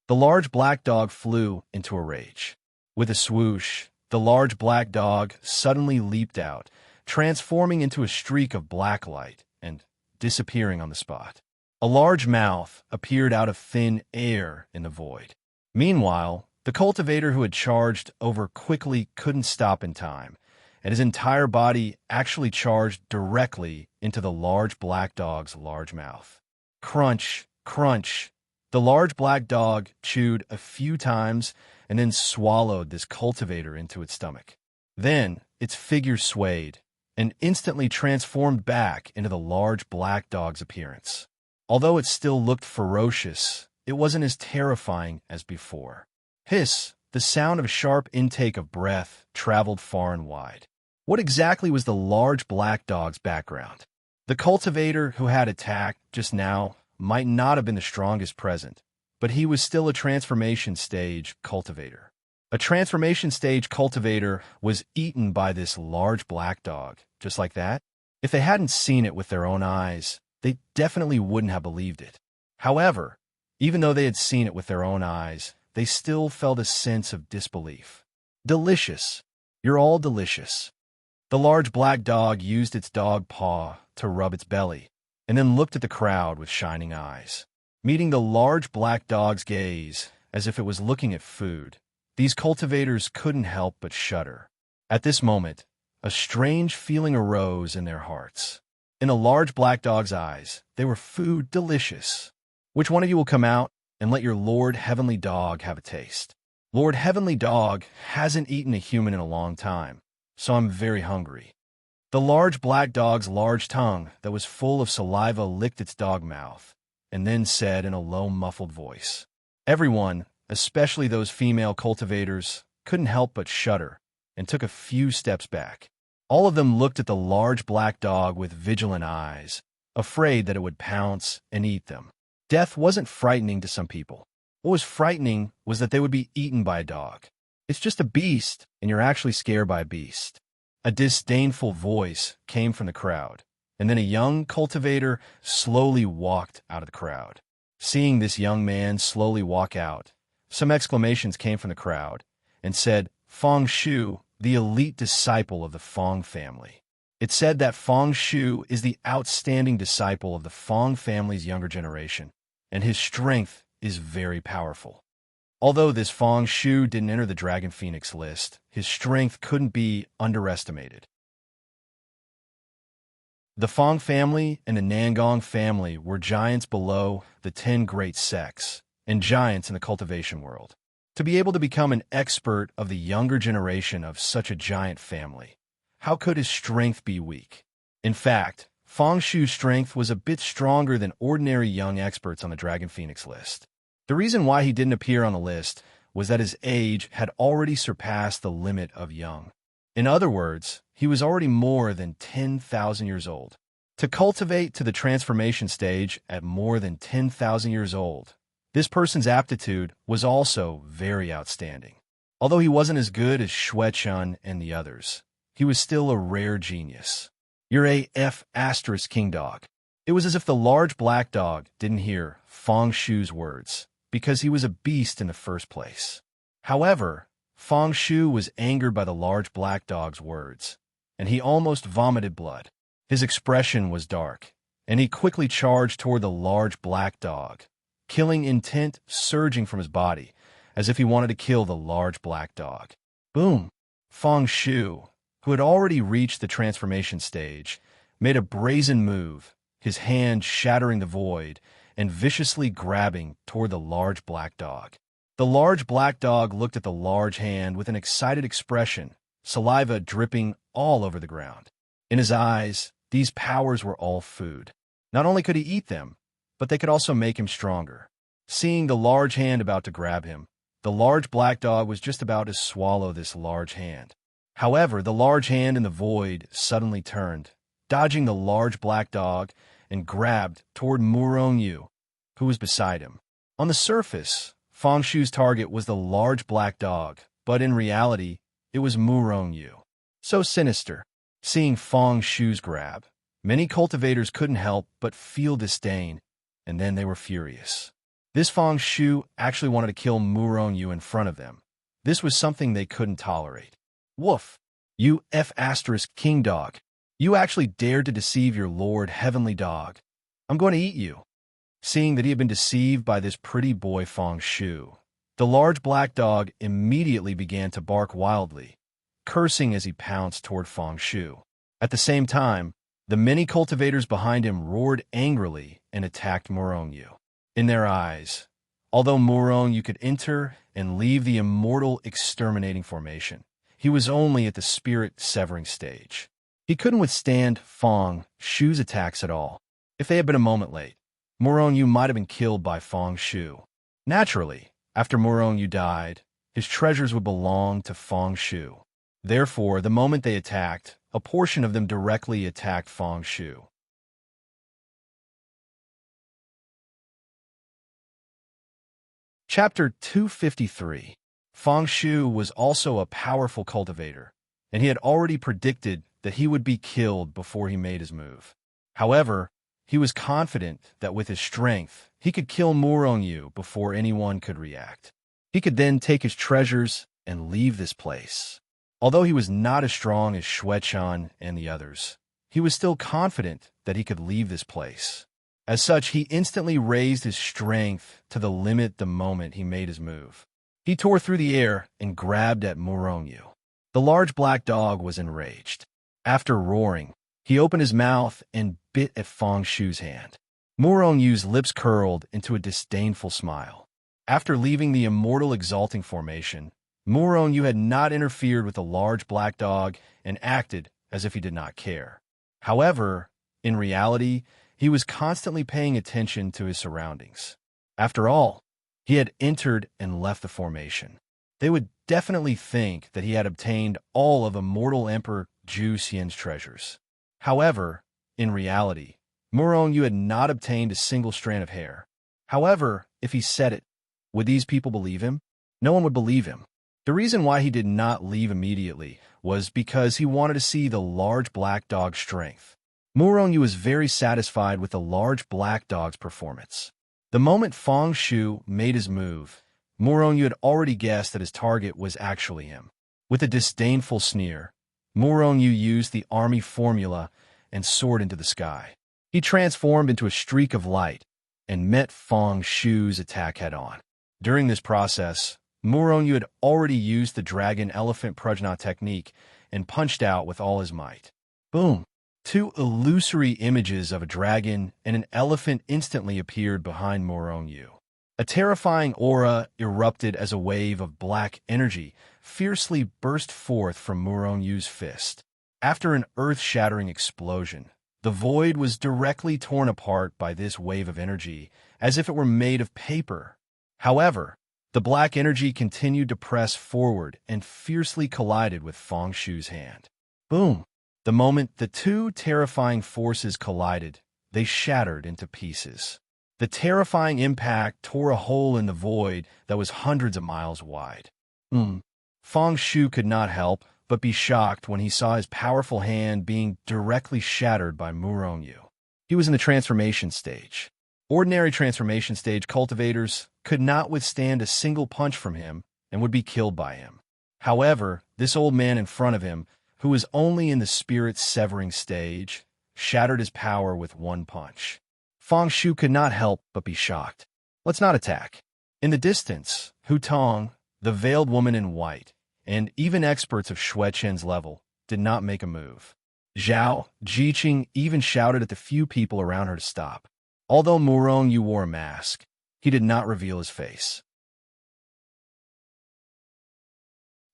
The large black dog flew into a rage. With a swoosh, the large black dog suddenly leaped out, transforming into a streak of black light and disappearing on the spot. A large mouth appeared out of thin air in the void. Meanwhile, the cultivator who had charged over quickly couldn't stop in time, and his entire body actually charged directly into the large black dog's large mouth. Crunch, crunch. The large black dog chewed a few times and then swallowed this cultivator into its stomach. Then its figure swayed and instantly transformed back into the large black dog's appearance. Although it still looked ferocious, it wasn't as terrifying as before. Hiss, the sound of a sharp intake of breath, traveled far and wide. What exactly was the large black dog's background? The cultivator who had attacked just now might not have been the strongest present, but he was still a transformation stage cultivator. A transformation stage cultivator was eaten by this large black dog, just like that. If they hadn't seen it with their own eyes, they definitely wouldn't have believed it. However, even though they had seen it with their own eyes, they still felt a sense of disbelief. Delicious. You're all delicious. The large black dog used its dog paw to rub its belly, and then looked at the crowd with shining eyes. Meeting the large black dog's gaze, as if it was looking at food, these cultivators couldn't help but shudder. At this moment, a strange feeling arose in their hearts. In the large black dog's eyes, they were food delicious. Which one of you will come out and let your Lord Heavenly Dog have a taste? Lord Heavenly Dog hasn't eaten a human in a long time, so I'm very hungry. The large black dog's large tongue that was full of saliva licked its dog mouth, and then said in a low, muffled voice. Everyone, especially those female cultivators, couldn't help but shudder and took a few steps back. All of them looked at the large black dog with vigilant eyes, afraid that it would pounce and eat them. Death wasn't frightening to some people. What was frightening was that they would be eaten by a dog. It's just a beast, and you're actually scared by a beast. A disdainful voice came from the crowd, and then a young cultivator slowly walked out of the crowd. Seeing this young man slowly walk out, some exclamations came from the crowd and said, Feng Shu, the elite disciple of the Feng family. It said that Feng Shu is the outstanding disciple of the Feng family's younger generation, and his strength is very powerful. Although this Feng Shu didn't enter the Dragon Phoenix list, his strength couldn't be underestimated. The Feng family and the Nangong family were giants below the 10 great sects, and giants in the cultivation world. To be able to become an expert of the younger generation of such a giant family, how could his strength be weak? In fact, Feng Shu's strength was a bit stronger than ordinary young experts on the Dragon Phoenix list. The reason why he didn't appear on the list was that his age had already surpassed the limit of young. In other words, he was already more than 10,000 years old. To cultivate to the transformation stage at more than 10,000 years old, this person's aptitude was also very outstanding. Although he wasn't as good as Shui-chun and the others, he was still a rare genius. You're a F** king dog. It was as if the large black dog didn't hear Feng Shu's words, because he was a beast in the first place. However, Feng Shu was angered by the large black dog's words, and he almost vomited blood. His expression was dark, and he quickly charged toward the large black dog, killing intent surging from his body, as if he wanted to kill the large black dog. Boom! Feng Shu, who had already reached the transformation stage, made a brazen move, his hand shattering the void and viciously grabbing toward the large black dog. The large black dog looked at the large hand with an excited expression, saliva dripping all over the ground. In his eyes, these powers were all food. Not only could he eat them, but they could also make him stronger. Seeing the large hand about to grab him, the large black dog was just about to swallow this large hand. However, the large hand in the void suddenly turned, dodging the large black dog, and grabbed toward Murong Yu, who was beside him. On the surface, Feng Shu's target was the large black dog, but in reality, it was Murong Yu. So sinister. Seeing Feng Shu's grab, many cultivators couldn't help but feel disdain, and then they were furious. This Feng Shu actually wanted to kill Murong Yu in front of them. This was something they couldn't tolerate. Woof! You F** king dog. You actually dared to deceive your Lord Heavenly Dog. I'm going to eat you. Seeing that he had been deceived by this pretty boy Feng Shu, the large black dog immediately began to bark wildly, cursing as he pounced toward Feng Shu. At the same time, the many cultivators behind him roared angrily and attacked Murong Yu. In their eyes, Although Murong you could enter and leave the immortal exterminating formation, he was only at the spirit-severing stage. He couldn't withstand Feng Shu's attacks at all. If they had been a moment late, Murong Yu might have been killed by Feng Shu. Naturally, after Murong Yu died, his treasures would belong to Feng Shu. Therefore, the moment they attacked, a portion of them directly attacked Feng Shu. Chapter 253. Feng Shu was also a powerful cultivator, and he had already predicted that he would be killed before he made his move. However, he was confident that with his strength, he could kill Murong Yu before anyone could react. He could then take his treasures and leave this place. Although he was not as strong as Xuechan and the others, he was still confident that he could leave this place. As such, he instantly raised his strength to the limit the moment he made his move. He tore through the air and grabbed at Murong Yu. The large black dog was enraged. After roaring, he opened his mouth and bit at Feng Shu's hand. Murong Yu's lips curled into a disdainful smile. After leaving the immortal exalting formation, Murong Yu had not interfered with the large black dog and acted as if he did not care. However, in reality, he was constantly paying attention to his surroundings. After all, he had entered and left the formation. They would definitely think that he had obtained all of Immortal Emperor Zhu Xian's treasures. However, in reality, Murong Yu had not obtained a single strand of hair. However, if he said it, would these people believe him? No one would believe him. The reason why he did not leave immediately was because he wanted to see the large black dog's strength. Murong Yu was very satisfied with the large black dog's performance. The moment Feng Shu made his move, Murong Yu had already guessed that his target was actually him. With a disdainful sneer, Murong Yu used the army formula and soared into the sky. He transformed into a streak of light and met Feng Shu's attack head-on. During this process, Murong Yu had already used the dragon elephant prajna technique and punched out with all his might. Boom! Two illusory images of a dragon and an elephant instantly appeared behind Murong Yu. A terrifying aura erupted as a wave of black energy fiercely burst forth from Murong Yu's fist. After an earth-shattering explosion, the void was directly torn apart by this wave of energy, as if it were made of paper. However, the black energy continued to press forward and fiercely collided with Feng Shu's hand. Boom! The moment the two terrifying forces collided, they shattered into pieces. The terrifying impact tore a hole in the void that was hundreds of miles wide. Feng Shu could not help but be shocked when he saw his powerful hand being directly shattered by Murong Yu. He was in the transformation stage. Ordinary transformation stage cultivators could not withstand a single punch from him and would be killed by him. However, this old man in front of him, who was only in the spirit-severing stage, shattered his power with one punch. Feng Shu could not help but be shocked. Let's not attack. In the distance, Hu Tong, the veiled woman in white, and even experts of Xuechen's level did not make a move. Zhao Jiqing even shouted at the few people around her to stop. Although Murong Yu wore a mask, he did not reveal his face.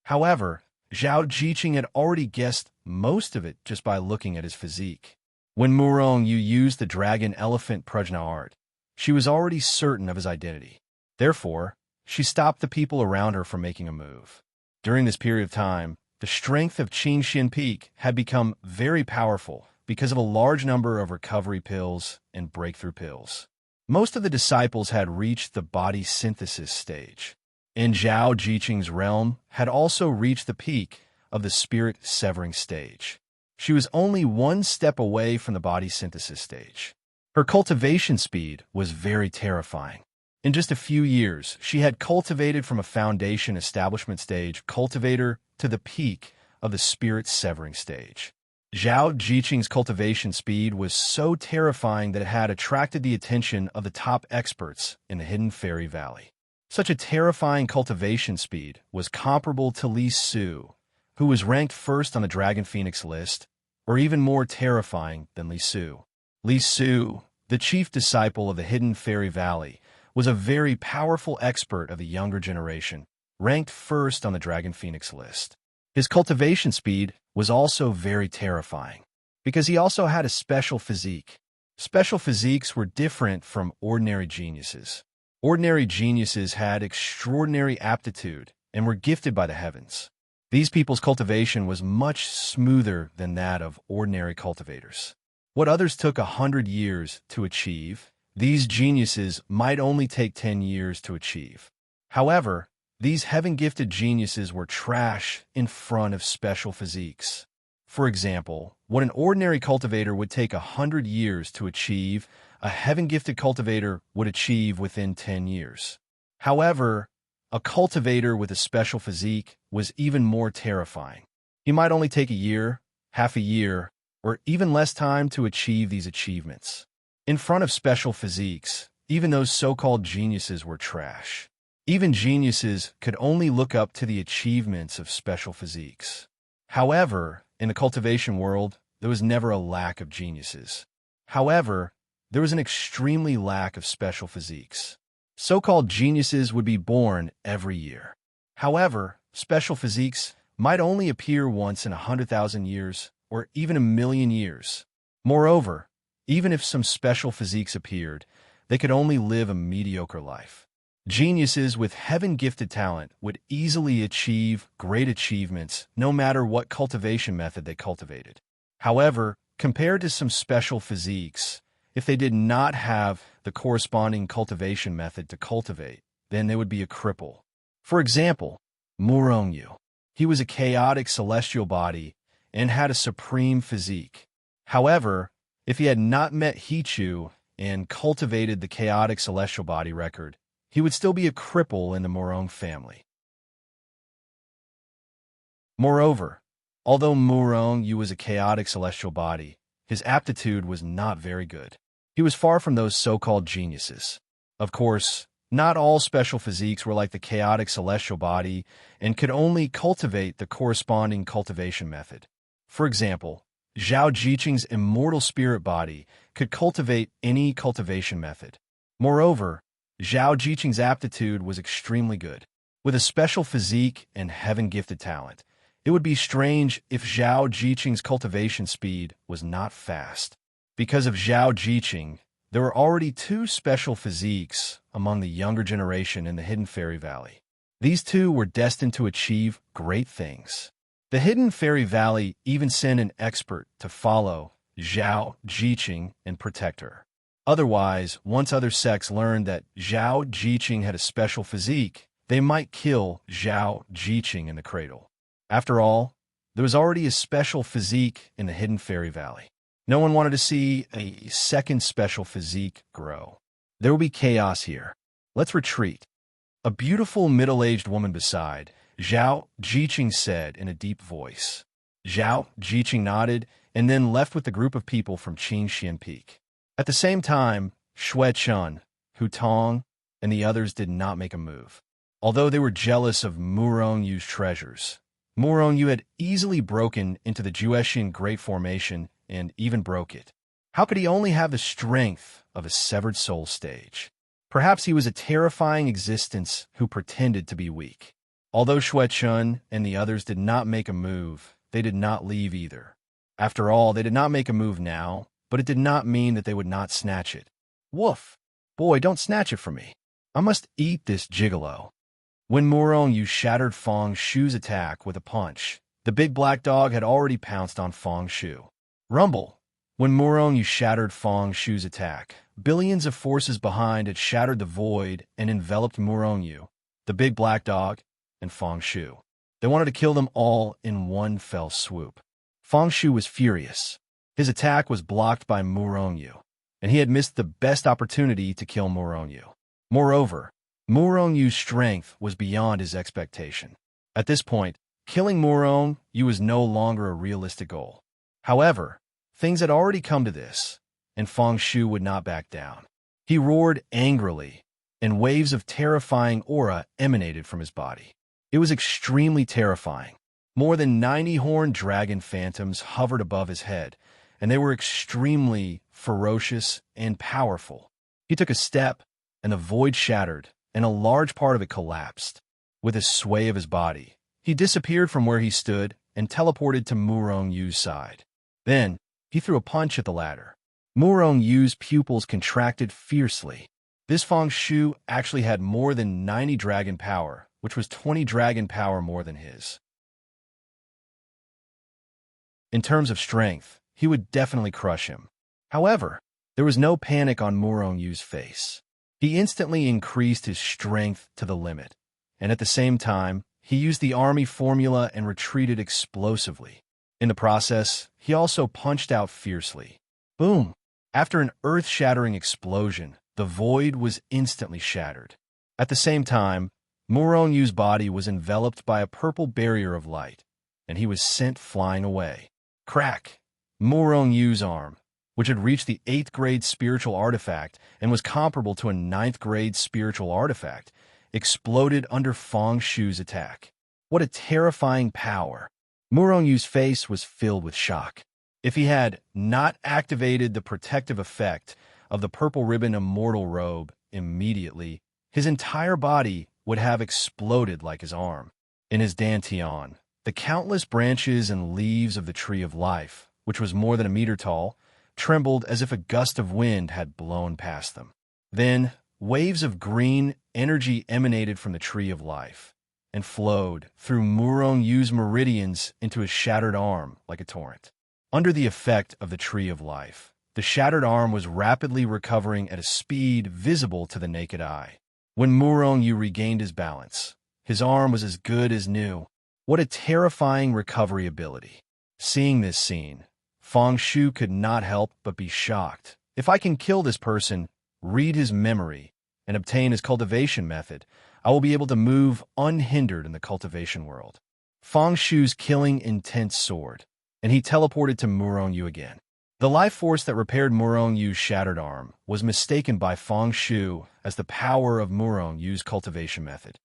However, Zhao Jiqing had already guessed most of it just by looking at his physique. When Murong Yu used the dragon elephant prajna art, she was already certain of his identity. Therefore, she stopped the people around her from making a move. During this period of time, the strength of Qingxin Peak had become very powerful because of a large number of recovery pills and breakthrough pills. Most of the disciples had reached the body synthesis stage, and Zhao Jiqing's realm had also reached the peak of the spirit-severing stage. She was only one step away from the body synthesis stage. Her cultivation speed was very terrifying. In just a few years, she had cultivated from a foundation establishment stage cultivator to the peak of the spirit-severing stage. Zhao Jiqing's cultivation speed was so terrifying that it had attracted the attention of the top experts in the Hidden Fairy Valley. Such a terrifying cultivation speed was comparable to Li Su, who was ranked first on the Dragon Phoenix list, or even more terrifying than Li Su. Li Su, the chief disciple of the Hidden Fairy Valley, was a very powerful expert of the younger generation, ranked first on the Dragon Phoenix list. His cultivation speed was also very terrifying, because he also had a special physique. Special physiques were different from ordinary geniuses. Ordinary geniuses had extraordinary aptitude and were gifted by the heavens. These people's cultivation was much smoother than that of ordinary cultivators. What others took 100 years to achieve, these geniuses might only take 10 years to achieve. However, these heaven-gifted geniuses were trash in front of special physiques. For example, what an ordinary cultivator would take 100 years to achieve, a heaven-gifted cultivator would achieve within 10 years. However, a cultivator with a special physique was even more terrifying. He might only take a year, half a year, or even less time to achieve these achievements. In front of special physiques, even those so-called geniuses were trash. Even geniuses could only look up to the achievements of special physiques. However, in the cultivation world, there was never a lack of geniuses. However, there was an extremely lack of special physiques. So-called geniuses would be born every year. However, special physiques might only appear once in 100,000 years or even 1,000,000 years. Moreover, even if some special physiques appeared, they could only live a mediocre life. Geniuses with heaven-gifted talent would easily achieve great achievements no matter what cultivation method they cultivated. However, compared to some special physiques, if they did not have the corresponding cultivation method to cultivate, then they would be a cripple. For example, Murongyu. He was a chaotic celestial body and had a supreme physique. However, if he had not met Hichu and cultivated the chaotic celestial body record, he would still be a cripple in the Murong family. Moreover, although Murongyu was a chaotic celestial body, his aptitude was not very good. He was far from those so-called geniuses. Of course, not all special physiques were like the chaotic celestial body and could only cultivate the corresponding cultivation method. For example, Zhao Jiqing's immortal spirit body could cultivate any cultivation method. Moreover, Zhao Jiqing's aptitude was extremely good. With a special physique and heaven-gifted talent, it would be strange if Zhao Jiqing's cultivation speed was not fast. Because of Zhao Jiqing, there were already two special physiques among the younger generation in the Hidden Fairy Valley. These two were destined to achieve great things. The Hidden Fairy Valley even sent an expert to follow Zhao Jiqing and protect her. Otherwise, once other sects learned that Zhao Jiqing had a special physique, they might kill Zhao Jiqing in the cradle. After all, there was already a special physique in the Hidden Fairy Valley. No one wanted to see a second special physique grow. There will be chaos here. Let's retreat. A beautiful middle-aged woman beside Zhao Jiqing said in a deep voice. Zhao Jiqing nodded and then left with the group of people from Qingxian Peak. At the same time, Shui Chun, Hu Tong, and the others did not make a move. Although they were jealous of Murongyu's treasures, Murongyu had easily broken into the Juexian Great Formation and even broke it. How could he only have the strength of a severed soul stage? Perhaps he was a terrifying existence who pretended to be weak. Although Shui Chun and the others did not make a move, they did not leave either. After all, they did not make a move now, but it did not mean that they would not snatch it. Woof! Boy, don't snatch it from me. I must eat this gigolo. When Murongyu shattered Feng Shu's attack with a punch, the big black dog had already pounced on Feng Shu. Rumble! When Murongyu shattered Feng Shu's attack, billions of forces behind had shattered the void and enveloped Murongyu, the big black dog, and Feng Shu. They wanted to kill them all in one fell swoop. Feng Shu was furious. His attack was blocked by Murongyu, and he had missed the best opportunity to kill Murongyu. Moreover, Murongyu's strength was beyond his expectation. At this point, killing Murongyu was no longer a realistic goal. However, things had already come to this, and Feng Shu would not back down. He roared angrily, and waves of terrifying aura emanated from his body. It was extremely terrifying. More than 90 horned dragon phantoms hovered above his head, and they were extremely ferocious and powerful. He took a step, and the void shattered, and a large part of it collapsed. With a sway of his body, he disappeared from where he stood and teleported to Murong Yu's side. Then, he threw a punch at the latter. Murong Yu's pupils contracted fiercely. This Fang Shu actually had more than 90 dragon power, which was 20 dragon power more than his. In terms of strength, he would definitely crush him. However, there was no panic on Murong Yu's face. He instantly increased his strength to the limit, and at the same time, he used the army formula and retreated explosively. In the process, he also punched out fiercely. Boom! After an earth-shattering explosion, the void was instantly shattered. At the same time, Murong Yu's body was enveloped by a purple barrier of light, and he was sent flying away. Crack! Murong Yu's arm, which had reached the 8th grade spiritual artifact and was comparable to a 9th grade spiritual artifact, exploded under Fang Shu's attack. What a terrifying power! Murong Yu's face was filled with shock. If he had not activated the protective effect of the purple ribbon immortal robe immediately, his entire body would have exploded like his arm. In his dantian, the countless branches and leaves of the tree of life, which was more than a meter tall, trembled as if a gust of wind had blown past them. Then, waves of green energy emanated from the tree of life and flowed through Murong Yu's meridians into his shattered arm like a torrent. Under the effect of the tree of life, the shattered arm was rapidly recovering at a speed visible to the naked eye. When Murong Yu regained his balance, his arm was as good as new. What a terrifying recovery ability. Seeing this scene, Fang Shu could not help but be shocked. If I can kill this person, read his memory, and obtain his cultivation method, I will be able to move unhindered in the cultivation world. Fang Shu's killing intense soared, and he teleported to Murong Yu again. The life force that repaired Murong Yu's shattered arm was mistaken by Fang Shu as the power of Murong Yu's cultivation method.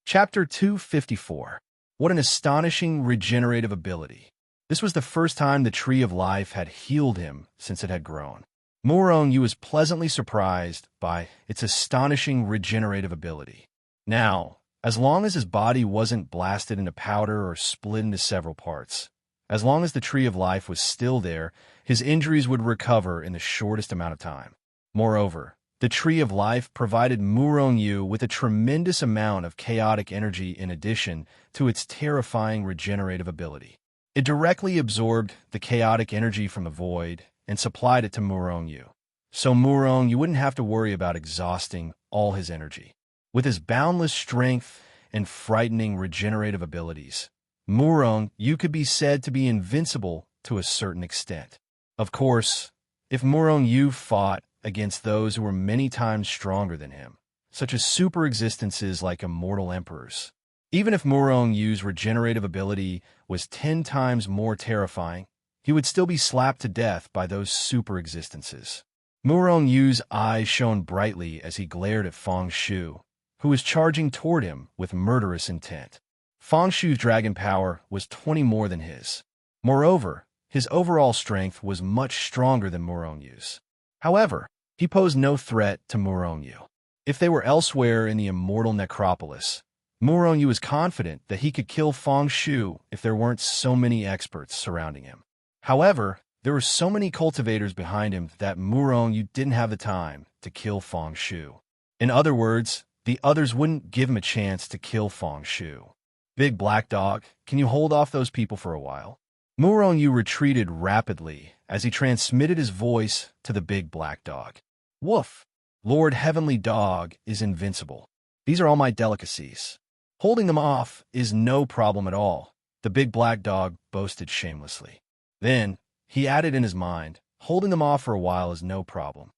Chapter 254. What an astonishing regenerative ability. This was the first time the Tree of Life had healed him since it had grown. Murong Yu was pleasantly surprised by its astonishing regenerative ability. Now, as long as his body wasn't blasted into powder or split into several parts, as long as the Tree of Life was still there, his injuries would recover in the shortest amount of time. Moreover, the Tree of Life provided Murong Yu with a tremendous amount of chaotic energy in addition to its terrifying regenerative ability. It directly absorbed the chaotic energy from the void and supplied it to Murong Yu. So Murong Yu wouldn't have to worry about exhausting all his energy. With his boundless strength and frightening regenerative abilities, Murong Yu could be said to be invincible to a certain extent. Of course, if Murong Yu fought against those who were many times stronger than him, such as super existences like immortal emperors. Even if Murong Yu's regenerative ability was 10 times more terrifying, he would still be slapped to death by those super existences. Murong Yu's eyes shone brightly as he glared at Fang Shu, who was charging toward him with murderous intent. Fang Shu's dragon power was 20 more than his. Moreover, his overall strength was much stronger than Murong Yu's. However, he posed no threat to Murong Yu. If they were elsewhere in the immortal necropolis, Murong Yu was confident that he could kill Fang Shu if there weren't so many experts surrounding him. However, there were so many cultivators behind him that Murong Yu didn't have the time to kill Fang Shu. In other words, the others wouldn't give him a chance to kill Fang Shu. Big Black Dog, can you hold off those people for a while? Murong Yu retreated rapidly as he transmitted his voice to the Big Black Dog. Woof! Lord Heavenly Dog is invincible. These are all my delicacies. Holding them off is no problem at all, the Big Black Dog boasted shamelessly. Then, he added in his mind, holding them off for a while is no problem.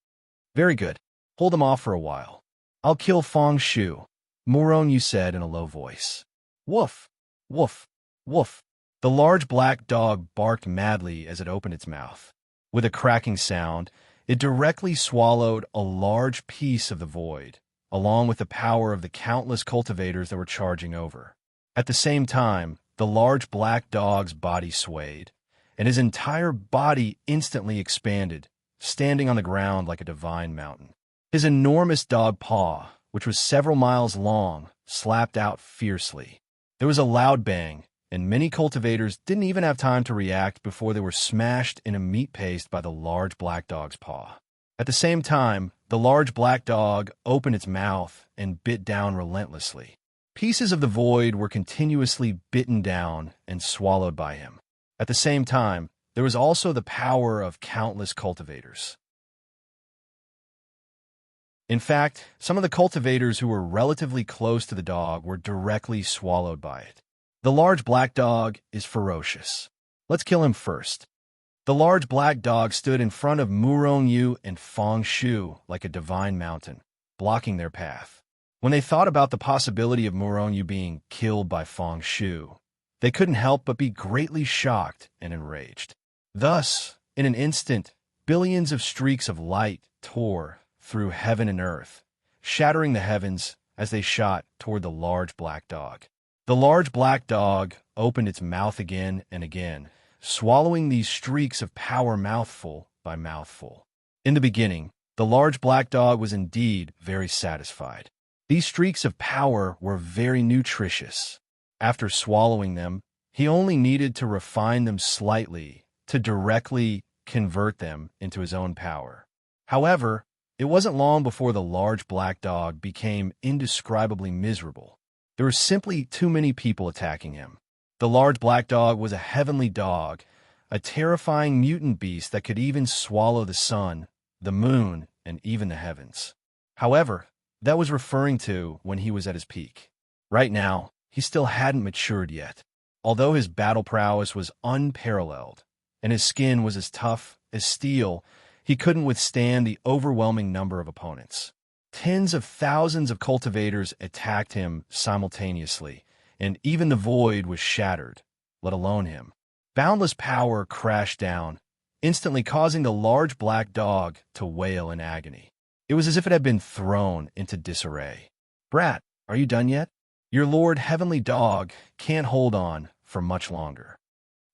Very good. Hold them off for a while. I'll kill Fang Shu, Murong Yu said in a low voice. Woof! Woof! Woof! The large black dog barked madly as it opened its mouth. With a cracking sound, it directly swallowed a large piece of the void, along with the power of the countless cultivators that were charging over. At the same time, the large black dog's body swayed, and his entire body instantly expanded, standing on the ground like a divine mountain. His enormous dog paw, which was several miles long, slapped out fiercely. There was a loud bang, and many cultivators didn't even have time to react before they were smashed in a meat paste by the large black dog's paw. At the same time, the large black dog opened its mouth and bit down relentlessly. Pieces of the void were continuously bitten down and swallowed by him. At the same time, there was also the power of countless cultivators. In fact, some of the cultivators who were relatively close to the dog were directly swallowed by it. The large black dog is ferocious. Let's kill him first. The large black dog stood in front of Murong and Feng Shu like a divine mountain, blocking their path. When they thought about the possibility of Murong being killed by Feng Shu, they couldn't help but be greatly shocked and enraged. Thus, in an instant, billions of streaks of light tore through heaven and earth, shattering the heavens as they shot toward the large black dog. The large black dog opened its mouth again and again, swallowing these streaks of power mouthful by mouthful. In the beginning, the large black dog was indeed very satisfied. These streaks of power were very nutritious. After swallowing them, he only needed to refine them slightly to directly convert them into his own power. However, it wasn't long before the large black dog became indescribably miserable. There were simply too many people attacking him. The large black dog was a heavenly dog, a terrifying mutant beast that could even swallow the sun, the moon, and even the heavens. However, that was referring to when he was at his peak. Right now, he still hadn't matured yet. Although his battle prowess was unparalleled, and his skin was as tough as steel, he couldn't withstand the overwhelming number of opponents. Tens of thousands of cultivators attacked him simultaneously, and even the void was shattered, let alone him. Boundless power crashed down, instantly causing the large black dog to wail in agony. It was as if it had been thrown into disarray. "Brat, are you done yet? Your Lord Heavenly Dog can't hold on for much longer."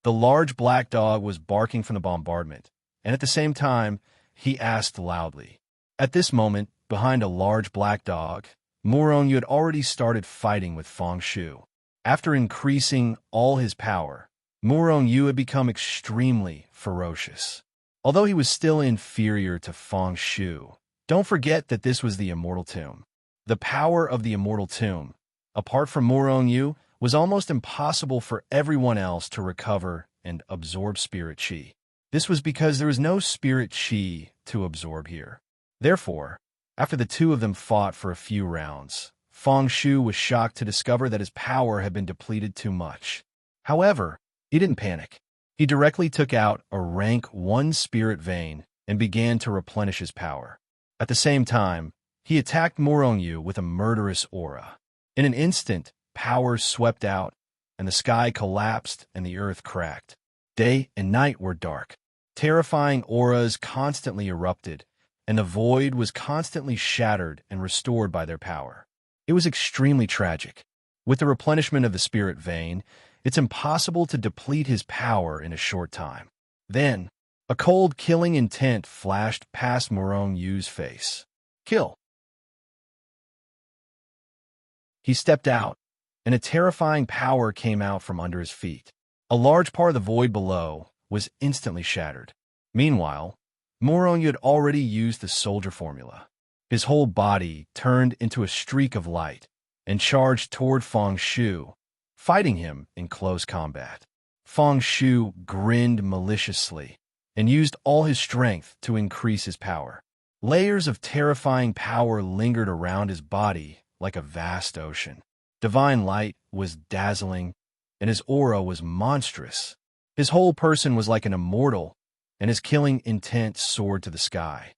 The large black dog was barking from the bombardment, and at the same time, he asked loudly. At this moment, behind a large black dog, Murong had already started fighting with Feng Shu. After increasing all his power, Murong had become extremely ferocious. Although he was still inferior to Feng Shu, don't forget that this was the Immortal Tomb. The power of the Immortal Tomb, apart from Murong, was almost impossible for everyone else to recover and absorb spirit chi. This was because there was no spirit chi to absorb here. Therefore, after the two of them fought for a few rounds, Feng Shu was shocked to discover that his power had been depleted too much. However, he didn't panic. He directly took out a rank 1 spirit vein and began to replenish his power. At the same time, he attacked Murong with a murderous aura. In an instant, power swept out, and the sky collapsed and the earth cracked. Day and night were dark. Terrifying auras constantly erupted, and the void was constantly shattered and restored by their power. It was extremely tragic. With the replenishment of the spirit vein, it's impossible to deplete his power in a short time. Then, a cold, killing intent flashed past Murong-Yu's face. Kill. He stepped out, and a terrifying power came out from under his feet. A large part of the void below was instantly shattered. Meanwhile, Murong had already used the soldier formula. His whole body turned into a streak of light and charged toward Feng Shu, fighting him in close combat. Feng Shu grinned maliciously and used all his strength to increase his power. Layers of terrifying power lingered around his body like a vast ocean. Divine light was dazzling, and his aura was monstrous. His whole person was like an immortal, and his killing intent soared to the sky.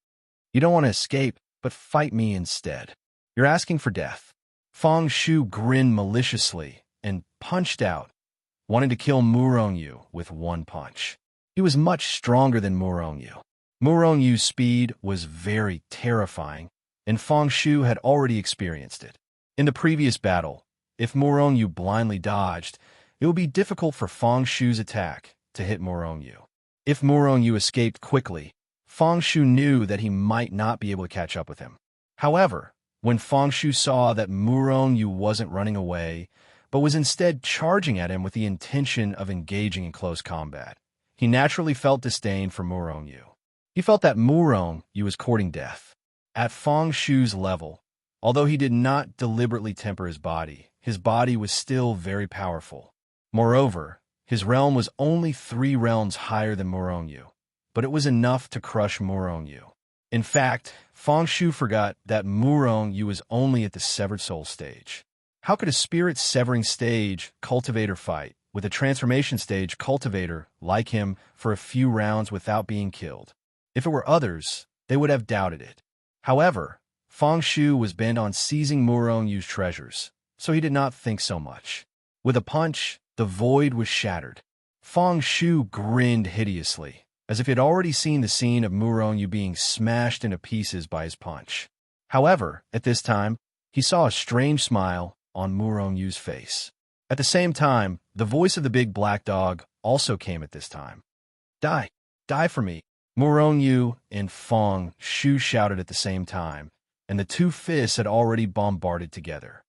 You don't want to escape, but fight me instead. You're asking for death. Feng Shu grinned maliciously and punched out, wanting to kill Murong with one punch. He was much stronger than Murong. Murong-Yu's speed was very terrifying, and Feng Shu had already experienced it. In the previous battle, if Murong-Yu blindly dodged, it would be difficult for Feng Shu's attack to hit Murong. If Murong escaped quickly, Fang Shu knew that he might not be able to catch up with him. However, when Fang Shu saw that Murong wasn't running away, but was instead charging at him with the intention of engaging in close combat, he naturally felt disdain for Murong. He felt that Murong was courting death. At Fang Shu's level, although he did not deliberately temper his body was still very powerful. Moreover, his realm was only 3 realms higher than Murong, but it was enough to crush Murong. In fact, Fang Shu forgot that Murong was only at the severed soul stage. How could a spirit-severing stage cultivator fight with a transformation stage cultivator like him for a few rounds without being killed? If it were others, they would have doubted it. However, Fang Shu was bent on seizing Murong's treasures, so he did not think so much. With a punch, the void was shattered. Fang Shu grinned hideously, as if he had already seen the scene of Murong being smashed into pieces by his punch. However, at this time, he saw a strange smile on Murong's face. At the same time, the voice of the big black dog also came at this time. Die! Die for me! Murong and Fang Shu shouted at the same time, and the 2 fists had already bombarded together.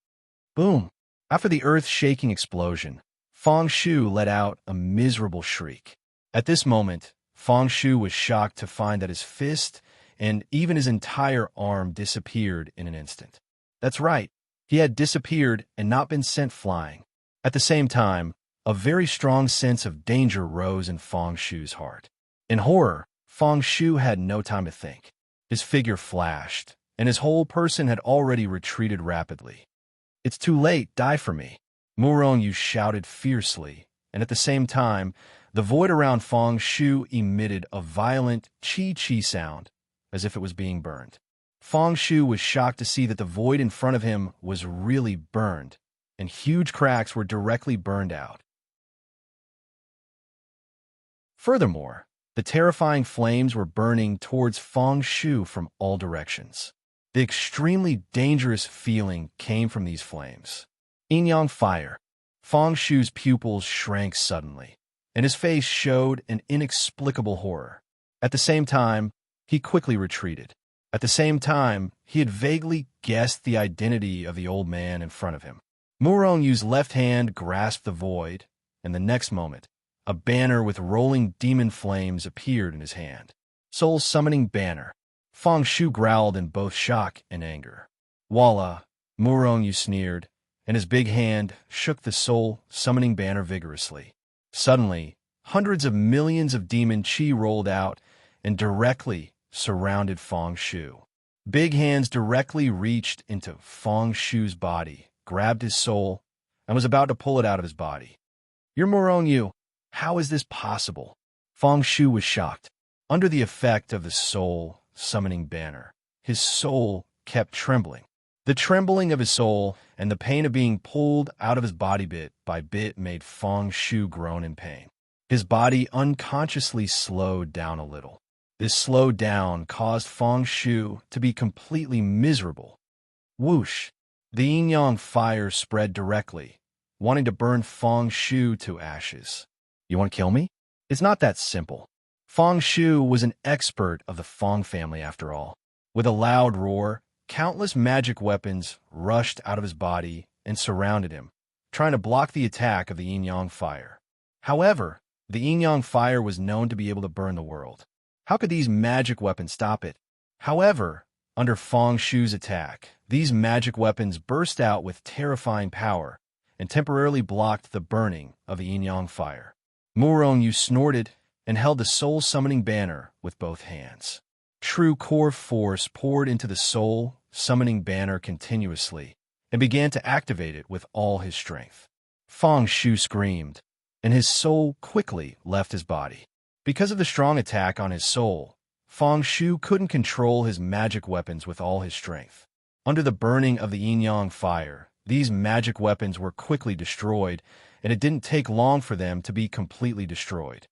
Boom! After the earth-shaking explosion, Fang Shu let out a miserable shriek. At this moment, Fang Shu was shocked to find that his fist and even his entire arm disappeared in an instant. That's right, he had disappeared and not been sent flying. At the same time, a very strong sense of danger rose in Fang Shu's heart. In horror, Fang Shu had no time to think. His figure flashed, and his whole person had already retreated rapidly. It's too late, die for me! Murong shouted fiercely, and at the same time, the void around Fang Shu emitted a violent chi-chi sound, as if it was being burned. Fang Shu was shocked to see that the void in front of him was really burned, and huge cracks were directly burned out. Furthermore, the terrifying flames were burning towards Fang Shu from all directions. The extremely dangerous feeling came from these flames. Yin-yang fire. Fang Shu's pupils shrank suddenly, and his face showed an inexplicable horror. At the same time, he quickly retreated. At the same time, he had vaguely guessed the identity of the old man in front of him. Murong's left hand grasped the void, and the next moment, a banner with rolling demon flames appeared in his hand. Soul Summoning Banner. Fang Shu growled in both shock and anger. Voila! Murong sneered, and his big hand shook the Soul Summoning Banner vigorously. Suddenly, hundreds of millions of demon chi rolled out and directly surrounded Fang Shu. Big hands directly reached into Fang Shu's body, grabbed his soul, and was about to pull it out of his body. You're Murong. How is this possible? Fang Shu was shocked. Under the effect of the Soul Summoning Banner, his soul kept trembling. The trembling of his soul and the pain of being pulled out of his body bit by bit made Fang Shu groan in pain. His body unconsciously slowed down a little. This slowed down caused Fang Shu to be completely miserable. Whoosh! The yin-yang fire spread directly, wanting to burn Fang Shu to ashes. You want to kill me? It's not that simple. Fang Shu was an expert of the Fang family after all. With a loud roar, countless magic weapons rushed out of his body and surrounded him, trying to block the attack of the yin-yang fire. However, the yin-yang fire was known to be able to burn the world. How could these magic weapons stop it? However, under Fang Shu's attack, these magic weapons burst out with terrifying power and temporarily blocked the burning of the yin-yang fire. Murong snorted and held the Soul Summoning Banner with both hands. True core force poured into the Soul Summoning Banner continuously and began to activate it with all his strength. Fang Shu screamed, and his soul quickly left his body. Because of the strong attack on his soul, Fang Shu couldn't control his magic weapons with all his strength. Under the burning of the yin-yang fire, these magic weapons were quickly destroyed, and it didn't take long for them to be completely destroyed.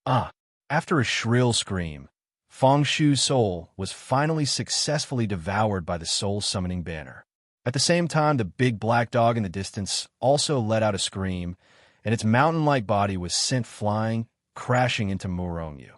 After a shrill scream, Fang Shu's soul was finally successfully devoured by the Soul Summoning Banner. At the same time, the big black dog in the distance also let out a scream, and its mountain-like body was sent flying crashing into Murongyu.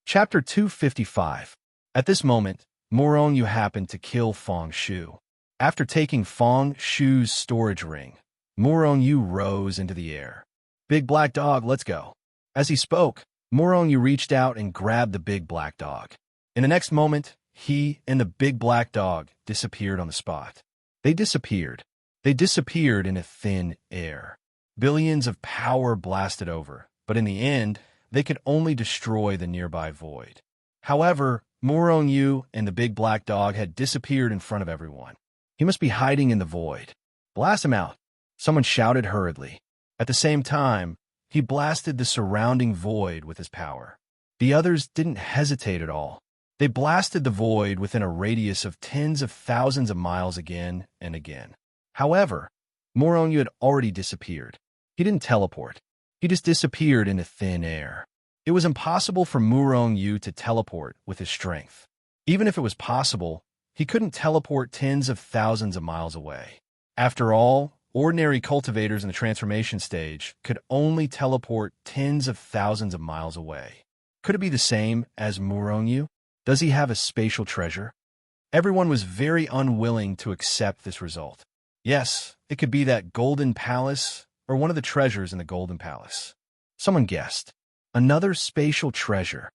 Chapter 255. At this moment, Murongyu happened to kill Feng Shu. After taking Feng Shu's storage ring, Murongyu rose into the air. "Big black dog, let's go." As he spoke, Murongyu reached out and grabbed the big black dog. In the next moment, he and the big black dog disappeared on the spot. They disappeared. They disappeared in a thin air. Billions of power blasted over, but in the end, they could only destroy the nearby void. However, Murongyu and the big black dog had disappeared in front of everyone. He must be hiding in the void. "Blast him out," someone shouted hurriedly. At the same time, he blasted the surrounding void with his power. The others didn't hesitate at all. They blasted the void within a radius of tens of thousands of miles again and again. However, Murongyu had already disappeared. He didn't teleport. He just disappeared into thin air. It was impossible for Murongyu to teleport with his strength. Even if it was possible, he couldn't teleport tens of thousands of miles away. After all, ordinary cultivators in the transformation stage could only teleport tens of thousands of miles away. Could it be the same as Murongyu? Does he have a spatial treasure? Everyone was very unwilling to accept this result. Yes, it could be that golden palace or one of the treasures in the golden palace. Someone guessed. Another spatial treasure.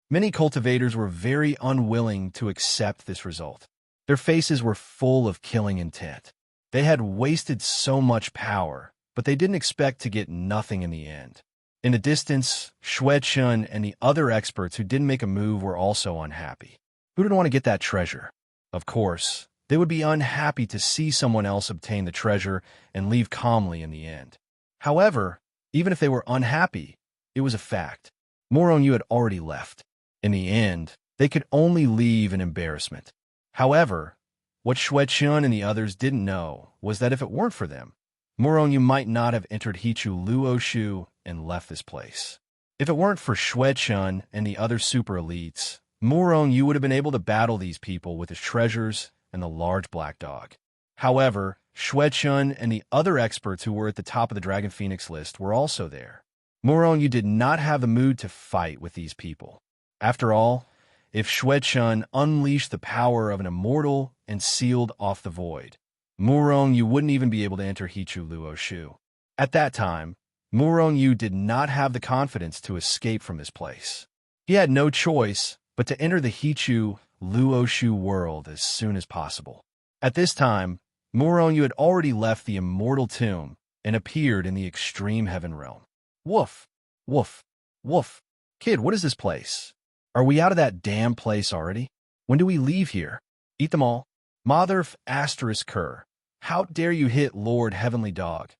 Many cultivators were very unwilling to accept this result. Their faces were full of killing intent. They had wasted so much power, but they didn't expect to get nothing in the end. In the distance, Xuechun and the other experts who didn't make a move were also unhappy. Who didn't want to get that treasure? Of course, they would be unhappy to see someone else obtain the treasure and leave calmly in the end. However, even if they were unhappy, it was a fact. Murongyu had already left. In the end, they could only leave in embarrassment. However, what Xuechun and the others didn't know was that if it weren't for them, Murongyu might not have entered Hichu Luoshu and left this place. If it weren't for Xuechun and the other super elites, Murongyu would have been able to battle these people with his treasures and the large black dog. However, Xuechun and the other experts who were at the top of the Dragon Phoenix list were also there. Murongyu did not have the mood to fight with these people. After all, if Xuechun unleashed the power of an immortal and sealed off the void, Murongyu wouldn't even be able to enter Hichu Luoshu. At that time, Murongyu did not have the confidence to escape from this place. He had no choice but to enter the Hichu Luoshu world as soon as possible. At this time, Murongyu had already left the immortal tomb and appeared in the extreme heaven realm. Woof, woof, woof. Kid, what is this place? Are we out of that damn place already? When do we leave here? Eat them all. Motherf asterisk cur. How dare you hit Lord Heavenly Dog?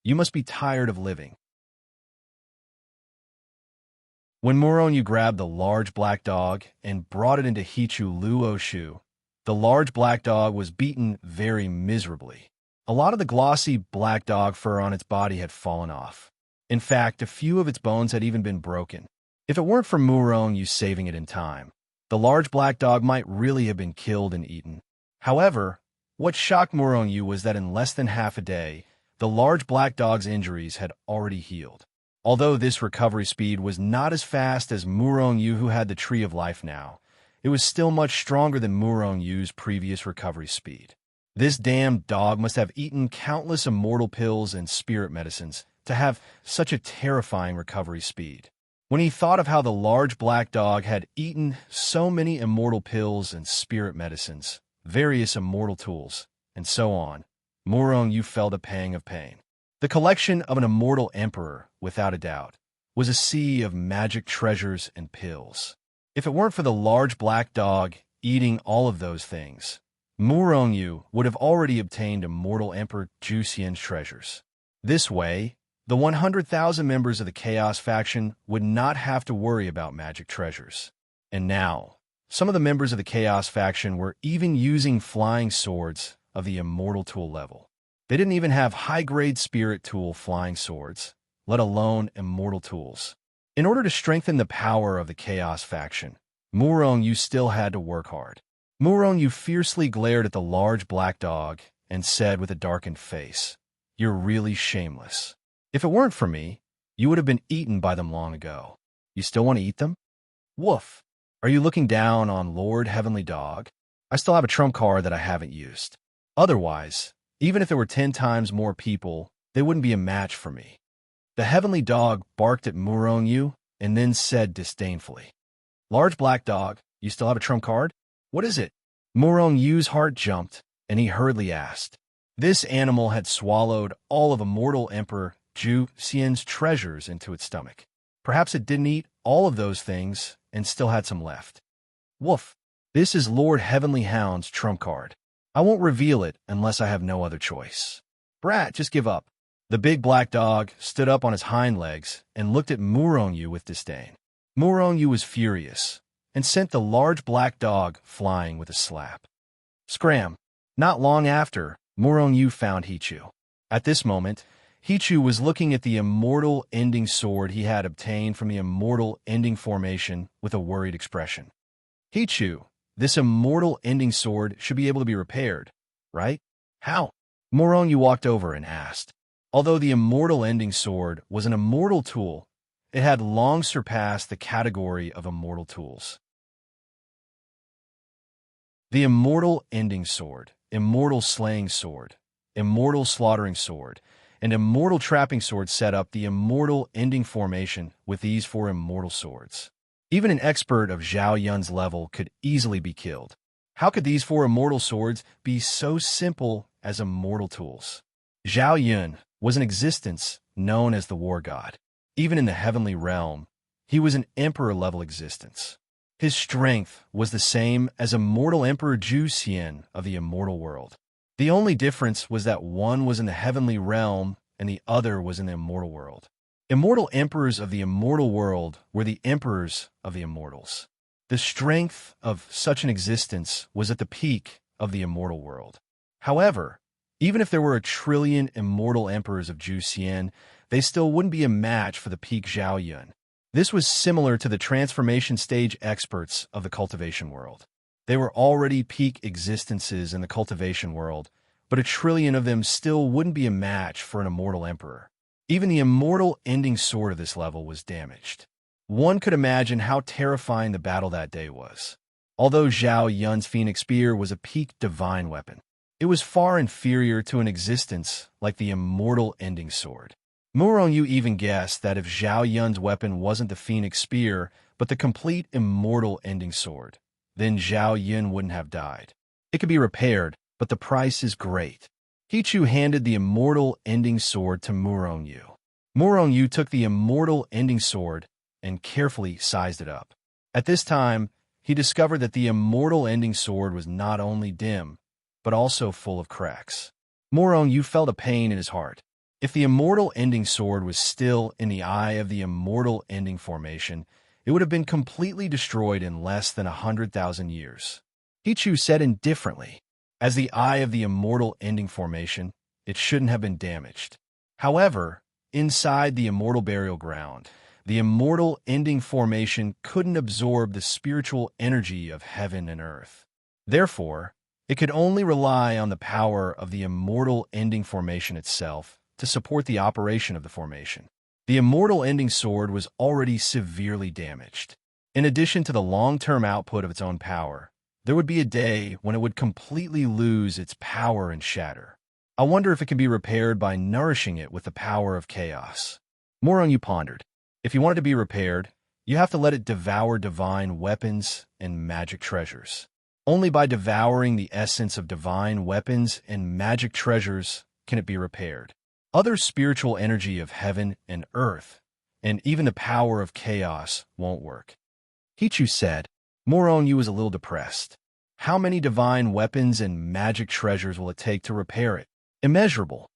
You must be tired of living. When Murongyu grabbed the large black dog and brought it into Hichu Luoshu, the large black dog was beaten very miserably. A lot of the glossy black dog fur on its body had fallen off. In fact, a few of its bones had even been broken. If it weren't for Murongyu saving it in time, the large black dog might really have been killed and eaten. However, what shocked Murongyu was that in less than half a day, the large black dog's injuries had already healed. Although this recovery speed was not as fast as Murongyu, who had the Tree of Life now, it was still much stronger than Murongyu's previous recovery speed. This damned dog must have eaten countless immortal pills and spirit medicines to have such a terrifying recovery speed. When he thought of how the large black dog had eaten so many immortal pills and spirit medicines, various immortal tools, and so on, Murongyu felt a pang of pain. The collection of an immortal emperor, without a doubt, was a sea of magic treasures and pills. If it weren't for the large black dog eating all of those things, Murongyu would have already obtained immortal Emperor Juxian's treasures. This way, the 100,000 members of the Chaos faction would not have to worry about magic treasures. And now, some of the members of the Chaos faction were even using flying swords of the immortal tool level. They didn't even have high-grade spirit tool flying swords, let alone immortal tools. In order to strengthen the power of the Chaos faction, Murongyu still had to work hard. Muronyu fiercely glared at the large black dog and said with a darkened face, "You're really shameless. If it weren't for me, you would have been eaten by them long ago. You still want to eat them? Woof. Are you looking down on Lord Heavenly Dog? I still have a trump card that I haven't used. Otherwise, even if there were 10 times more people, they wouldn't be a match for me." The Heavenly Dog barked at Muronyu and then said disdainfully, "Large black dog, you still have a trump card? What is it?" Murongyu's heart jumped, and he hurriedly asked. This animal had swallowed all of Immortal Emperor Zhu Xian's treasures into its stomach. Perhaps it didn't eat all of those things and still had some left. "Woof. This is Lord Heavenly Hound's trump card. I won't reveal it unless I have no other choice. Brat, just give up." The big black dog stood up on his hind legs and looked at Muronyu with disdain. Muronyu was furious and sent the large black dog flying with a slap. Scram! Not long after, Muronyu found Hichu. At this moment, Hichu was looking at the immortal ending sword he had obtained from the immortal ending formation with a worried expression. "Hichu, this immortal ending sword should be able to be repaired, right? How?" Muronyu walked over and asked. Although the immortal ending sword was an immortal tool, it had long surpassed the category of immortal tools. The immortal ending sword, immortal slaying sword, immortal slaughtering sword, and immortal trapping sword set up the immortal ending formation with these 4 immortal swords. Even an expert of Zhao Yun's level could easily be killed. How could these 4 immortal swords be so simple as immortal tools? Zhao Yun was an existence known as the War God. Even in the heavenly realm, he was an emperor-level existence. His strength was the same as immortal Emperor Zhu Xian of the immortal world. The only difference was that one was in the heavenly realm and the other was in the immortal world. Immortal emperors of the immortal world were the emperors of the immortals. The strength of such an existence was at the peak of the immortal world. However, even if there were 1,000,000,000,000 immortal emperors of Zhu Xian, they still wouldn't be a match for the peak Zhao Yun. This was similar to the transformation stage experts of the cultivation world. They were already peak existences in the cultivation world, but 1,000,000,000,000 of them still wouldn't be a match for an immortal emperor. Even the immortal ending sword of this level was damaged. One could imagine how terrifying the battle that day was. Although Zhao Yun's Phoenix Spear was a peak divine weapon, it was far inferior to an existence like the immortal ending sword. Muronyu even guessed that if Zhao Yun's weapon wasn't the Phoenix Spear, but the complete immortal ending sword, then Zhao Yun wouldn't have died. It could be repaired, but the price is great. Hichu handed the immortal ending sword to Muronyu. Muronyu took the immortal ending sword and carefully sized it up. At this time, he discovered that the immortal ending sword was not only dim, but also full of cracks. Muronyu felt a pain in his heart. If the immortal ending sword was still in the eye of the immortal ending formation, it would have been completely destroyed in less than 100,000 years. Hichu said indifferently, as the eye of the immortal ending formation, it shouldn't have been damaged. However, inside the immortal burial ground, the immortal ending formation couldn't absorb the spiritual energy of heaven and earth. Therefore, it could only rely on the power of the immortal ending formation itself to support the operation of the formation. The immortal ending sword was already severely damaged. In addition to the long-term output of its own power, there would be a day when it would completely lose its power and shatter. I wonder if it can be repaired by nourishing it with the power of chaos. Muronyu pondered. If you want it to be repaired, you have to let it devour divine weapons and magic treasures. Only by devouring the essence of divine weapons and magic treasures can it be repaired. Other spiritual energy of heaven and earth, and even the power of chaos, won't work. Hichu said. Muronyu was a little depressed. How many divine weapons and magic treasures will it take to repair it? Immeasurable.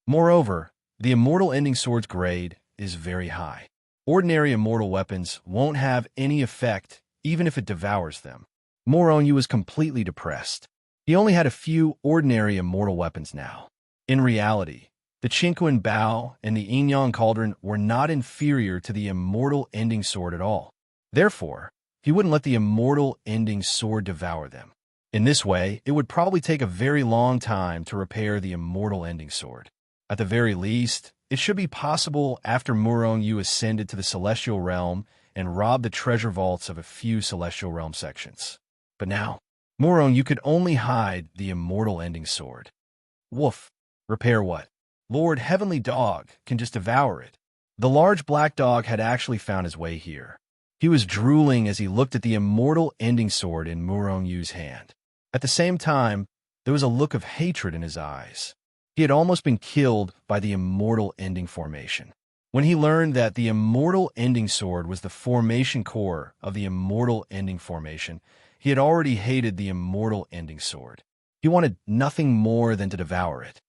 Moreover, the immortal ending sword's grade is very high. Ordinary immortal weapons won't have any effect even if it devours them. Muronyu was completely depressed. He only had a few ordinary immortal weapons now. In reality, the Qingquan Bao and the Yin Yang Cauldron were not inferior to the immortal ending sword at all. Therefore, He wouldn't let the immortal ending sword devour them. In this way, it would probably take a very long time to repair the immortal ending sword. At the very least, it should be possible after Murong Yu ascended to the Celestial Realm and robbed the treasure vaults of a few Celestial Realm sections. But now, Murong Yu could only hide the immortal ending sword. Woof. Repair what? Lord Heavenly Dog can just devour it. The large black dog had actually found his way here. He was drooling as he looked at the immortal ending sword in Murong Yu's hand. At the same time, there was a look of hatred in his eyes. He had almost been killed by the immortal ending formation. When he learned that the immortal ending sword was the formation core of the immortal ending formation, he had already hated the immortal ending sword. He wanted nothing more than to devour it.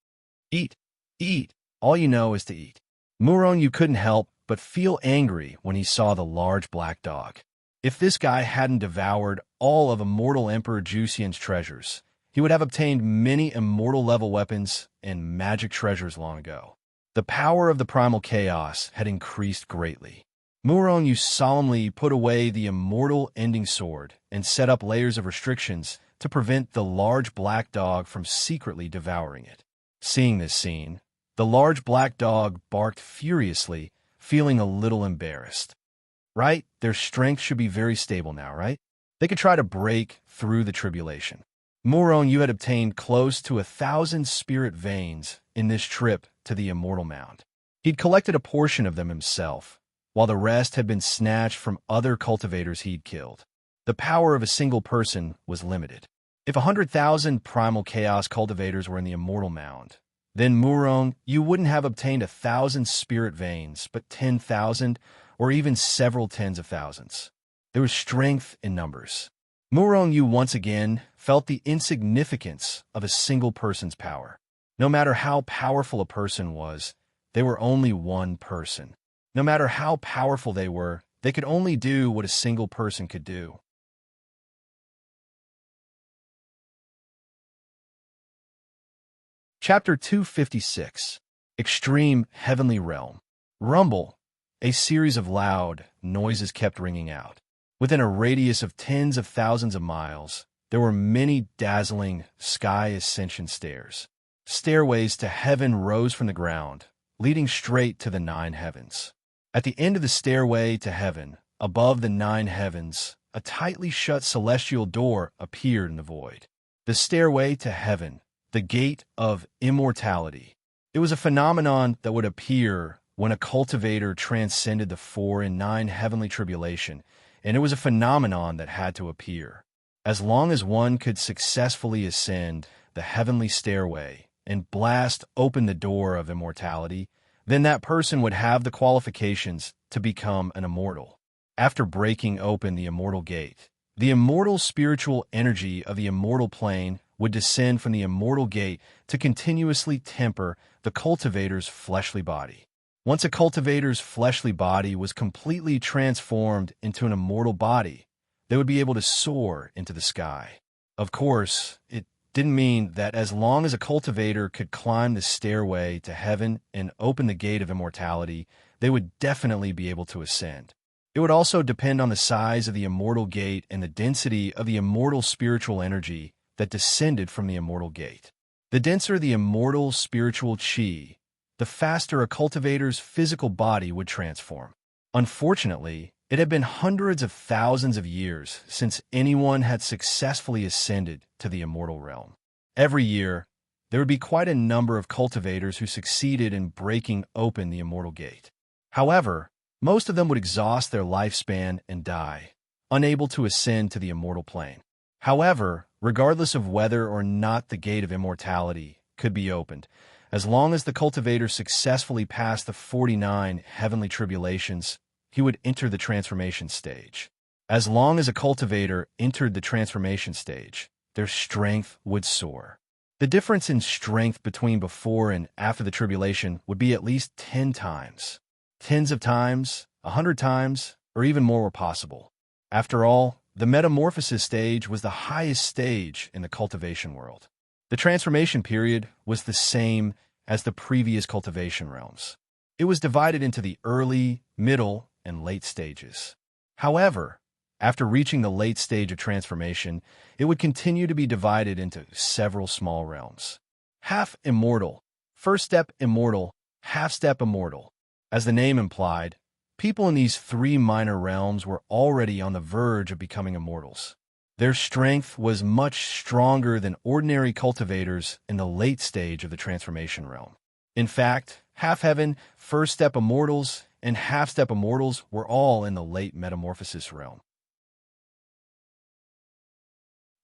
Eat, eat, all you know is to eat. Murong Yu couldn't help but feel angry when he saw the large black dog. If this guy hadn't devoured all of Immortal Emperor Jusian's treasures, he would have obtained many immortal-level weapons and magic treasures long ago. The power of the primal chaos had increased greatly. Murong Yu solemnly put away the immortal ending sword and set up layers of restrictions to prevent the large black dog from secretly devouring it. Seeing this scene, the large black dog barked furiously, feeling a little embarrassed. Right? Their strength should be very stable now, right? They could try to break through the tribulation. Murong Yu had obtained close to 1,000 spirit veins in this trip to the Immortal Mound. He'd collected a portion of them himself, while the rest had been snatched from other cultivators he'd killed. The power of a single person was limited. If 100,000 primal chaos cultivators were in the Immortal Mound, then Murong Yu wouldn't have obtained 1,000 spirit veins, but 10,000 or even several tens of thousands. There was strength in numbers. Murong Yu once again felt the insignificance of a single person's power. No matter how powerful a person was, they were only one person. No matter how powerful they were, they could only do what a single person could do. Chapter 256. Extreme Heavenly Realm. Rumble. A series of loud noises kept ringing out. Within a radius of tens of thousands of miles, there were many dazzling sky ascension stairs. Stairways to heaven rose from the ground, leading straight to the 9 heavens. At the end of the stairway to heaven, above the 9 heavens, a tightly shut celestial door appeared in the void. The stairway to heaven, the gate of immortality. It was a phenomenon that would appear when a cultivator transcended the 4 and 9 heavenly tribulation, and it was a phenomenon that had to appear. As long as one could successfully ascend the heavenly stairway and blast open the door of immortality, then that person would have the qualifications to become an immortal. After breaking open the immortal gate, the immortal spiritual energy of the immortal plane would descend from the immortal gate to continuously temper the cultivator's fleshly body. Once a cultivator's fleshly body was completely transformed into an immortal body, they would be able to soar into the sky. Of course, it didn't mean that as long as a cultivator could climb the stairway to heaven and open the gate of immortality, they would definitely be able to ascend. It would also depend on the size of the immortal gate and the density of the immortal spiritual energy that descended from the immortal gate. The denser the immortal spiritual chi, the faster a cultivator's physical body would transform. Unfortunately, it had been hundreds of thousands of years since anyone had successfully ascended to the immortal realm. Every year, there would be quite a number of cultivators who succeeded in breaking open the immortal gate. However, most of them would exhaust their lifespan and die, unable to ascend to the immortal plane. However, regardless of whether or not the gate of immortality could be opened, as long as the cultivator successfully passed the 49 heavenly tribulations, he would enter the transformation stage. As long as a cultivator entered the transformation stage, their strength would soar. The difference in strength between before and after the tribulation would be at least 10 times. Tens of times, 100 times, or even more were possible. After all, the metamorphosis stage was the highest stage in the cultivation world. The transformation period was the same as the previous cultivation realms. It was divided into the early, middle, and late stages. However, After reaching the late stage of transformation, it would continue to be divided into several small realms. Half immortal, first step immortal, half step immortal. As the name implied, people in these three minor realms were already on the verge of becoming immortals. Their strength was much stronger than ordinary cultivators in the late stage of the transformation realm. In fact, half-heaven, first-step immortals, and half-step immortals were all in the late metamorphosis realm.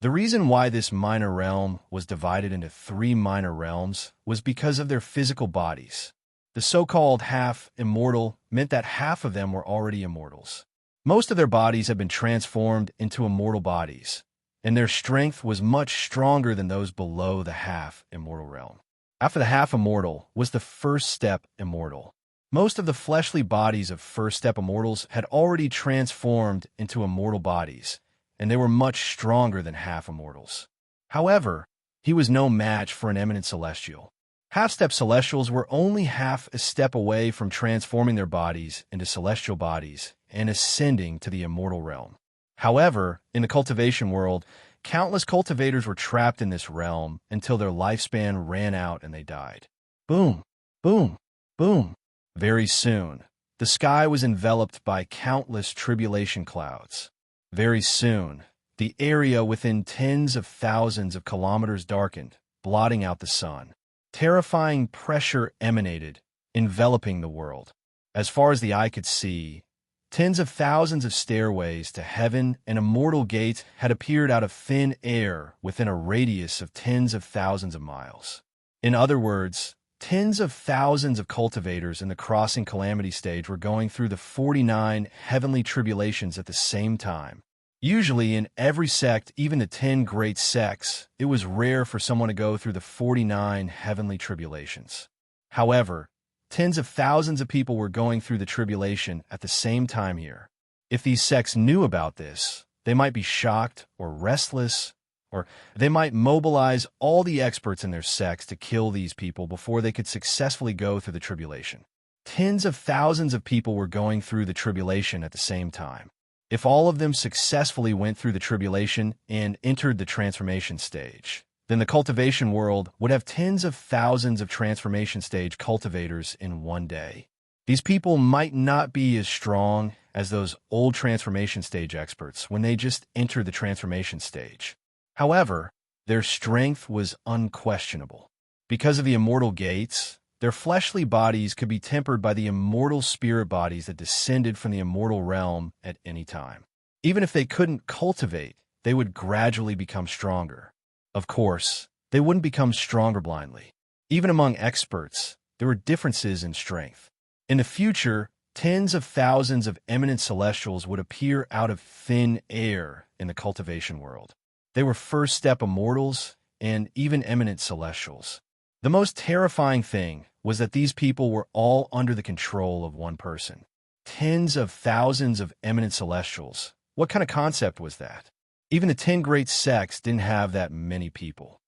The reason why this minor realm was divided into three minor realms was because of their physical bodies. The so-called half-immortal meant that half of them were already immortals. Most of their bodies had been transformed into immortal bodies, and their strength was much stronger than those below the half-immortal realm. After the half-immortal was the first-step immortal. Most of the fleshly bodies of first-step immortals had already transformed into immortal bodies, and they were much stronger than half-immortals. However, he was no match for an eminent celestial. Half-step celestials were only half a step away from transforming their bodies into celestial bodies and ascending to the immortal realm. However, in the cultivation world, countless cultivators were trapped in this realm until their lifespan ran out and they died. Boom, boom, boom. Very soon, the sky was enveloped by countless tribulation clouds. Very soon, the area within tens of thousands of kilometers darkened, blotting out the sun. Terrifying pressure emanated, enveloping the world. As far as the eye could see, tens of thousands of stairways to heaven and immortal gates had appeared out of thin air within a radius of tens of thousands of miles. In other words, tens of thousands of cultivators in the crossing calamity stage were going through the 49 heavenly tribulations at the same time. Usually in every sect, even the 10 great sects, it was rare for someone to go through the 49 heavenly tribulations. However, tens of thousands of people were going through the tribulation at the same time here. If these sects knew about this, they might be shocked or restless, or they might mobilize all the experts in their sects to kill these people before they could successfully go through the tribulation. Tens of thousands of people were going through the tribulation at the same time. If all of them successfully went through the tribulation and entered the transformation stage, then the cultivation world would have tens of thousands of transformation stage cultivators in one day. These people might not be as strong as those old transformation stage experts when they just entered the transformation stage. However, their strength was unquestionable. Because of the immortal gates, their fleshly bodies could be tempered by the immortal spirit bodies that descended from the immortal realm at any time. Even if they couldn't cultivate, they would gradually become stronger. Of course, they wouldn't become stronger blindly. Even among experts, there were differences in strength. In the future, tens of thousands of eminent celestials would appear out of thin air in the cultivation world. They were first-step immortals and even eminent celestials. The most terrifying thing was that these people were all under the control of one person. Tens of thousands of eminent celestials. What kind of concept was that? Even the 10 great sects didn't have that many people.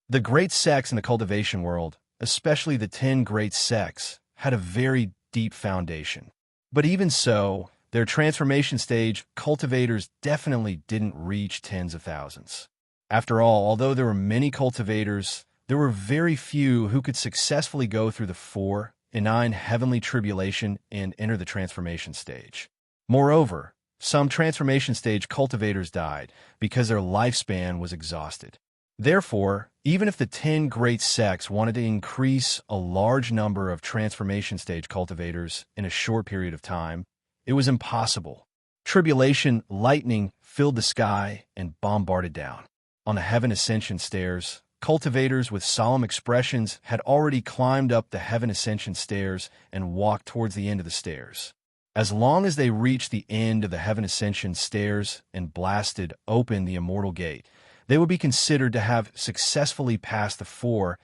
The great sects in the cultivation world, especially the 10 great sects, had a very deep foundation. But even so, their transformation stage cultivators definitely didn't reach tens of thousands. After all, although there were many cultivators, there were very few who could successfully go through the 4 and 9 heavenly tribulation and enter the transformation stage. Moreover, some transformation stage cultivators died because their lifespan was exhausted. Therefore, even if the 10 great sects wanted to increase a large number of transformation stage cultivators in a short period of time, it was impossible. Tribulation lightning filled the sky and bombarded down. On the heaven ascension stairs, cultivators with solemn expressions had already climbed up the heaven ascension stairs and walked towards the end of the stairs. As long as they reached the end of the heaven ascension stairs and blasted open the immortal gate, they would be considered to have successfully passed the 4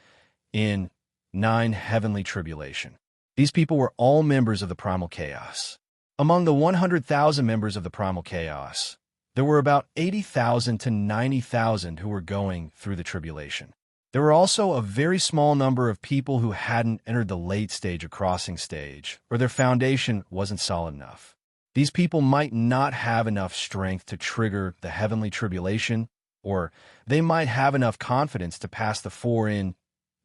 in 9 heavenly tribulation. These people were all members of the primal chaos. Among the 100,000 members of the primal chaos, there were about 80,000 to 90,000 who were going through the tribulation. There were also a very small number of people who hadn't entered the late stage or crossing stage, or their foundation wasn't solid enough. These people might not have enough strength to trigger the heavenly tribulation, or they might have enough confidence to pass the 4 in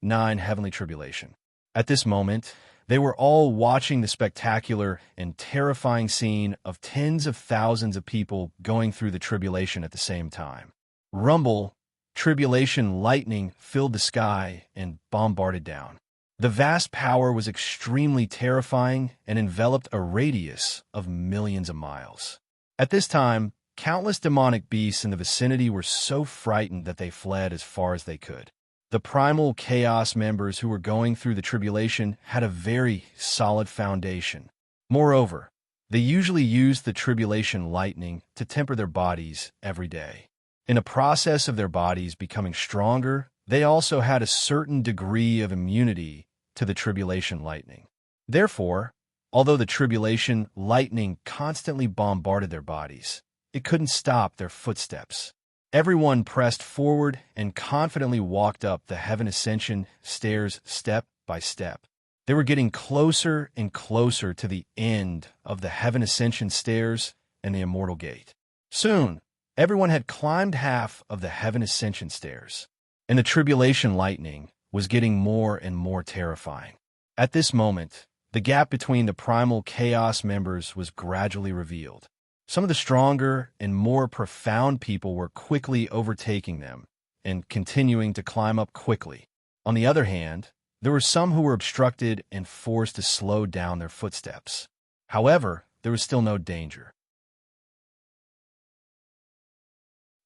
9 heavenly tribulation. At this moment, they were all watching the spectacular and terrifying scene of tens of thousands of people going through the tribulation at the same time. Rumble, tribulation lightning filled the sky and bombarded down. The vast power was extremely terrifying and enveloped a radius of millions of miles. At this time, countless demonic beasts in the vicinity were so frightened that they fled as far as they could. The primal chaos members who were going through the tribulation had a very solid foundation. Moreover, they usually used the tribulation lightning to temper their bodies every day. In a process of their bodies becoming stronger, they also had a certain degree of immunity to the tribulation lightning. Therefore, although the tribulation lightning constantly bombarded their bodies, it couldn't stop their footsteps. Everyone pressed forward and confidently walked up the heaven ascension stairs step by step. They were getting closer and closer to the end of the heaven ascension stairs and the immortal gate. Soon, everyone had climbed half of the heaven ascension stairs, and the tribulation lightning was getting more and more terrifying. At this moment, the gap between the primal chaos members was gradually revealed. Some of the stronger and more profound people were quickly overtaking them and continuing to climb up quickly. On the other hand, there were some who were obstructed and forced to slow down their footsteps. However, there was still no danger.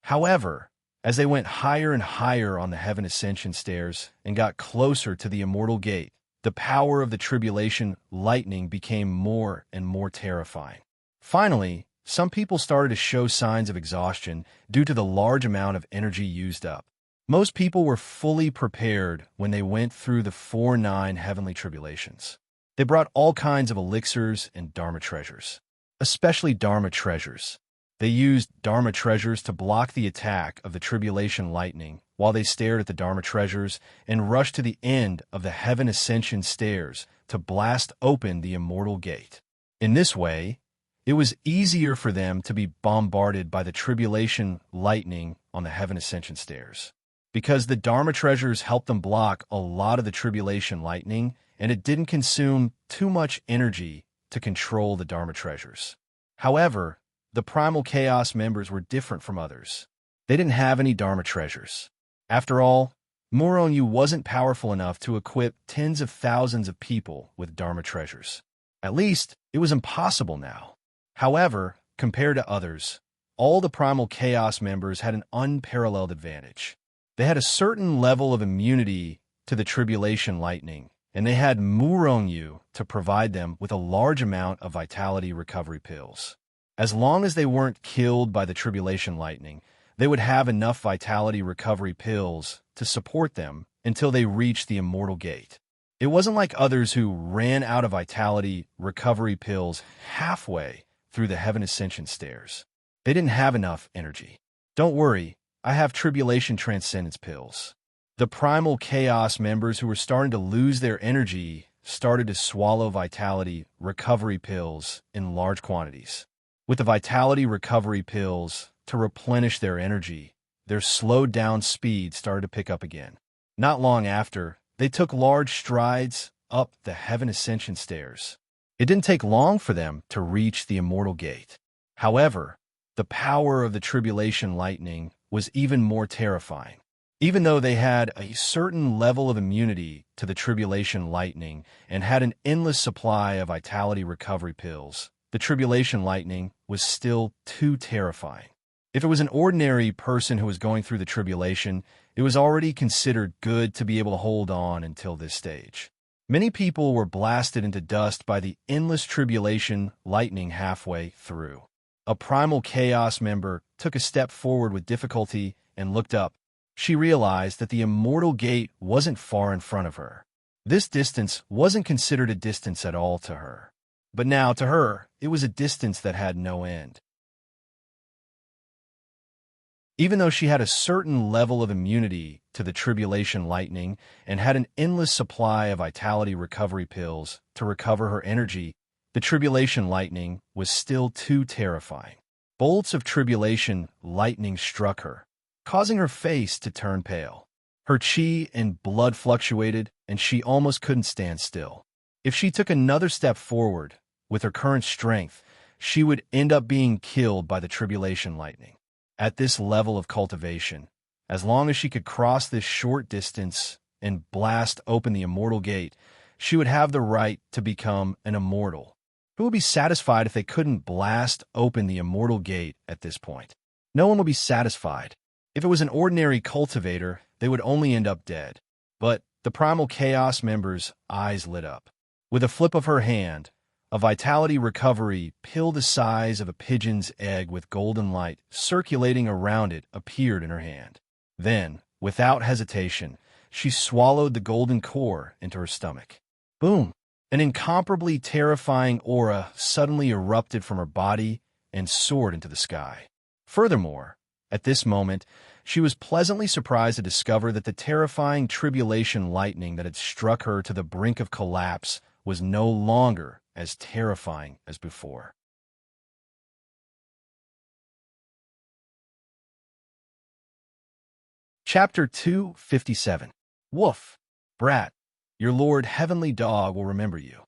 However, as they went higher and higher on the heaven ascension stairs and got closer to the immortal gate, the power of the tribulation lightning became more and more terrifying. Finally, some people started to show signs of exhaustion due to the large amount of energy used up. Most people were fully prepared when they went through the 4-9 heavenly tribulations. They brought all kinds of elixirs and Dharma treasures, especially Dharma treasures. They used Dharma treasures to block the attack of the tribulation lightning while they stared at the Dharma treasures and rushed to the end of the heaven ascension stairs to blast open the immortal gate. In this way, it was easier for them to be bombarded by the tribulation lightning on the heaven ascension stairs, because the Dharma treasures helped them block a lot of the tribulation lightning, and it didn't consume too much energy to control the Dharma treasures. However, the primal chaos members were different from others. They didn't have any Dharma treasures. After all, Muronyu wasn't powerful enough to equip tens of thousands of people with Dharma treasures. At least, it was impossible now. However, compared to others, all the primal chaos members had an unparalleled advantage. They had a certain level of immunity to the tribulation lightning, and they had Muronyu to provide them with a large amount of vitality recovery pills. As long as they weren't killed by the tribulation lightning, they would have enough vitality recovery pills to support them until they reached the immortal gate. It wasn't like others who ran out of vitality recovery pills halfway through the heaven ascension stairs. They didn't have enough energy. Don't worry, I have tribulation transcendence pills. The primal chaos members who were starting to lose their energy started to swallow vitality recovery pills in large quantities. With the vitality recovery pills to replenish their energy, their slowed down speed started to pick up again. Not long after, they took large strides up the heaven ascension stairs. It didn't take long for them to reach the immortal gate. However, the power of the tribulation lightning was even more terrifying. Even though they had a certain level of immunity to the tribulation lightning and had an endless supply of vitality recovery pills, the tribulation lightning was still too terrifying. If it was an ordinary person who was going through the tribulation, it was already considered good to be able to hold on until this stage. Many people were blasted into dust by the endless tribulation lightning halfway through. A primal chaos member took a step forward with difficulty and looked up. She realized that the immortal gate wasn't far in front of her. This distance wasn't considered a distance at all to her. But now, to her, it was a distance that had no end. Even though she had a certain level of immunity to the tribulation lightning and had an endless supply of vitality recovery pills to recover her energy, the tribulation lightning was still too terrifying. Bolts of tribulation lightning struck her, causing her face to turn pale. Her chi and blood fluctuated, and she almost couldn't stand still. If she took another step forward, with her current strength, she would end up being killed by the tribulation lightning. At this level of cultivation, as long as she could cross this short distance and blast open the immortal gate, she would have the right to become an immortal. Who would be satisfied if they couldn't blast open the immortal gate at this point? No one would be satisfied. If it was an ordinary cultivator, they would only end up dead. But the Primal Chaos member's eyes lit up. With a flip of her hand, a vitality recovery pill the size of a pigeon's egg with golden light circulating around it appeared in her hand. Then, without hesitation, she swallowed the golden core into her stomach. Boom! An incomparably terrifying aura suddenly erupted from her body and soared into the sky. Furthermore, at this moment, she was pleasantly surprised to discover that the terrifying tribulation lightning that had struck her to the brink of collapse was no longer as terrifying as before. Chapter 257. Woof! Brat, your Lord Heavenly Dog will remember you.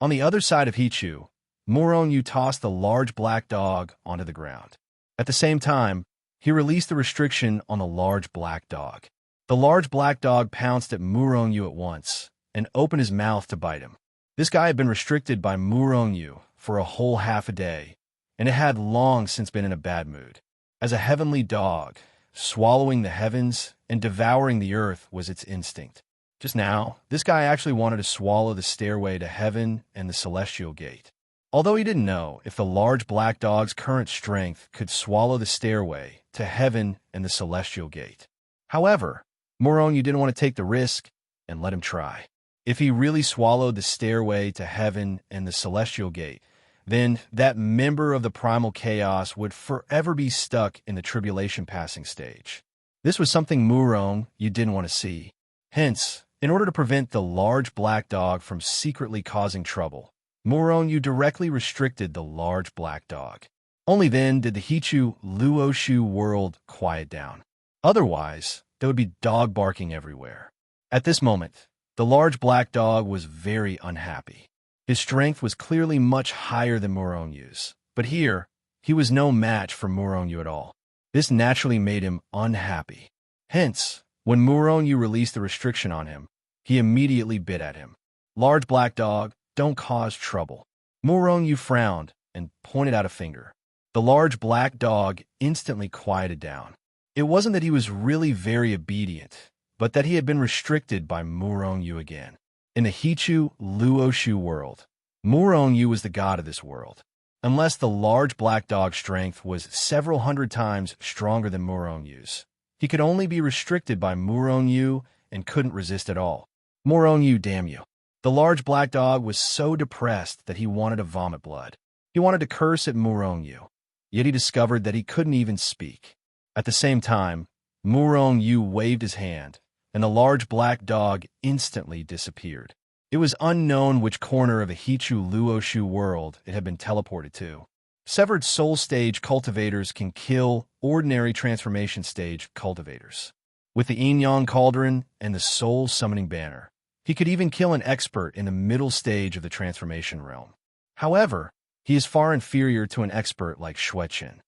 On the other side of Hichu, Muronyu tossed the large black dog onto the ground. At the same time, he released the restriction on the large black dog. The large black dog pounced at Muronyu at once and opened his mouth to bite him. This guy had been restricted by Muronyu for a whole half a day, and it had long since been in a bad mood. As a heavenly dog, swallowing the heavens and devouring the earth was its instinct. Just now, this guy actually wanted to swallow the stairway to heaven and the celestial gate. Although he didn't know if the large black dog's current strength could swallow the stairway to heaven and the celestial gate. However, Muronyu didn't want to take the risk and let him try. If he really swallowed the stairway to heaven and the celestial gate, then that member of the primal chaos would forever be stuck in the tribulation passing stage. This was something Muronyu didn't want to see. Hence, in order to prevent the large black dog from secretly causing trouble, Muronyu directly restricted the large black dog. Only then did the Hichu Luoshu world quiet down. Otherwise, there would be dog barking everywhere. At this moment, the large black dog was very unhappy. His strength was clearly much higher than Muronyu's, but here, he was no match for Muronyu at all. This naturally made him unhappy. Hence, when Muronyu released the restriction on him, he immediately bit at him. Large black dog, don't cause trouble. Muronyu frowned and pointed out a finger. The large black dog instantly quieted down. It wasn't that he was really very obedient, but that he had been restricted by Muronyu again. In the Hichu Luoshu world, Muronyu was the god of this world. Unless the large black dog's strength was several hundred times stronger than Muronyu's, he could only be restricted by Muronyu and couldn't resist at all. Muronyu, damn you. The large black dog was so depressed that he wanted to vomit blood. He wanted to curse at Muronyu, yet he discovered that he couldn't even speak. At the same time, Muronyu waved his hand, and the large black dog instantly disappeared. It was unknown which corner of the Hichu Luoshu world it had been teleported to. Severed soul stage cultivators can kill ordinary transformation stage cultivators. With the Yin-Yang Cauldron and the Soul Summoning Banner, he could even kill an expert in the middle stage of the transformation realm. However, he is far inferior to an expert like Xueqin.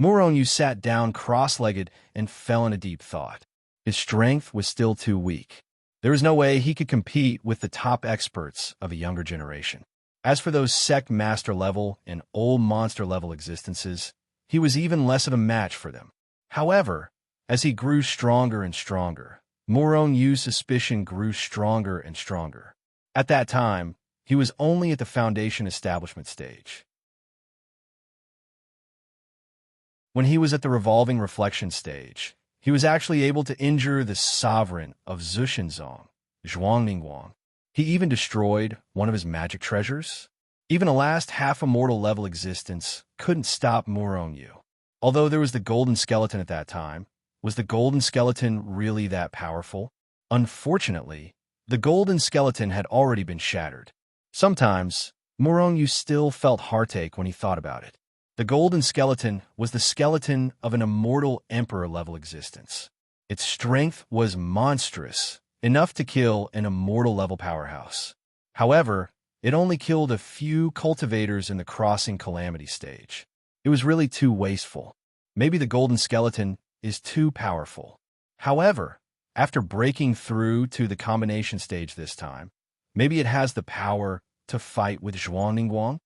Muronyu sat down cross-legged and fell into deep thought. His strength was still too weak. There was no way he could compete with the top experts of a younger generation. As for those sect master level and old monster level existences, he was even less of a match for them. However, as he grew stronger and stronger, Muronyu's suspicion grew stronger and stronger. At that time, he was only at the foundation establishment stage. When he was at the revolving reflection stage, he was actually able to injure the sovereign of Zushinzong, Zhuangningguang. He even destroyed one of his magic treasures. Even a last half-immortal level existence couldn't stop Muronyu. Although there was the golden skeleton at that time, was the golden skeleton really that powerful? Unfortunately, the golden skeleton had already been shattered. Sometimes, Morongyu still felt heartache when he thought about it. The golden skeleton was the skeleton of an immortal emperor-level existence. Its strength was monstrous, enough to kill an immortal-level powerhouse. However, it only killed a few cultivators in the crossing calamity stage. It was really too wasteful. Maybe the golden skeleton is too powerful. However, after breaking through to the combination stage this time, maybe it has the power to fight with Zhuangningguang?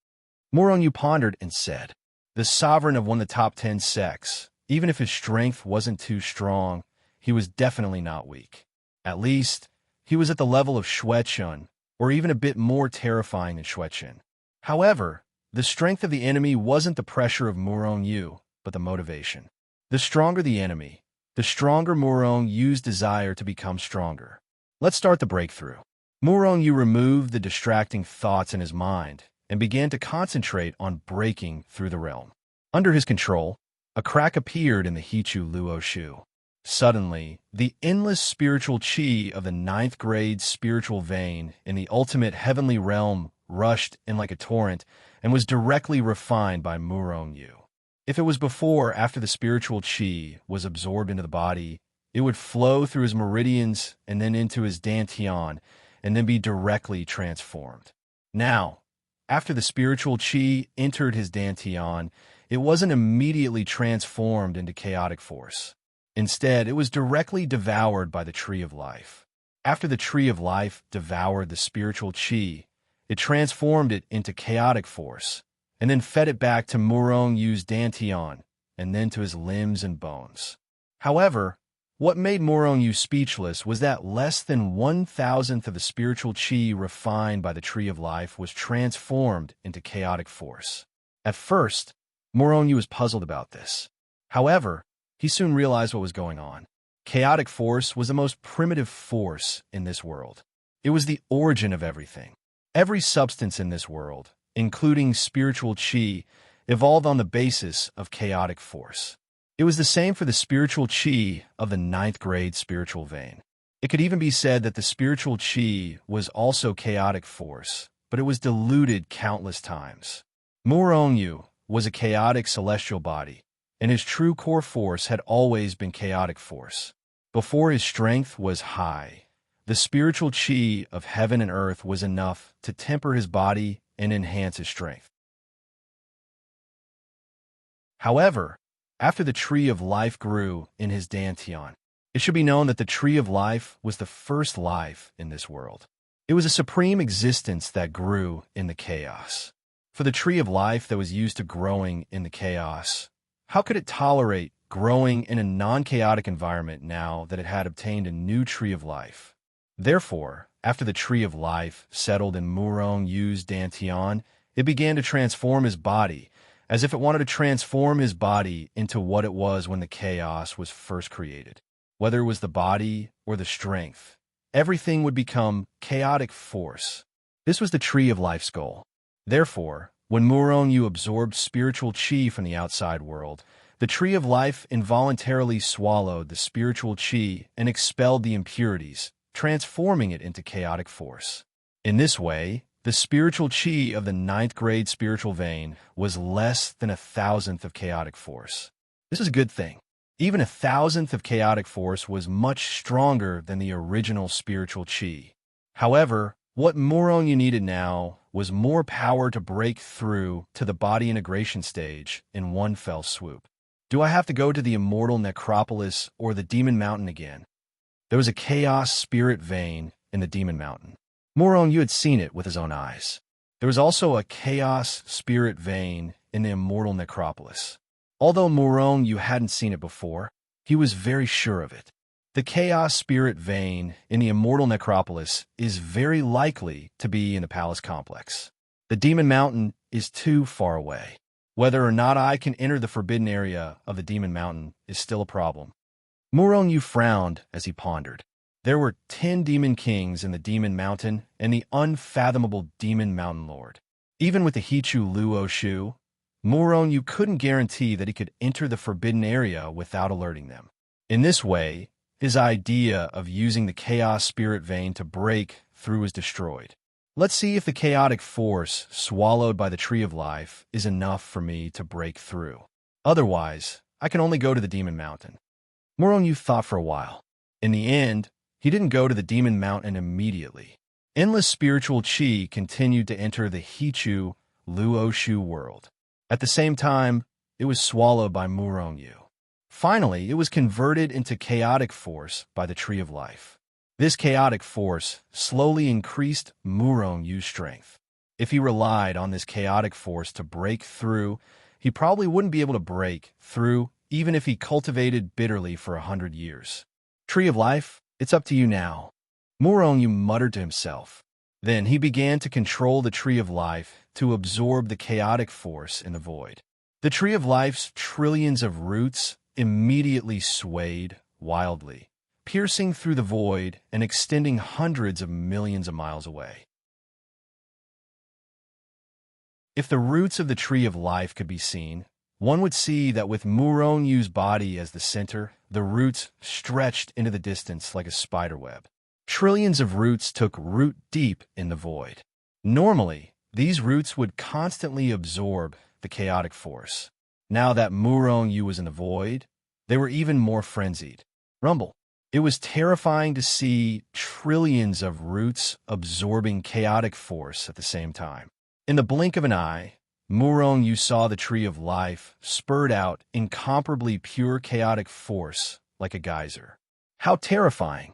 Morongyu pondered and said, the sovereign of one of the top 10 sects, even if his strength wasn't too strong, he was definitely not weak. At least, he was at the level of Xueqin, or even a bit more terrifying than Xueqin. However, the strength of the enemy wasn't the pressure of Morongyu, but the motivation. The stronger the enemy, the stronger Morongyu's desire to become stronger. Let's start the breakthrough. Morongyu removed the distracting thoughts in his mind and began to concentrate on breaking through the realm. Under his control, a crack appeared in the Hichu Luo Shu. Suddenly, the endless spiritual qi of the 9th grade spiritual vein in the ultimate heavenly realm rushed in like a torrent and was directly refined by Morongyu. If it was before or after the spiritual qi was absorbed into the body, it would flow through his meridians and then into his dantian and then be directly transformed. Now, after the spiritual qi entered his dantian, it wasn't immediately transformed into chaotic force. Instead, it was directly devoured by the Tree of Life. After the Tree of Life devoured the spiritual qi, it transformed it into chaotic force, and then fed it back to Morongyu's dantian, and then to his limbs and bones. However, what made Morongyu speechless was that less than 1,000th of the spiritual qi refined by the Tree of Life was transformed into chaotic force. At first, Morongyu was puzzled about this. However, he soon realized what was going on. Chaotic force was the most primitive force in this world. It was the origin of everything. Every substance in this world, including spiritual qi, evolved on the basis of chaotic force. It was the same for the spiritual qi of the 9th grade spiritual vein. It could even be said that the spiritual qi was also chaotic force, but it was diluted countless times. Morongyu was a chaotic celestial body, and his true core force had always been chaotic force. Before his strength was high, the spiritual qi of heaven and earth was enough to temper his body and enhance his strength. However, after the Tree of Life grew in his dantian, it should be known that the Tree of Life was the first life in this world. It was a supreme existence that grew in the chaos. For the Tree of Life that was used to growing in the chaos, how could it tolerate growing in a non-chaotic environment now that it had obtained a new Tree of Life? Therefore, after the Tree of Life settled in Morongyu's dantian, it began to transform his body, as if it wanted to transform his body into what it was when the chaos was first created. Whether it was the body or the strength, everything would become chaotic force. This was the Tree of Life's goal. Therefore, when Morongyu absorbed spiritual qi from the outside world, the Tree of Life involuntarily swallowed the spiritual qi and expelled the impurities, transforming it into chaotic force. In this way, the spiritual qi of the 9th grade spiritual vein was less than 1,000th of chaotic force. This is a good thing. Even 1,000th of chaotic force was much stronger than the original spiritual qi. However, what Morongyu needed now was more power to break through to the body integration stage in one fell swoop. Do I have to go to the immortal necropolis or the demon mountain again? There was a chaos spirit vein in the demon mountain. Morongyu had seen it with his own eyes. There was also a chaos spirit vein in the immortal necropolis. Although Morongyu hadn't seen it before, he was very sure of it. The chaos spirit vein in the immortal necropolis is very likely to be in the palace complex. The demon mountain is too far away. Whether or not I can enter the forbidden area of the demon mountain is still a problem. Morongyu frowned as he pondered. There were 10 demon kings in the demon mountain and the unfathomable demon mountain lord. Even with the Hichu Luo Shu, Morongyu couldn't guarantee that he could enter the forbidden area without alerting them. In this way, his idea of using the chaos spirit vein to break through was destroyed. Let's see if the chaotic force swallowed by the Tree of Life is enough for me to break through. Otherwise, I can only go to the Demon Mountain. Muronyu thought for a while. In the end, he didn't go to the Demon Mountain immediately. Endless spiritual chi continued to enter the Hichu Luoshu world. At the same time, it was swallowed by Muronyu. Finally, it was converted into chaotic force by the Tree of Life. This chaotic force slowly increased Murongyu's strength. If he relied on this chaotic force to break through, he probably wouldn't be able to break through even if he cultivated bitterly for 100 years. Tree of Life, it's up to you now, Muronyu muttered to himself. Then he began to control the Tree of Life to absorb the chaotic force in the void. The Tree of Life's trillions of roots immediately swayed wildly, piercing through the void and extending hundreds of millions of miles away. If the roots of the Tree of Life could be seen, one would see that with Muronyu's body as the center, the roots stretched into the distance like a spiderweb. Trillions of roots took root deep in the void. Normally, these roots would constantly absorb the chaotic force. Now that Muronyu was in the void, they were even more frenzied. Rumble. It was terrifying to see trillions of roots absorbing chaotic force at the same time. In the blink of an eye, Muronyu saw the Tree of Life spurt out incomparably pure chaotic force like a geyser. How terrifying!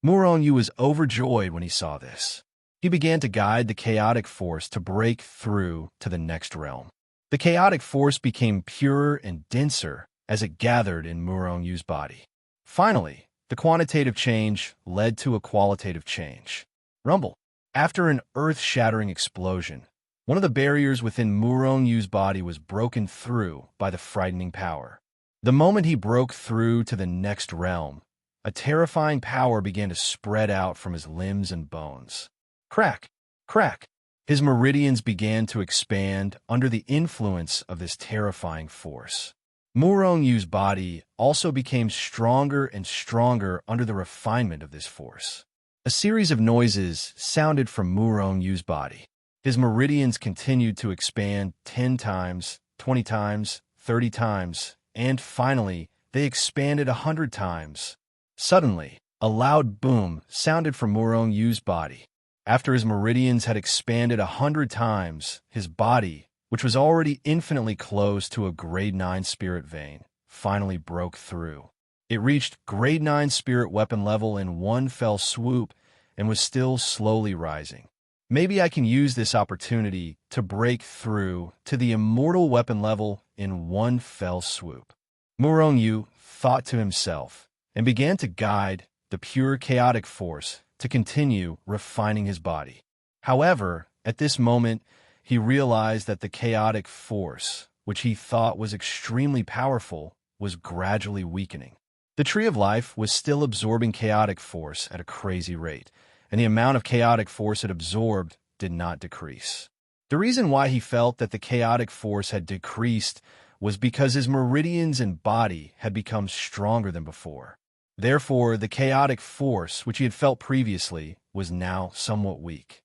Muronyu was overjoyed when he saw this. He began to guide the chaotic force to break through to the next realm. The chaotic force became purer and denser as it gathered in Muronyu's body. Finally, the quantitative change led to a qualitative change. Rumble. After an earth-shattering explosion, one of the barriers within Muronyu's body was broken through by the frightening power. The moment he broke through to the next realm, a terrifying power began to spread out from his limbs and bones. Crack! Crack! His meridians began to expand under the influence of this terrifying force. Muronyu's body also became stronger and stronger under the refinement of this force. A series of noises sounded from Muronyu's body. His meridians continued to expand 10 times, 20 times, 30 times, and finally, they expanded 100 times. Suddenly, a loud boom sounded from Muronyu's body. After his meridians had expanded 100 times, his body, which was already infinitely close to a grade 9 spirit vein, finally broke through. It reached grade 9 spirit weapon level in one fell swoop and was still slowly rising. Maybe I can use this opportunity to break through to the immortal weapon level in one fell swoop. Muronyu thought to himself and began to guide the pure chaotic force to continue refining his body. However, at this moment, he realized that the chaotic force, which he thought was extremely powerful, was gradually weakening. The Tree of Life was still absorbing chaotic force at a crazy rate, and the amount of chaotic force it absorbed did not decrease. The reason why he felt that the chaotic force had decreased was because his meridians and body had become stronger than before. Therefore, the chaotic force, which he had felt previously, was now somewhat weak.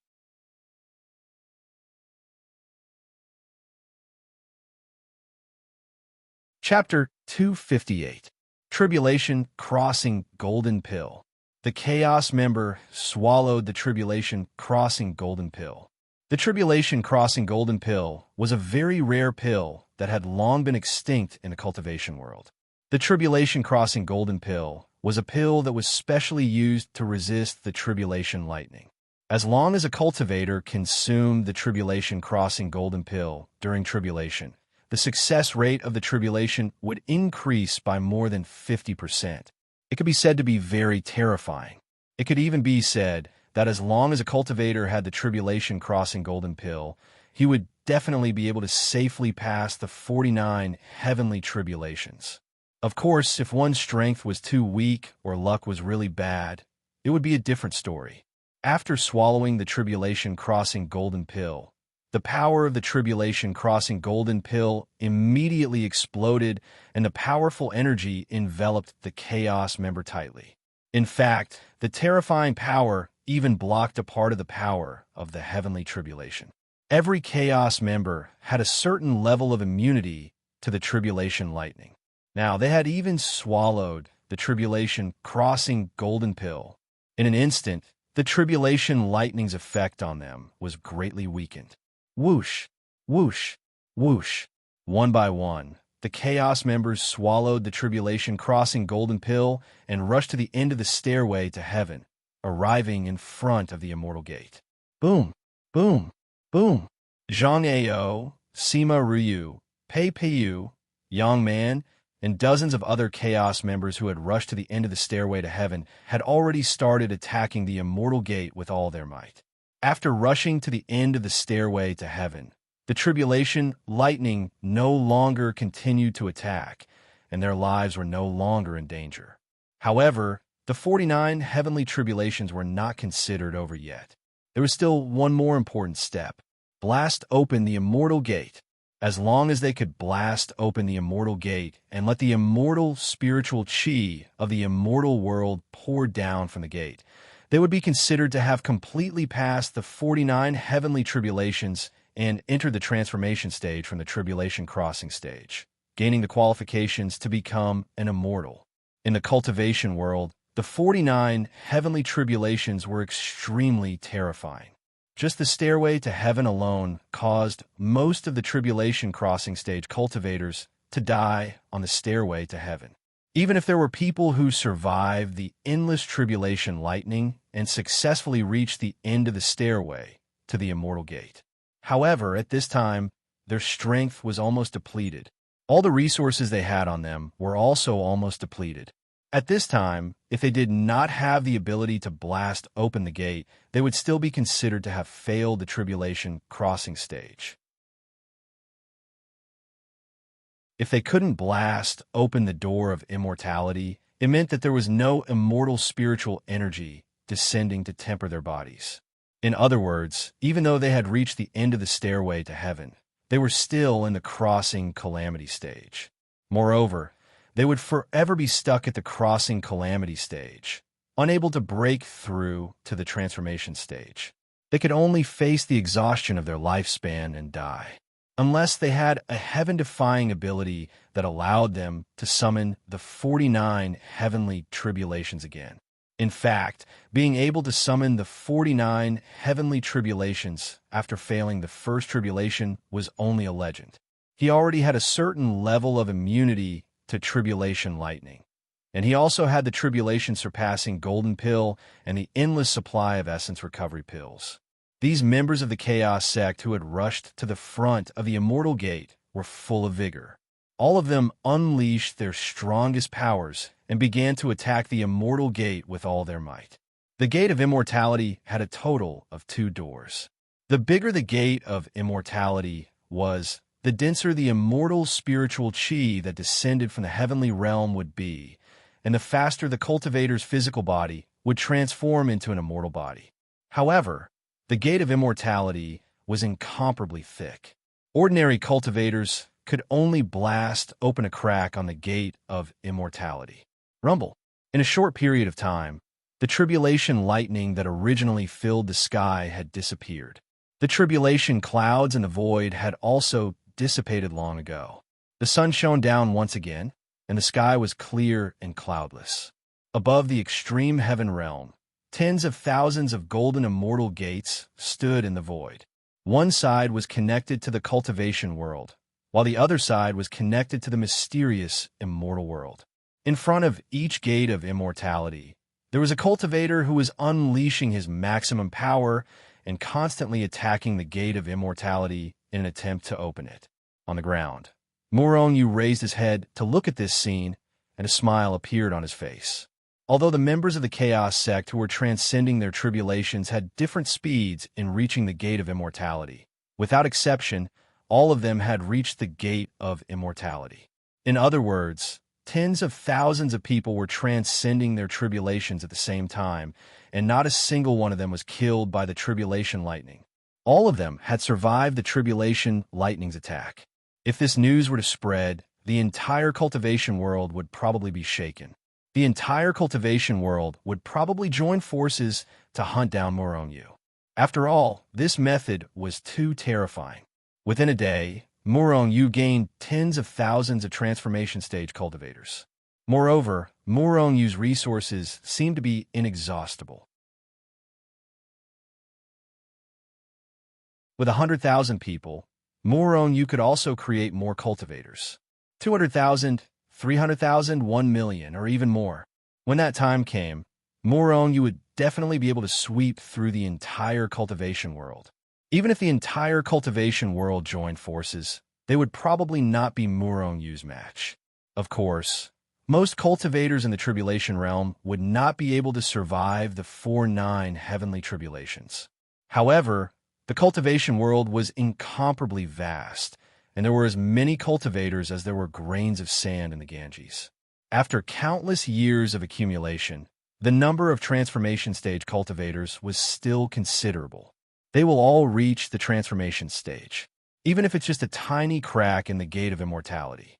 Chapter 258. Tribulation Crossing Golden Pill. The Chaos member swallowed the Tribulation Crossing Golden Pill. The Tribulation Crossing Golden Pill was a very rare pill that had long been extinct in the cultivation world. The Tribulation Crossing Golden Pill was a pill that was specially used to resist the Tribulation Lightning. As long as a cultivator consumed the Tribulation Crossing Golden Pill during tribulation, the success rate of the tribulation would increase by more than 50%. It could be said to be very terrifying. It could even be said that as long as a cultivator had the Tribulation Crossing Golden Pill, he would definitely be able to safely pass the 49 heavenly tribulations. Of course, if one's strength was too weak or luck was really bad, it would be a different story. After swallowing the Tribulation Crossing Golden Pill, the power of the Tribulation Crossing Golden Pill immediately exploded, and the powerful energy enveloped the Chaos member tightly. In fact, the terrifying power even blocked a part of the power of the heavenly tribulation. Every Chaos member had a certain level of immunity to the tribulation lightning. Now, they had even swallowed the tribulation crossing golden pill. In an instant, the tribulation lightning's effect on them was greatly weakened. Whoosh, whoosh, whoosh. One by one, the Chaos members swallowed the tribulation crossing golden pill and rushed to the end of the stairway to heaven, arriving in front of the immortal gate. Boom, boom, boom. Zhang Ao, Sima Ryu, Pei Peiyu, Yang Man, and dozens of other Chaos members who had rushed to the end of the stairway to heaven had already started attacking the immortal gate with all their might. After rushing to the end of the stairway to heaven, the tribulation lightning no longer continued to attack, and their lives were no longer in danger. However, the 49 heavenly tribulations were not considered over yet. There was still one more important step: blast open the immortal gate. As long as they could blast open the immortal gate and let the immortal spiritual chi of the immortal world pour down from the gate, they would be considered to have completely passed the 49 heavenly tribulations and entered the transformation stage from the tribulation crossing stage, gaining the qualifications to become an immortal. In the cultivation world, the 49 heavenly tribulations were extremely terrifying. Just the stairway to heaven alone caused most of the tribulation crossing stage cultivators to die on the stairway to heaven. Even if there were people who survived the endless tribulation lightning and successfully reached the end of the stairway to the immortal gate. However, at this time, their strength was almost depleted. All the resources they had on them were also almost depleted. At this time, if they did not have the ability to blast open the gate, they would still be considered to have failed the tribulation crossing stage. If they couldn't blast open the door of immortality, it meant that there was no immortal spiritual energy descending to temper their bodies. In other words, even though they had reached the end of the stairway to heaven, they were still in the crossing calamity stage. Moreover, they would forever be stuck at the crossing calamity stage, unable to break through to the transformation stage. They could only face the exhaustion of their lifespan and die, unless they had a heaven-defying ability that allowed them to summon the 49 heavenly tribulations again. In fact, being able to summon the 49 heavenly tribulations after failing the first tribulation was only a legend. He already had a certain level of immunity to tribulation lightning, and he also had the tribulation surpassing golden pill and the endless supply of essence recovery pills. These members of the Chaos sect who had rushed to the front of the immortal gate were full of vigor. All of them unleashed their strongest powers and began to attack the immortal gate with all their might. The gate of immortality had a total of 2 doors. The bigger the gate of immortality was, the denser the immortal spiritual chi that descended from the heavenly realm would be, and the faster the cultivator's physical body would transform into an immortal body. However, the gate of immortality was incomparably thick. Ordinary cultivators could only blast open a crack on the gate of immortality. Rumble. In a short period of time, the tribulation lightning that originally filled the sky had disappeared. The tribulation clouds in the void had also dissipated long ago. The sun shone down once again, and the sky was clear and cloudless. Above the extreme heaven realm, tens of thousands of golden immortal gates stood in the void. One side was connected to the cultivation world, while the other side was connected to the mysterious immortal world. In front of each gate of immortality, there was a cultivator who was unleashing his maximum power and constantly attacking the gate of immortality in an attempt to open it. On the ground, Morongyu raised his head to look at this scene, and a smile appeared on his face. Although the members of the Chaos sect who were transcending their tribulations had different speeds in reaching the gate of immortality, without exception, all of them had reached the gate of immortality. In other words, tens of thousands of people were transcending their tribulations at the same time, and not a single one of them was killed by the tribulation lightning. All of them had survived the tribulation lightning's attack. If this news were to spread, the entire cultivation world would probably be shaken. the entire cultivation world would probably join forces to hunt down Muronyu. After all, this method was too terrifying. Within a day, Muronyu gained tens of thousands of transformation stage cultivators. Moreover, Muronyu's resources seemed to be inexhaustible. With 100,000 people, Muronyu could also create more cultivators. 200,000, 300,000, 1,000,000, or even more. When that time came, Muronyu would definitely be able to sweep through the entire cultivation world. Even if the entire cultivation world joined forces, they would probably not be Muronyu's match. Of course, most cultivators in the tribulation realm would not be able to survive the 4-9 heavenly tribulations. However, the cultivation world was incomparably vast, and there were as many cultivators as there were grains of sand in the Ganges. After countless years of accumulation, the number of transformation stage cultivators was still considerable. They will all reach the transformation stage, even if it's just a tiny crack in the gate of immortality.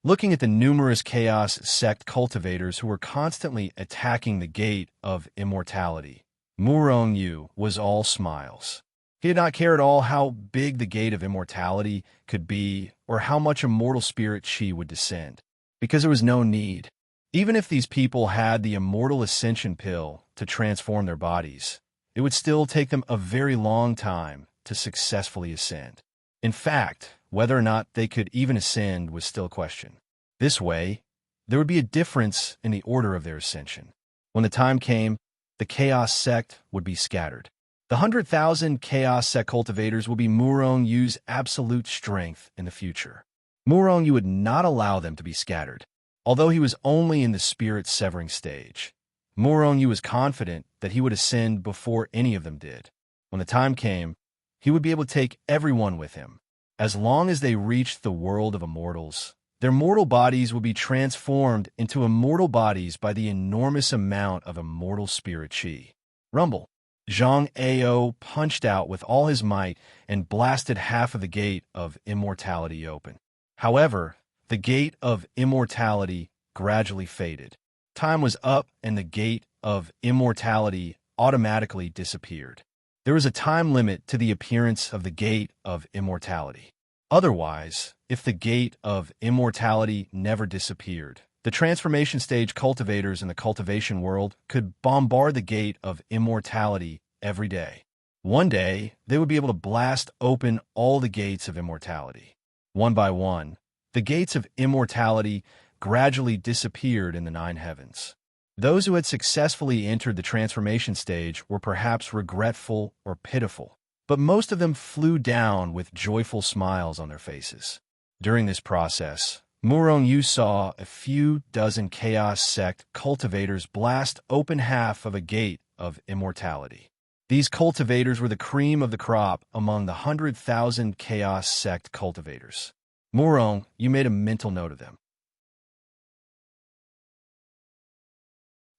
Looking at the numerous chaos sect cultivators who were constantly attacking the gate of immortality, Muronyu was all smiles. He did not care at all how big the gate of immortality could be or how much immortal spirit chi would descend, because there was no need. Even if these people had the immortal ascension pill to transform their bodies, it would still take them a very long time to successfully ascend. In fact, whether or not they could even ascend was still a question. This way, there would be a difference in the order of their ascension. When the time came, the chaos sect would be scattered. The 100,000 chaos sect cultivators will be Muronyu's absolute strength in the future. Muronyu would not allow them to be scattered. Although he was only in the spirit-severing stage, Muronyu was confident that he would ascend before any of them did. When the time came, he would be able to take everyone with him. As long as they reached the world of immortals, their mortal bodies would be transformed into immortal bodies by the enormous amount of immortal spirit chi. Rumble. Zhang Ao punched out with all his might and blasted half of the gate of immortality open. However, the gate of immortality gradually faded. Time was up and the gate of immortality automatically disappeared. There was a time limit to the appearance of the gate of immortality. Otherwise, if the gate of immortality never disappeared, the transformation stage cultivators in the cultivation world could bombard the gate of immortality every day. One day, they would be able to blast open all the gates of immortality. One by one, the gates of immortality gradually disappeared in the 9 heavens. Those who had successfully entered the transformation stage were perhaps regretful or pitiful, but most of them flew down with joyful smiles on their faces. During this process, Muronyu saw a few dozen chaos sect cultivators blast open half of a gate of immortality. These cultivators were the cream of the crop among the 100,000 chaos sect cultivators. Muronyu made a mental note of them.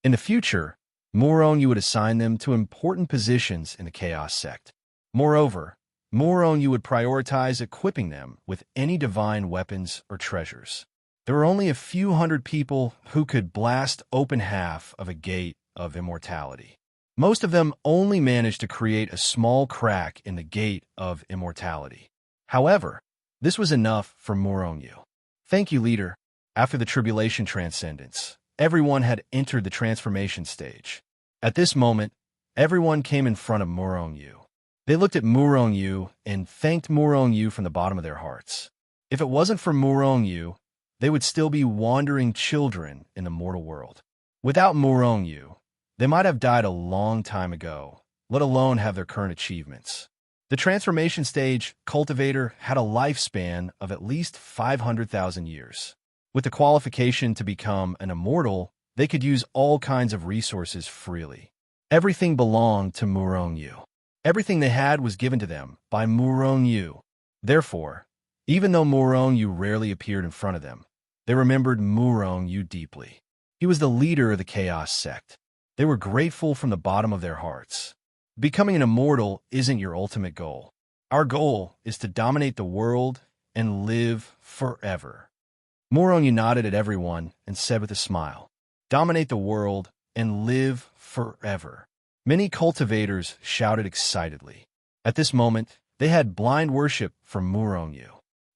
In the future, Muronyu would assign them to important positions in the chaos sect. Moreover, Muronyu would prioritize equipping them with any divine weapons or treasures. There were only a few hundred people who could blast open half of a gate of immortality. Most of them only managed to create a small crack in the gate of immortality. However, this was enough for Muronyu. Thank you, leader. After the tribulation transcendence, everyone had entered the transformation stage. At this moment, everyone came in front of Muronyu. They looked at Muronyu and thanked Muronyu from the bottom of their hearts. If it wasn't for Muronyu, they would still be wandering children in the mortal world. Without Muronyu, they might have died a long time ago, let alone have their current achievements. The transformation stage cultivator had a lifespan of at least 500,000 years. With the qualification to become an immortal, they could use all kinds of resources freely. Everything belonged to Muronyu. Everything they had was given to them by Muronyu. Therefore, even though Muronyu rarely appeared in front of them, they remembered Muronyu deeply. He was the leader of the Chaos sect. They were grateful from the bottom of their hearts. Becoming an immortal isn't your ultimate goal. Our goal is to dominate the world and live forever. Muronyu nodded at everyone and said with a smile, dominate the world, and live forever. Many cultivators shouted excitedly. At this moment, they had blind worship for Murong-yu.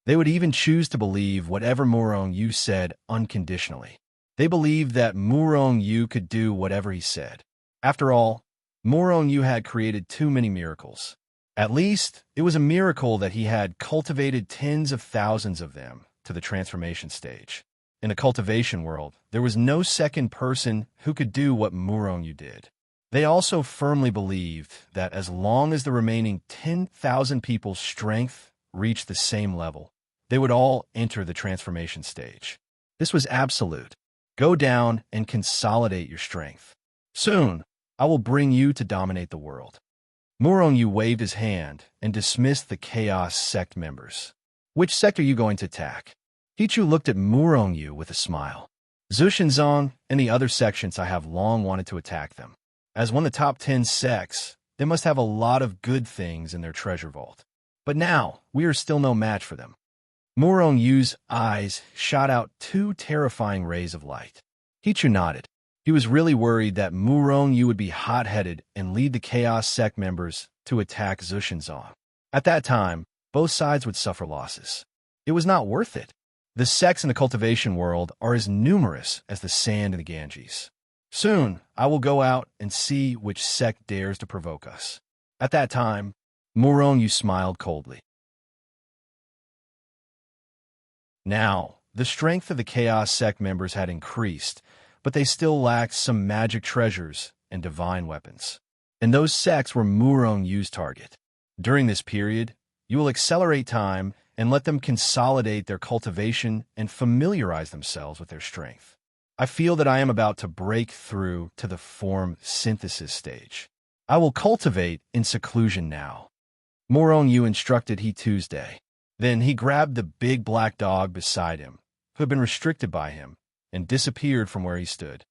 They would even choose to believe whatever Murong-yu said unconditionally. They believed that Murong-yu could do whatever he said. After all, Murong-yu had created too many miracles. At least, it was a miracle that he had cultivated tens of thousands of them to the transformation stage. In a cultivation world, there was no second person who could do what Murong-yu did. They also firmly believed that as long as the remaining 10,000 people's strength reached the same level, they would all enter the transformation stage. This was absolute. Go down and consolidate your strength. Soon, I will bring you to dominate the world. Murong-yu waved his hand and dismissed the Chaos Sect members. Which sect are you going to attack? Hichu looked at Murong-yu with a smile. Zushinzong and the other sections I have long wanted to attack them. As one of the top 10 sects, they must have a lot of good things in their treasure vault. But now, we are still no match for them. Murong-yu's eyes shot out two terrifying rays of light. Hichu nodded. He was really worried that Murong-yu would be hot-headed and lead the Chaos Sect members to attack Zushinzong. At that time, both sides would suffer losses. It was not worth it. The sects in the cultivation world are as numerous as the sand in the Ganges. Soon, I will go out and see which sect dares to provoke us. At that time, Murong-yu smiled coldly. Now, the strength of the Chaos Sect members had increased, but they still lacked some magic treasures and divine weapons. And those sects were Murong-yu's target. During this period, you will accelerate time and let them consolidate their cultivation and familiarize themselves with their strength. I feel that I am about to break through to the form synthesis stage. I will cultivate in seclusion now. Murong-yu instructed he Tuesday. Then he grabbed the big black dog beside him, who had been restricted by him, and disappeared from where he stood.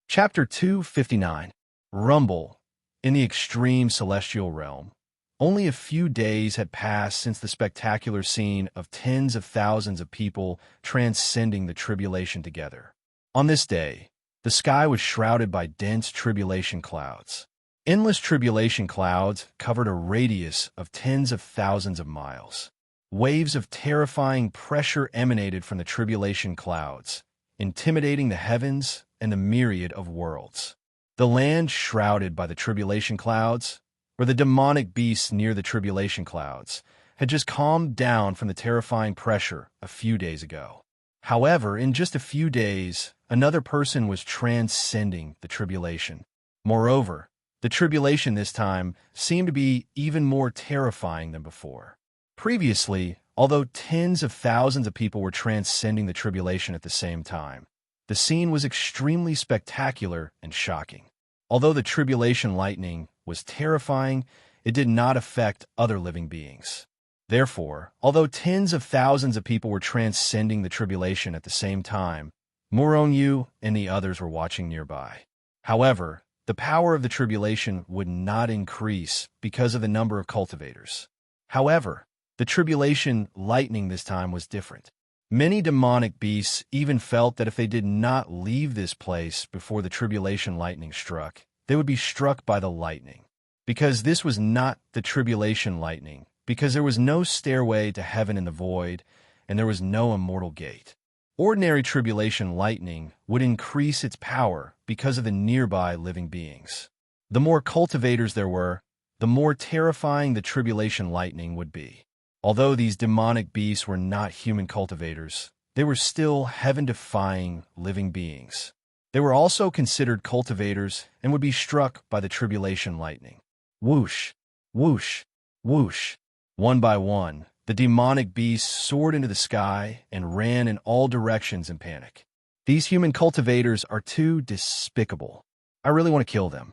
Chapter 259. Rumble. In the extreme celestial realm, only a few days had passed since the spectacular scene of tens of thousands of people transcending the tribulation together. On this day, the sky was shrouded by dense tribulation clouds. Endless tribulation clouds covered a radius of tens of thousands of miles. Waves of terrifying pressure emanated from the tribulation clouds, intimidating the heavens and the myriad of worlds. The land shrouded by the tribulation clouds, where the demonic beasts near the tribulation clouds, had just calmed down from the terrifying pressure a few days ago. However, in just a few days, another person was transcending the tribulation. Moreover, the tribulation this time seemed to be even more terrifying than before. Previously, although tens of thousands of people were transcending the tribulation at the same time, the scene was extremely spectacular and shocking. Although the tribulation lightning was terrifying, it did not affect other living beings. Therefore, although tens of thousands of people were transcending the tribulation at the same time, Murong-yu and the others were watching nearby. However, the power of the tribulation would not increase because of the number of cultivators. However, the tribulation lightning this time was different. Many demonic beasts even felt that if they did not leave this place before the tribulation lightning struck, they would be struck by the lightning. Because this was not the tribulation lightning, because there was no stairway to heaven in the void, and there was no immortal gate. Ordinary tribulation lightning would increase its power because of the nearby living beings. The more cultivators there were, the more terrifying the tribulation lightning would be. Although these demonic beasts were not human cultivators, they were still heaven-defying living beings. They were also considered cultivators and would be struck by the tribulation lightning. Whoosh, whoosh, whoosh. One by one, the demonic beasts soared into the sky and ran in all directions in panic. These human cultivators are too despicable. I really want to kill them.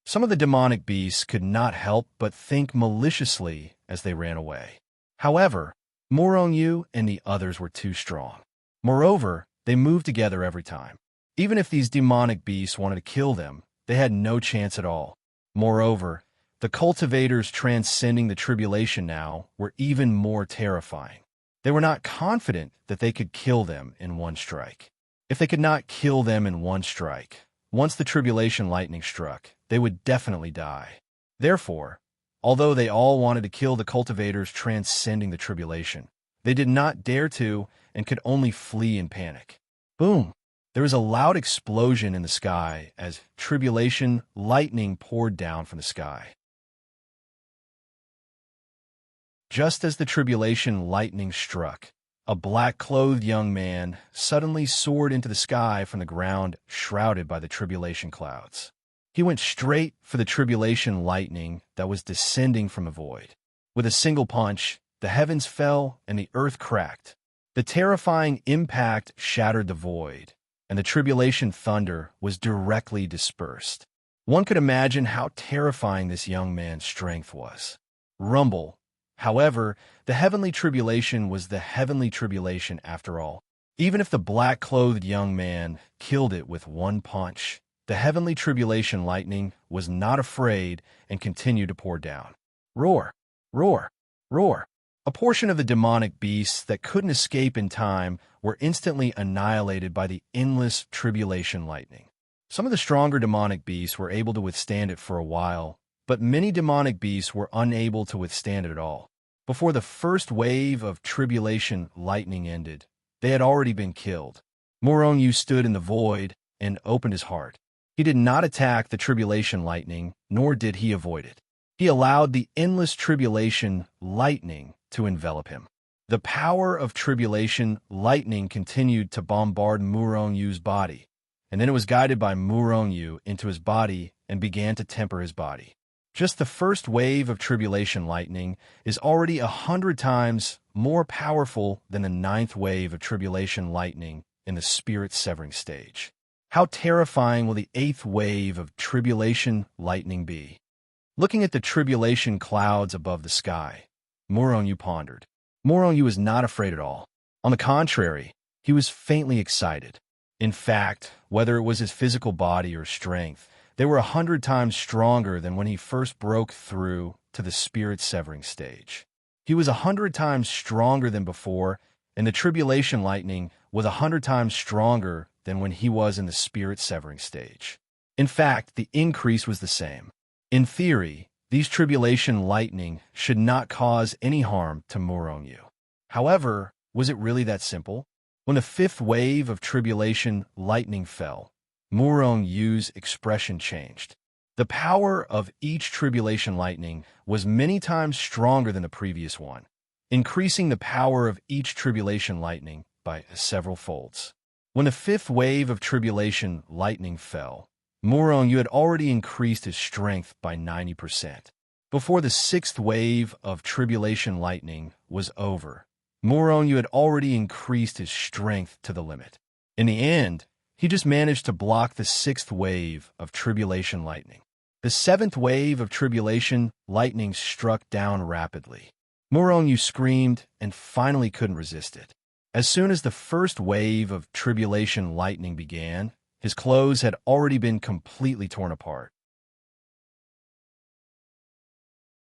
Some of the demonic beasts could not help but think maliciously as they ran away. However, Murong-yu and the others were too strong. Moreover, they moved together every time. Even if these demonic beasts wanted to kill them, they had no chance at all. Moreover, The cultivators transcending the tribulation now were even more terrifying. They were not confident that they could kill them in one strike. If they could not kill them in one strike, once the tribulation lightning struck, they would definitely die. Therefore, although they all wanted to kill the cultivators transcending the tribulation, they did not dare to and could only flee in panic. Boom! There was a loud explosion in the sky as tribulation lightning poured down from the sky. Just as the tribulation lightning struck, a black-clothed young man suddenly soared into the sky from the ground shrouded by the tribulation clouds. He went straight for the tribulation lightning that was descending from a void. With a single punch, the heavens fell and the earth cracked. The terrifying impact shattered the void, and the tribulation thunder was directly dispersed. One could imagine how terrifying this young man's strength was. Rumble. However, the heavenly tribulation was the heavenly tribulation after all. Even if the black-clothed young man killed it with one punch, the heavenly tribulation lightning was not afraid and continued to pour down. Roar! Roar! Roar! A portion of the demonic beasts that couldn't escape in time were instantly annihilated by the endless tribulation lightning. Some of the stronger demonic beasts were able to withstand it for a while, but many demonic beasts were unable to withstand it at all. Before the first wave of tribulation lightning ended, they had already been killed. Moronu stood in the void and opened his heart. He did not attack the tribulation lightning, nor did he avoid it. He allowed the endless tribulation lightning to envelop him. The power of tribulation lightning continued to bombard Murongyu's body, and then it was guided by Murongyu into his body and began to temper his body. Just the first wave of tribulation lightning is already 100 times more powerful than the 9th wave of tribulation lightning in the spirit-severing stage. How terrifying will the 8th wave of tribulation lightning be? Looking at the tribulation clouds above the sky, Murongyu pondered. Murongyu was not afraid at all. On the contrary, he was faintly excited. In fact, whether it was his physical body or strength, they were 100 times stronger than when he first broke through to the spirit-severing stage. He was 100 times stronger than before, and the tribulation lightning was 100 times stronger than when he was in the spirit-severing stage. In fact, the increase was the same. In theory, these tribulation lightning should not cause any harm to Murongyu. However, was it really that simple? When the 5th wave of tribulation lightning fell, Murongyu's expression changed. The power of each tribulation lightning was many times stronger than the previous one, increasing the power of each tribulation lightning by several folds. When the 5th wave of tribulation lightning fell, Murongyu had already increased his strength by 90%. Before the 6th wave of tribulation lightning was over, Murongyu had already increased his strength to the limit. In the end, he just managed to block the 6th wave of tribulation lightning. The 7th wave of tribulation lightning struck down rapidly. Murongyu screamed and finally couldn't resist it. As soon as the first wave of tribulation lightning began, his clothes had already been completely torn apart.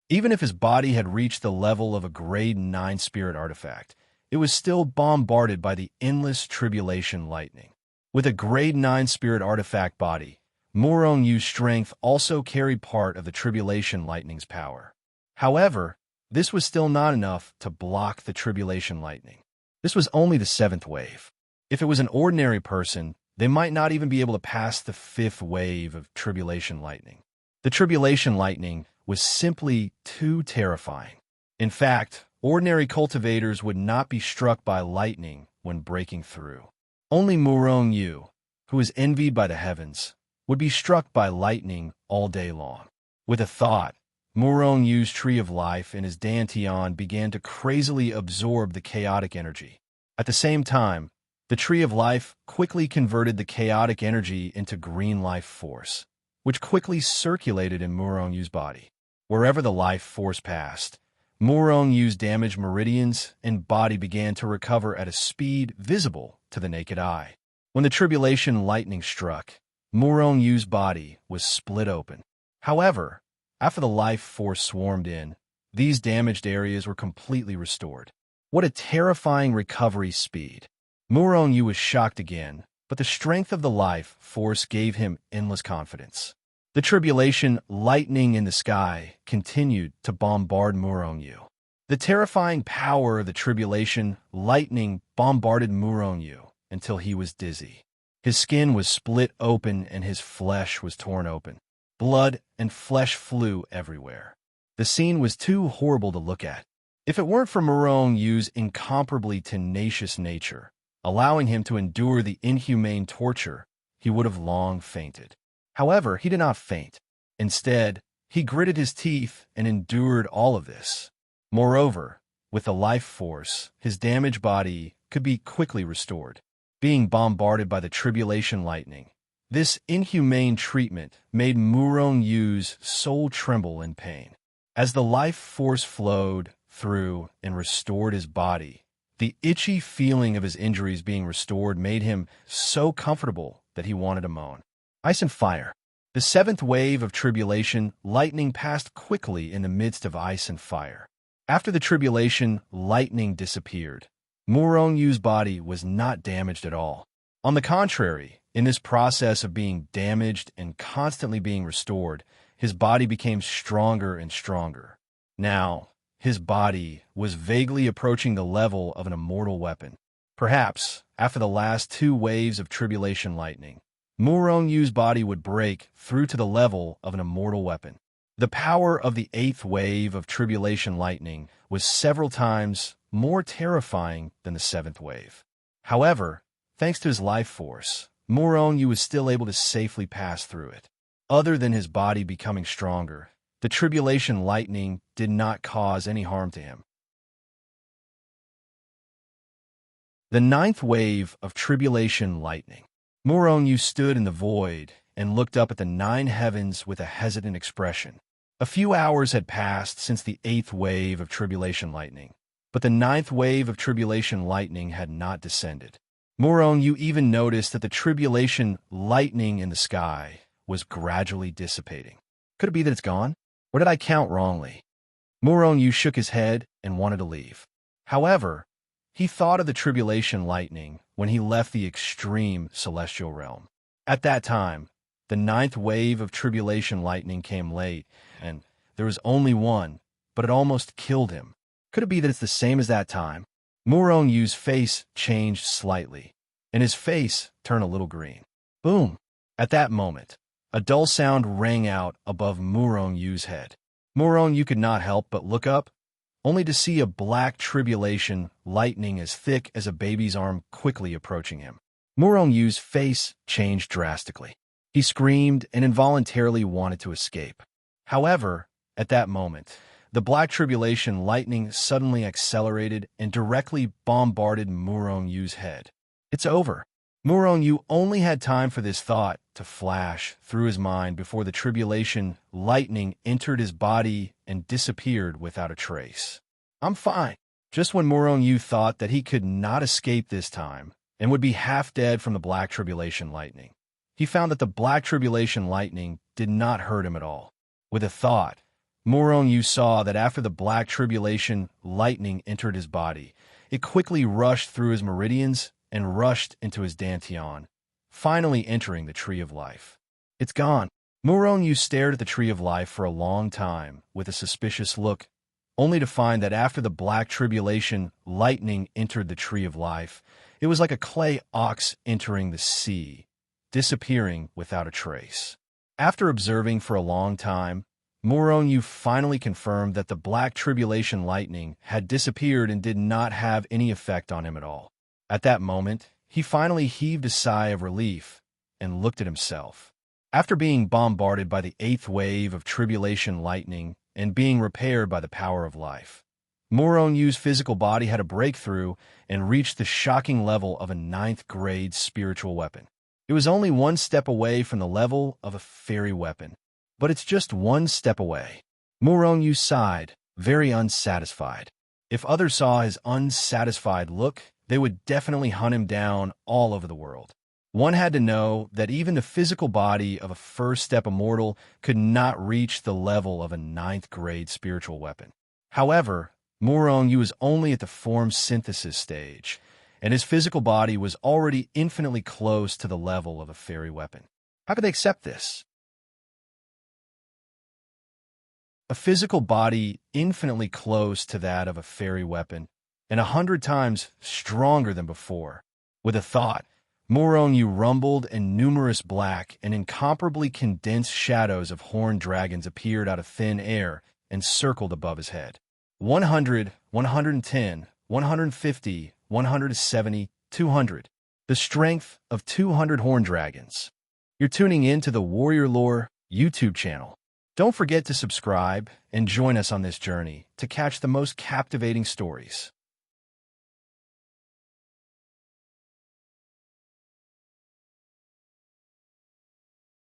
Even if his body had reached the level of a grade 9 spirit artifact, it was still bombarded by the endless tribulation lightning. With a grade 9 spirit artifact body, Murongyu's strength also carried part of the tribulation lightning's power. However, this was still not enough to block the tribulation lightning. This was only the 7th wave. If it was an ordinary person, they might not even be able to pass the 5th wave of tribulation lightning. The tribulation lightning was simply too terrifying. In fact, ordinary cultivators would not be struck by lightning when breaking through. Only Murongyu, who is envied by the heavens, would be struck by lightning all day long. With a thought, Murongyu's tree of life and his dantian began to crazily absorb the chaotic energy. At the same time, the tree of life quickly converted the chaotic energy into green life force, which quickly circulated in Murongyu's body. Wherever the life force passed, Murongyu's damaged meridians and body began to recover at a speed visible to the naked eye. When the tribulation lightning struck, Murongyu's body was split open. However, After the life force swarmed in, these damaged areas were completely restored. What a terrifying recovery speed. Muronyu was shocked again, but the strength of the life force gave him endless confidence. The tribulation lightning in the sky continued to bombard Muronyu. The terrifying power of the tribulation lightning bombarded Muronyu until he was dizzy. His skin was split open and his flesh was torn open. Blood and flesh flew everywhere. The scene was too horrible to look at. If it weren't for Muronyu's incomparably tenacious nature, allowing him to endure the inhumane torture, he would have long fainted. However, he did not faint. Instead, he gritted his teeth and endured all of this. Moreover, with the life force, his damaged body could be quickly restored. Being bombarded by the tribulation lightning, this inhumane treatment made Muronyu's soul tremble in pain. As the life force flowed through and restored his body, the itchy feeling of his injuries being restored made him so comfortable that he wanted to moan. Ice and fire. The seventh wave of tribulation lightning passed quickly in the midst of ice and fire. After the tribulation lightning disappeared, Muronyu's body was not damaged at all. On the contrary, in this process of being damaged and constantly being restored, his body became stronger and stronger. Now, his body was vaguely approaching the level of an immortal weapon. Perhaps, after the last two waves of tribulation lightning, Muronyu's body would break through to the level of an immortal weapon. The power of the eighth wave of tribulation lightning was several times more terrifying than the seventh wave. However, thanks to his life force, Muronyu was still able to safely pass through it. Other than his body becoming stronger, the tribulation lightning did not cause any harm to him. The ninth wave of tribulation lightning. Muronyu stood in the void and looked up at the nine heavens with a hesitant expression. A few hours had passed since the eighth wave of tribulation lightning, but the ninth wave of tribulation lightning had not descended. Muronyu even noticed that the tribulation lightning in the sky was gradually dissipating. Could it be that it's gone? Or did I count wrongly? Muronyu shook his head and wanted to leave. However, he thought of the tribulation lightning when he left the extreme celestial realm. At that time, the ninth wave of tribulation lightning came late, and there was only one, but it almost killed him. Could it be that it's the same as that time? Muronyu's face changed slightly, and his face turned a little green. Boom! At that moment, a dull sound rang out above Muronyu's head. Muronyu could not help but look up, only to see a black tribulation lightning as thick as a baby's arm quickly approaching him. Muronyu's face changed drastically. He screamed and involuntarily wanted to escape. However, at that moment, the black tribulation lightning suddenly accelerated and directly bombarded Muronyu's head. It's over. Muronyu only had time for this thought to flash through his mind before the tribulation lightning entered his body and disappeared without a trace. I'm fine. Just when Muronyu thought that he could not escape this time and would be half dead from the black tribulation lightning, he found that the black tribulation lightning did not hurt him at all. With a thought, Muronyu saw that after the black tribulation lightning entered his body, it quickly rushed through his meridians and rushed into his dantian, finally entering the Tree of Life. It's gone. Muronyu stared at the Tree of Life for a long time with a suspicious look, only to find that after the black tribulation lightning entered the Tree of Life, it was like a clay ox entering the sea, disappearing without a trace. After observing for a long time, Muronyu finally confirmed that the black tribulation lightning had disappeared and did not have any effect on him at all. At that moment, he finally heaved a sigh of relief and looked at himself. After being bombarded by the eighth wave of tribulation lightning and being repaired by the power of life, Muronyu's physical body had a breakthrough and reached the shocking level of a ninth-grade spiritual weapon. It was only one step away from the level of a fairy weapon, but it's just one step away. Muronyu sighed, very unsatisfied. If others saw his unsatisfied look, they would definitely hunt him down all over the world. One had to know that even the physical body of a first-step immortal could not reach the level of a ninth-grade spiritual weapon. However, Murong was only at the form synthesis stage, and his physical body was already infinitely close to the level of a fairy weapon. How could they accept this? A physical body infinitely close to that of a fairy weapon, and 100 times stronger than before. With a thought, Murong rumbled, and numerous black and incomparably condensed shadows of horned dragons appeared out of thin air and circled above his head. 100, 110, 150, 170, 200. The strength of 200 horned dragons. You're tuning in to the Warrior Lore YouTube channel. Don't forget to subscribe and join us on this journey to catch the most captivating stories.